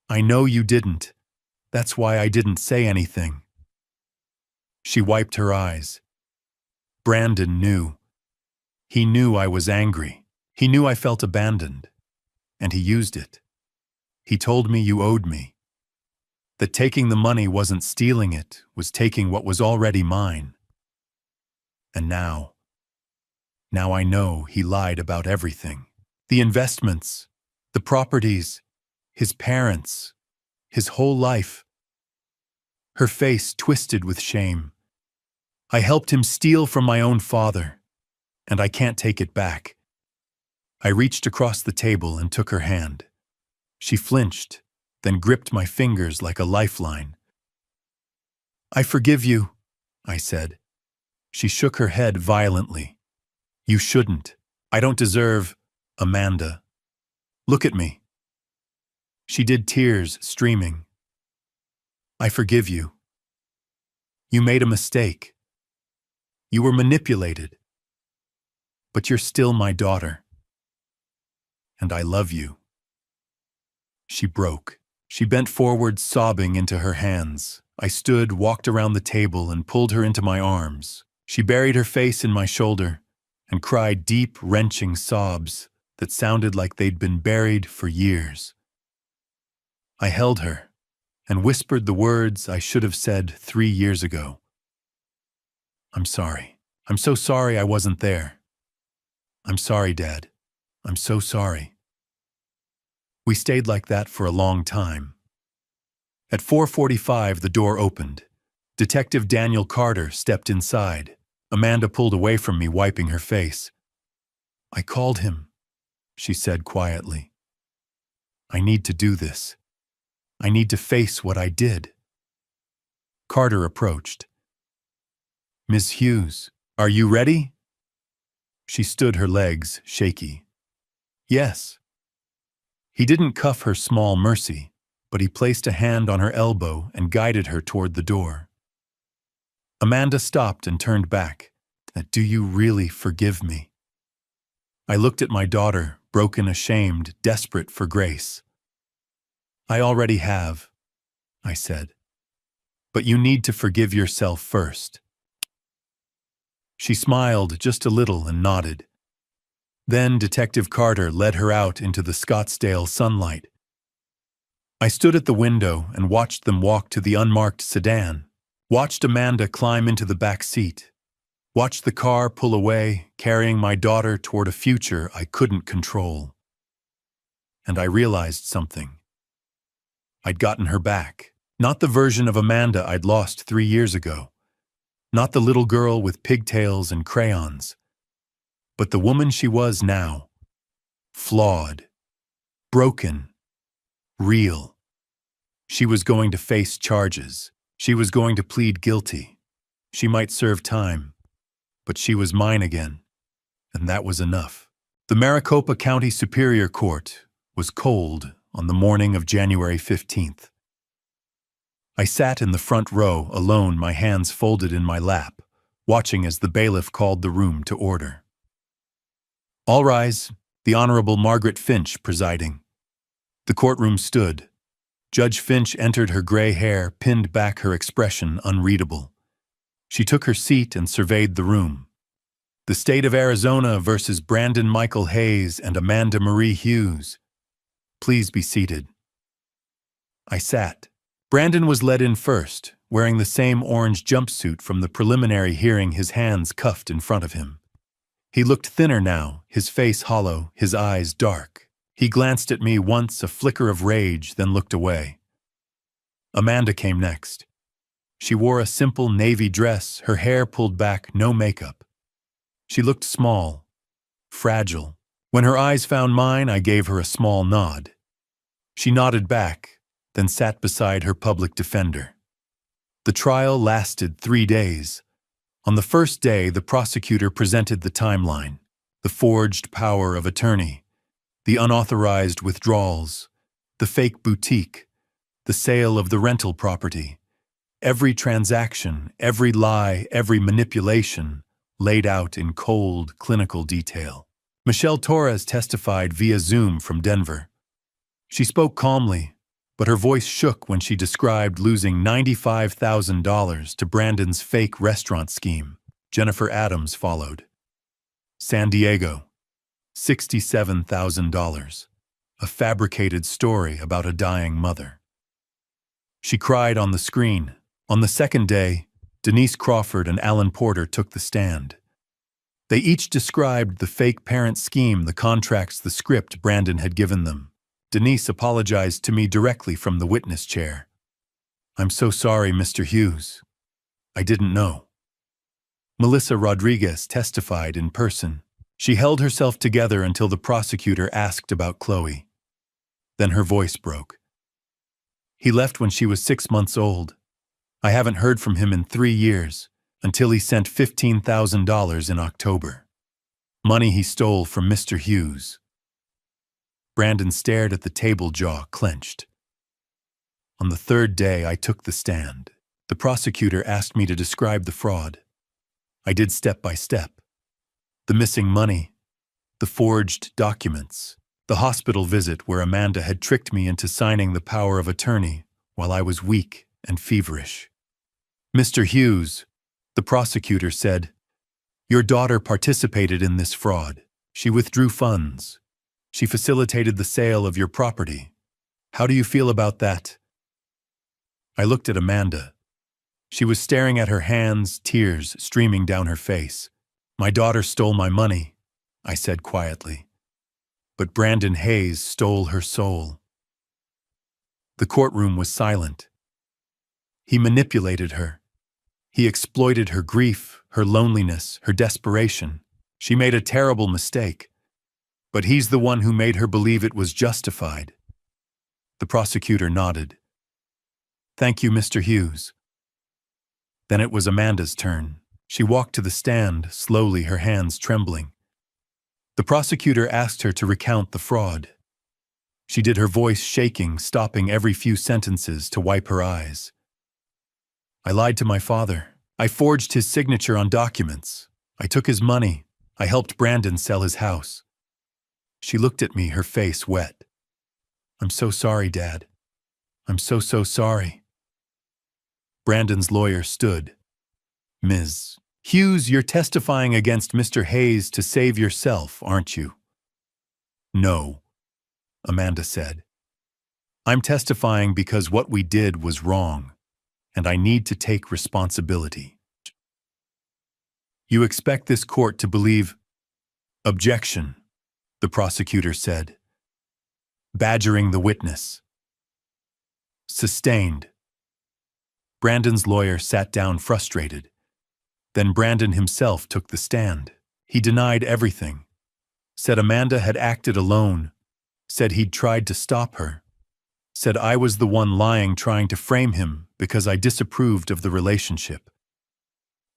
I know you didn't. That's why I didn't say anything. She wiped her eyes. Brandon knew. He knew I was angry. He knew I felt abandoned. And he used it. He told me you owed me. That taking the money wasn't stealing it, was taking what was already mine. And now I know he lied about everything. The investments, the properties, his parents, his whole life. Her face twisted with shame. I helped him steal from my own father, and I can't take it back. I reached across the table and took her hand. She flinched, then gripped my fingers like a lifeline. I forgive you, I said. She shook her head violently. You shouldn't. I don't deserve, Amanda. Look at me. She did, tears streaming. I forgive you. You made a mistake. You were manipulated. But you're still my daughter. And I love you. She broke. She bent forward, sobbing into her hands. I stood, walked around the table, and pulled her into my arms. She buried her face in my shoulder and cried deep, wrenching sobs that sounded like they'd been buried for years. I held her and whispered the words I should have said 3 years ago. I'm sorry. I'm so sorry I wasn't there. I'm sorry, Dad. I'm so sorry. We stayed like that for a long time. At 4:45, the door opened. Detective Daniel Carter stepped inside. Amanda pulled away from me, wiping her face. I called him, she said quietly. I need to do this. I need to face what I did. Carter approached. Miss Hughes, are you ready? She stood, her legs shaky. Yes. He didn't cuff her small mercy, but he placed a hand on her elbow and guided her toward the door. Amanda stopped and turned back. Do you really forgive me? I looked at my daughter, broken, ashamed, desperate for grace. I already have, I said. But you need to forgive yourself first. She smiled just a little and nodded. Then Detective Carter led her out into the Scottsdale sunlight. I stood at the window and watched them walk to the unmarked sedan, watched Amanda climb into the back seat, watched the car pull away, carrying my daughter toward a future I couldn't control. And I realized something. I'd gotten her back. Not the version of Amanda I'd lost 3 years ago. Not the little girl with pigtails and crayons. But the woman she was now. Flawed. Broken. Real. She was going to face charges. She was going to plead guilty. She might serve time, but she was mine again, and that was enough. The Maricopa County Superior Court was cold on the morning of January 15th. I sat in the front row, alone, my hands folded in my lap, watching as the bailiff called the room to order. All rise, the Honorable Margaret Finch presiding. The courtroom stood. Judge Finch entered, her gray hair pinned back, her expression unreadable. She took her seat and surveyed the room. The state of Arizona versus Brandon Michael Hayes and Amanda Marie Hughes. Please be seated. I sat. Brandon was led in first, wearing the same orange jumpsuit from the preliminary hearing, his hands cuffed in front of him. He looked thinner now, his face hollow, his eyes dark. He glanced at me once, a flicker of rage, then looked away. Amanda came next. She wore a simple navy dress, her hair pulled back, no makeup. She looked small, fragile. When her eyes found mine, I gave her a small nod. She nodded back, then sat beside her public defender. The trial lasted 3 days. On the first day, the prosecutor presented the timeline, the forged power of attorney, the unauthorized withdrawals, the fake boutique, the sale of the rental property. Every transaction, every lie, every manipulation laid out in cold, clinical detail. Michelle Torres testified via Zoom from Denver. She spoke calmly, but her voice shook when she described losing $95,000 to Brandon's fake restaurant scheme. Jennifer Adams followed. San Diego, $67,000, a fabricated story about a dying mother. She cried on the screen. On the second day, Denise Crawford and Alan Porter took the stand. They each described the fake parent scheme, the contracts, the script Brandon had given them. Denise apologized to me directly from the witness chair. "I'm so sorry, Mr. Hughes. I didn't know." Melissa Rodriguez testified in person. She held herself together until the prosecutor asked about Chloe. Then her voice broke. "He left when she was 6 months old. I haven't heard from him in 3 years, until he sent $15,000 in October. Money he stole from Mr. Hughes." Brandon stared at the table, jaw clenched. On the third day, I took the stand. The prosecutor asked me to describe the fraud. I did step by step. The missing money, the forged documents, the hospital visit where Amanda had tricked me into signing the power of attorney while I was weak and feverish. "Mr. Hughes," the prosecutor said, "your daughter participated in this fraud. She withdrew funds. She facilitated the sale of your property. How do you feel about that?" I looked at Amanda. She was staring at her hands, tears streaming down her face. "My daughter stole my money," I said quietly. "But Brandon Hayes stole her soul." The courtroom was silent. He manipulated her. He exploited her grief, her loneliness, her desperation. She made a terrible mistake. But he's the one who made her believe it was justified. The prosecutor nodded. "Thank you, Mr. Hughes." Then it was Amanda's turn. She walked to the stand, slowly, her hands trembling. The prosecutor asked her to recount the fraud. She did, her voice shaking, stopping every few sentences to wipe her eyes. "I lied to my father. I forged his signature on documents. I took his money. I helped Brandon sell his house." She looked at me, her face wet. "I'm so sorry, Dad. I'm so sorry." Brandon's lawyer stood. "Ms. Hughes, you're testifying against Mr. Hayes to save yourself, aren't you?" "No," Amanda said. "I'm testifying because what we did was wrong, and I need to take responsibility." "You expect this court to believe—" "Objection," the prosecutor said, badgering the witness. "Sustained." Brandon's lawyer sat down, frustrated. Then Brandon himself took the stand. He denied everything. Said Amanda had acted alone. Said he'd tried to stop her. said I was the one lying trying to frame him because I disapproved of the relationship.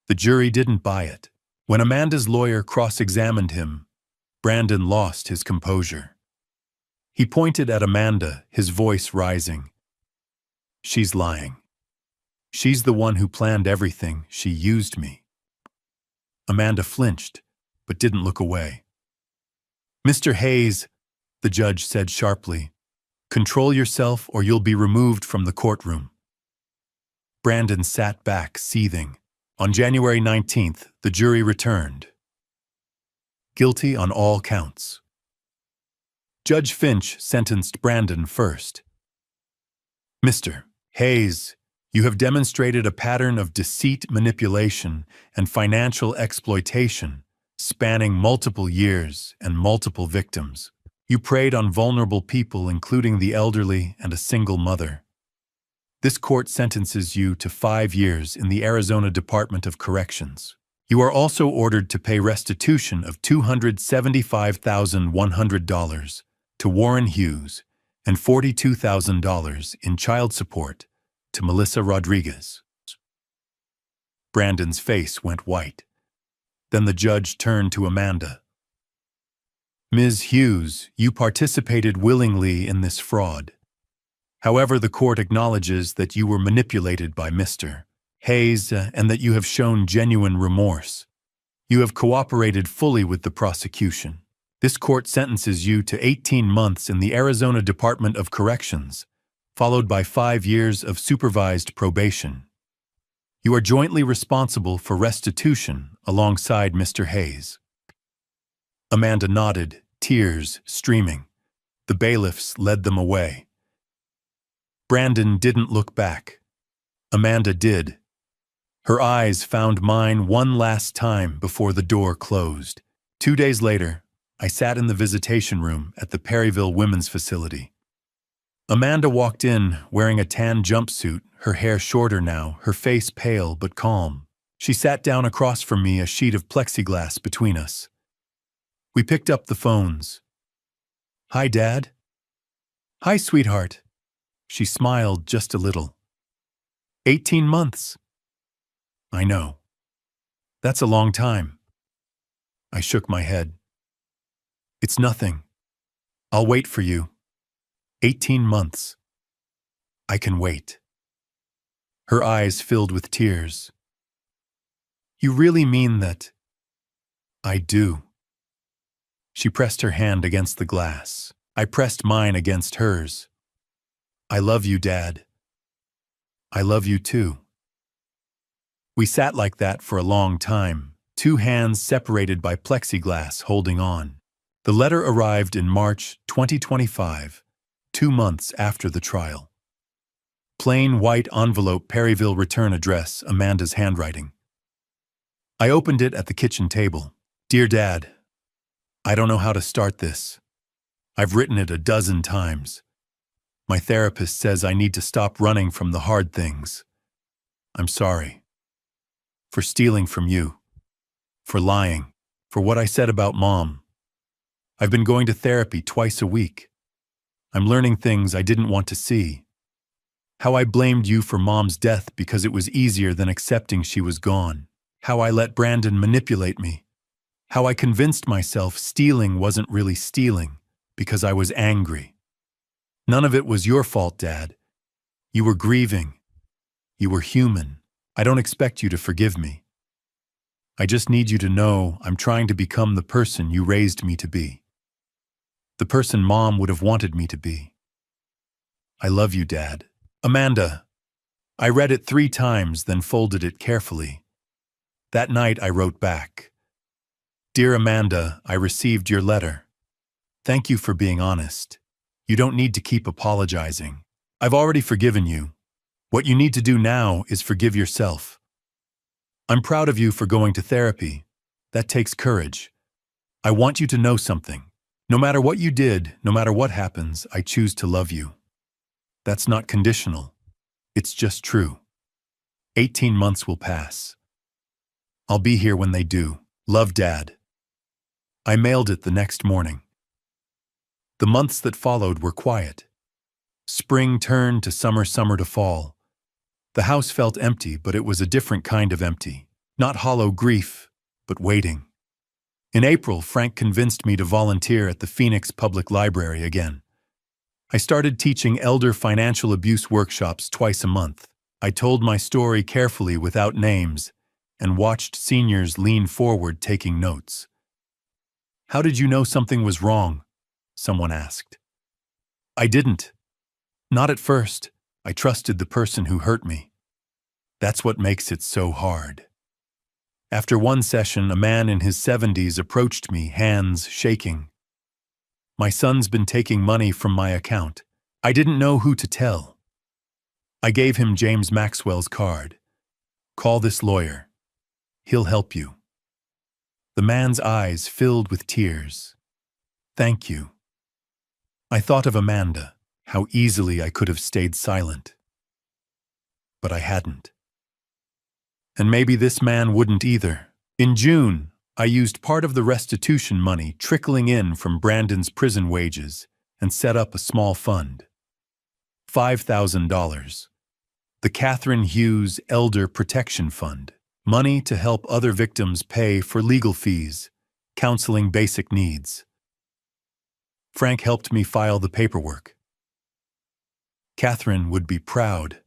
The jury didn't buy it. When Amanda's lawyer cross-examined him, Brandon lost his composure. He pointed at Amanda, his voice rising. She's lying. She's the one who planned everything. She used me. Amanda flinched, but didn't look away. Mr. Hayes, the judge said sharply, control yourself or you'll be removed from the courtroom. Brandon sat back, seething. On January 19th, the jury returned. Guilty on all counts. Judge Finch sentenced Brandon first. Mr. Hayes, you have demonstrated a pattern of deceit, manipulation, and financial exploitation spanning multiple years and multiple victims. You preyed on vulnerable people, including the elderly and a single mother. This court sentences you to 5 years in the Arizona Department of Corrections. You are also ordered to pay restitution of $275,100 to Warren Hughes and $42,000 in child support to Melissa Rodriguez. Brandon's face went white. Then the judge turned to Amanda. Ms. Hughes, you participated willingly in this fraud. However, the court acknowledges that you were manipulated by Mr. Hayes and that you have shown genuine remorse. You have cooperated fully with the prosecution. This court sentences you to 18 months in the Arizona Department of Corrections, followed by 5 years of supervised probation. You are jointly responsible for restitution alongside Mr. Hayes. Amanda nodded, tears streaming. The bailiffs led them away. Brandon didn't look back. Amanda did. Her eyes found mine one last time before the door closed. 2 days later, I sat in the visitation room at the Perryville Women's Facility. Amanda walked in wearing a tan jumpsuit, her hair shorter now, her face pale but calm. She sat down across from me, a sheet of plexiglass between us. We picked up the phones. Hi, Dad. Hi, sweetheart. She smiled just a little. 18 months. I know. That's a long time. I shook my head. It's nothing. I'll wait for you. 18 months. I can wait. Her eyes filled with tears. You really mean that? I do. She pressed her hand against the glass. I pressed mine against hers. I love you, Dad. I love you too. We sat like that for a long time, 2 hands separated by plexiglass holding on. The letter arrived in March 2025, 2 months after the trial. Plain white envelope, Perryville return address, Amanda's handwriting. I opened it at the kitchen table. Dear Dad, I don't know how to start this. I've written it a dozen times. My therapist says I need to stop running from the hard things. I'm sorry. For stealing from you. For lying. For what I said about Mom. I've been going to therapy twice a week. I'm learning things I didn't want to see. How I blamed you for Mom's death because it was easier than accepting she was gone. How I let Brandon manipulate me. How I convinced myself stealing wasn't really stealing because I was angry. None of it was your fault, Dad. You were grieving. You were human. I don't expect you to forgive me. I just need you to know I'm trying to become the person you raised me to be. The person Mom would have wanted me to be. I love you, Dad. Amanda. I read it 3 times, then folded it carefully. That night I wrote back. Dear Amanda, I received your letter. Thank you for being honest. You don't need to keep apologizing. I've already forgiven you. What you need to do now is forgive yourself. I'm proud of you for going to therapy. That takes courage. I want you to know something. No matter what you did, no matter what happens, I choose to love you. That's not conditional. It's just true. 18 months will pass. I'll be here when they do. Love, Dad. I mailed it the next morning. The months that followed were quiet. Spring turned to summer, summer to fall. The house felt empty, but it was a different kind of empty. Not hollow grief, but waiting. In April, Frank convinced me to volunteer at the Phoenix Public Library again. I started teaching elder financial abuse workshops twice a month. I told my story carefully without names and watched seniors lean forward taking notes. "How did you know something was wrong?" someone asked. "I didn't. Not at first. I trusted the person who hurt me. That's what makes it so hard." After one session, a man in his 70s approached me, hands shaking. "My son's been taking money from my account. I didn't know who to tell." I gave him James Maxwell's card. "Call this lawyer. He'll help you." The man's eyes filled with tears. "Thank you." I thought of Amanda, how easily I could have stayed silent. But I hadn't. And maybe this man wouldn't either. In June, I used part of the restitution money trickling in from Brandon's prison wages and set up a small fund. $5,000. The Catherine Hughes Elder Protection Fund. Money to help other victims pay for legal fees, counseling basic needs. Frank helped me file the paperwork. Catherine would be proud.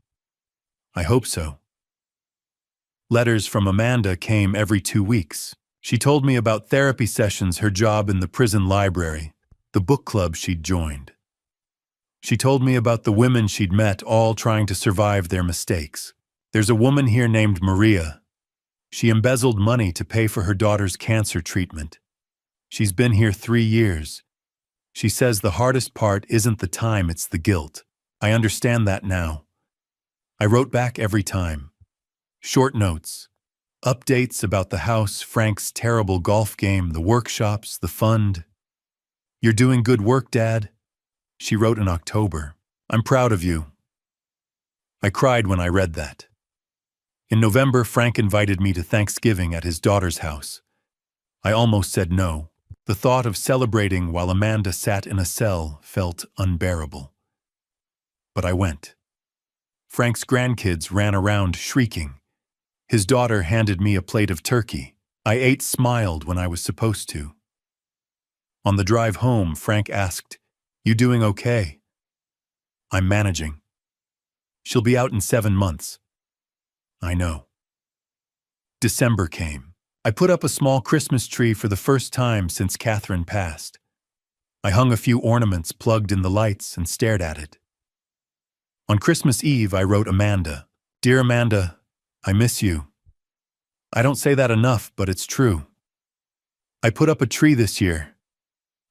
I hope so. Letters from Amanda came every 2 weeks. She told me about therapy sessions, her job in the prison library, the book club she'd joined. She told me about the women she'd met, all trying to survive their mistakes. "There's a woman here named Maria. She embezzled money to pay for her daughter's cancer treatment. She's been here 3 years. She says the hardest part isn't the time, it's the guilt. I understand that now." I wrote back every time. Short notes, updates about the house, Frank's terrible golf game, the workshops, the fund. "You're doing good work, Dad," she wrote in October. "I'm proud of you." I cried when I read that. In November, Frank invited me to Thanksgiving at his daughter's house. I almost said no. The thought of celebrating while Amanda sat in a cell felt unbearable. But I went. Frank's grandkids ran around shrieking. His daughter handed me a plate of turkey. I ate, smiled when I was supposed to. On the drive home, Frank asked, "You doing okay?" "I'm managing." "She'll be out in 7 months." "I know." December came. I put up a small Christmas tree for the first time since Catherine passed. I hung a few ornaments, plugged in the lights, and stared at it. On Christmas Eve, I wrote Amanda. "Dear Amanda, I miss you. I don't say that enough, but it's true. I put up a tree this year.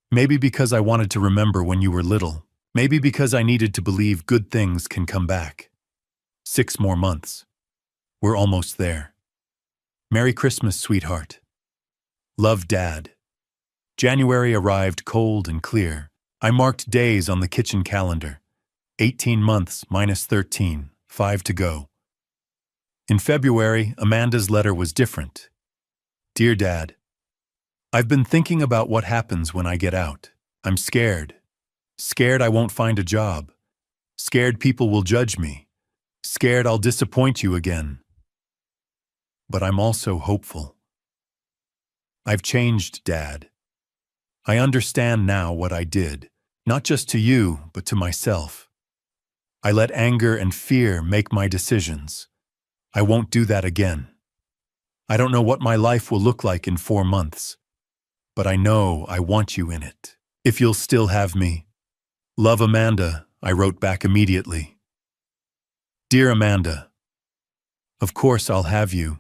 Maybe because I wanted to remember when you were little. Maybe because I needed to believe good things can come back. 6 more months. We're almost there. Merry Christmas, sweetheart. Love, Dad." January arrived cold and clear. I marked days on the kitchen calendar. 18 months minus 13, 5 to go. In February, Amanda's letter was different. "Dear Dad, I've been thinking about what happens when I get out. I'm scared. Scared I won't find a job. Scared people will judge me. Scared I'll disappoint you again. But I'm also hopeful. I've changed, Dad. I understand now what I did, not just to you, but to myself. I let anger and fear make my decisions. I won't do that again. I don't know what my life will look like in 4 months, but I know I want you in it. If you'll still have me. Love, Amanda," I wrote back immediately. "Dear Amanda, of course I'll have you.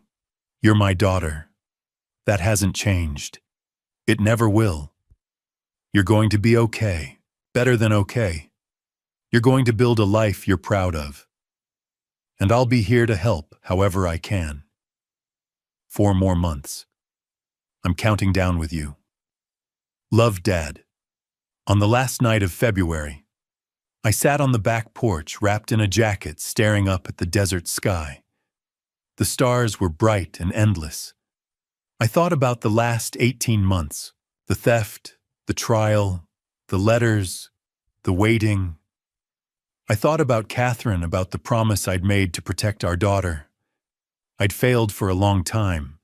You're my daughter. That hasn't changed. It never will. You're going to be okay, better than okay. You're going to build a life you're proud of. And I'll be here to help however I can. 4 more months. I'm counting down with you. Love, Dad." On the last night of February, I sat on the back porch wrapped in a jacket staring up at the desert sky. The stars were bright and endless. I thought about the last 18 months, the theft, the trial, the letters, the waiting. I thought about Catherine, about the promise I'd made to protect our daughter. I'd failed for a long time,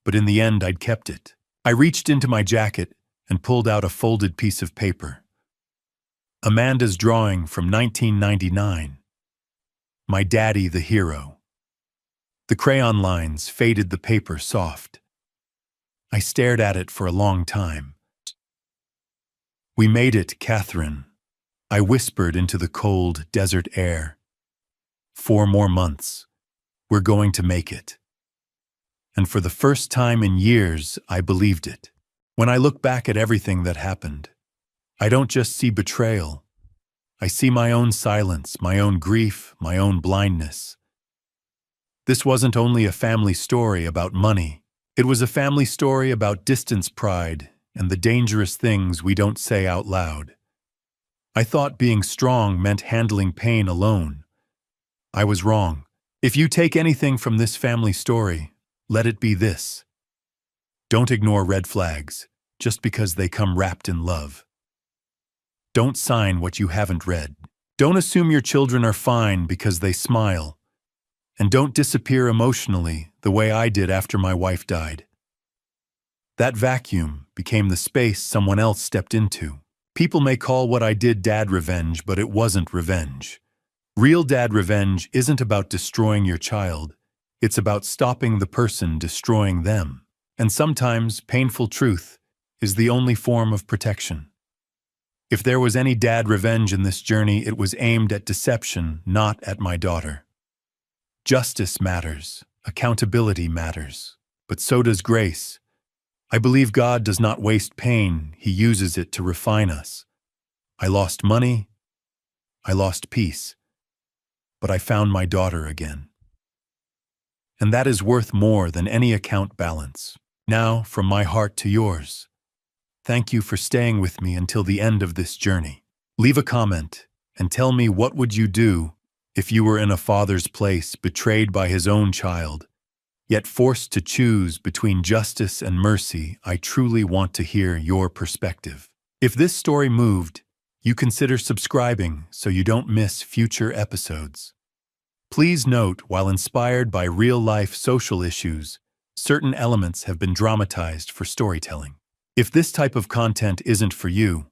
but in the end I'd kept it. I reached into my jacket and pulled out a folded piece of paper. Amanda's drawing from 1999. My daddy the hero. The crayon lines faded the paper soft. I stared at it for a long time. We made it, Catherine. I whispered into the cold desert air. 4 more months. We're going to make it. And for the first time in years, I believed it. When I look back at everything that happened, I don't just see betrayal. I see my own silence, my own grief, my own blindness. This wasn't only a family story about money. It was a family story about distance pride and the dangerous things we don't say out loud. I thought being strong meant handling pain alone. I was wrong. If you take anything from this family story, let it be this. Don't ignore red flags just because they come wrapped in love. Don't sign what you haven't read. Don't assume your children are fine because they smile. And don't disappear emotionally the way I did after my wife died. That vacuum became the space someone else stepped into. People may call what I did dad revenge, but it wasn't revenge. Real dad revenge isn't about destroying your child. It's about stopping the person destroying them. And sometimes painful truth is the only form of protection. If there was any dad revenge in this journey, it was aimed at deception, not at my daughter. Justice matters, accountability matters, but so does grace. I believe God does not waste pain, He uses it to refine us. I lost money, I lost peace, but I found my daughter again. And that is worth more than any account balance. Now, from my heart to yours, thank you for staying with me until the end of this journey. Leave a comment and tell me, what would you do if you were in a father's place, betrayed by his own child, yet forced to choose between justice and mercy? I truly want to hear your perspective. If this story moved, you consider subscribing so you don't miss future episodes. Please note, while inspired by real-life social issues, certain elements have been dramatized for storytelling. If this type of content isn't for you,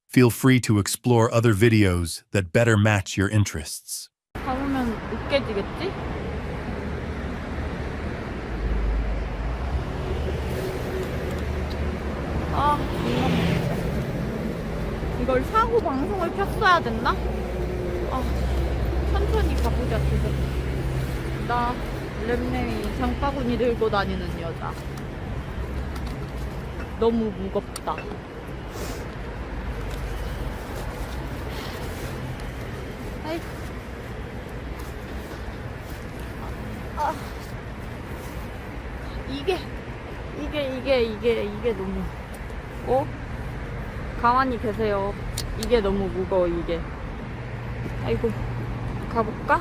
feel free to explore other videos that better match your interests. 가보면 웃겨지겠지? 아, 이걸 사고 방송을 켰어야 됐나? 아, 천천히 가보자, 지금. 나 랩네이 장바구니 들고 다니는 여자. 너무 무겁다. 아이. 아. 이게 너무. 가만히 계세요. 이게 너무 무거워, 이게. 아이고, 가볼까?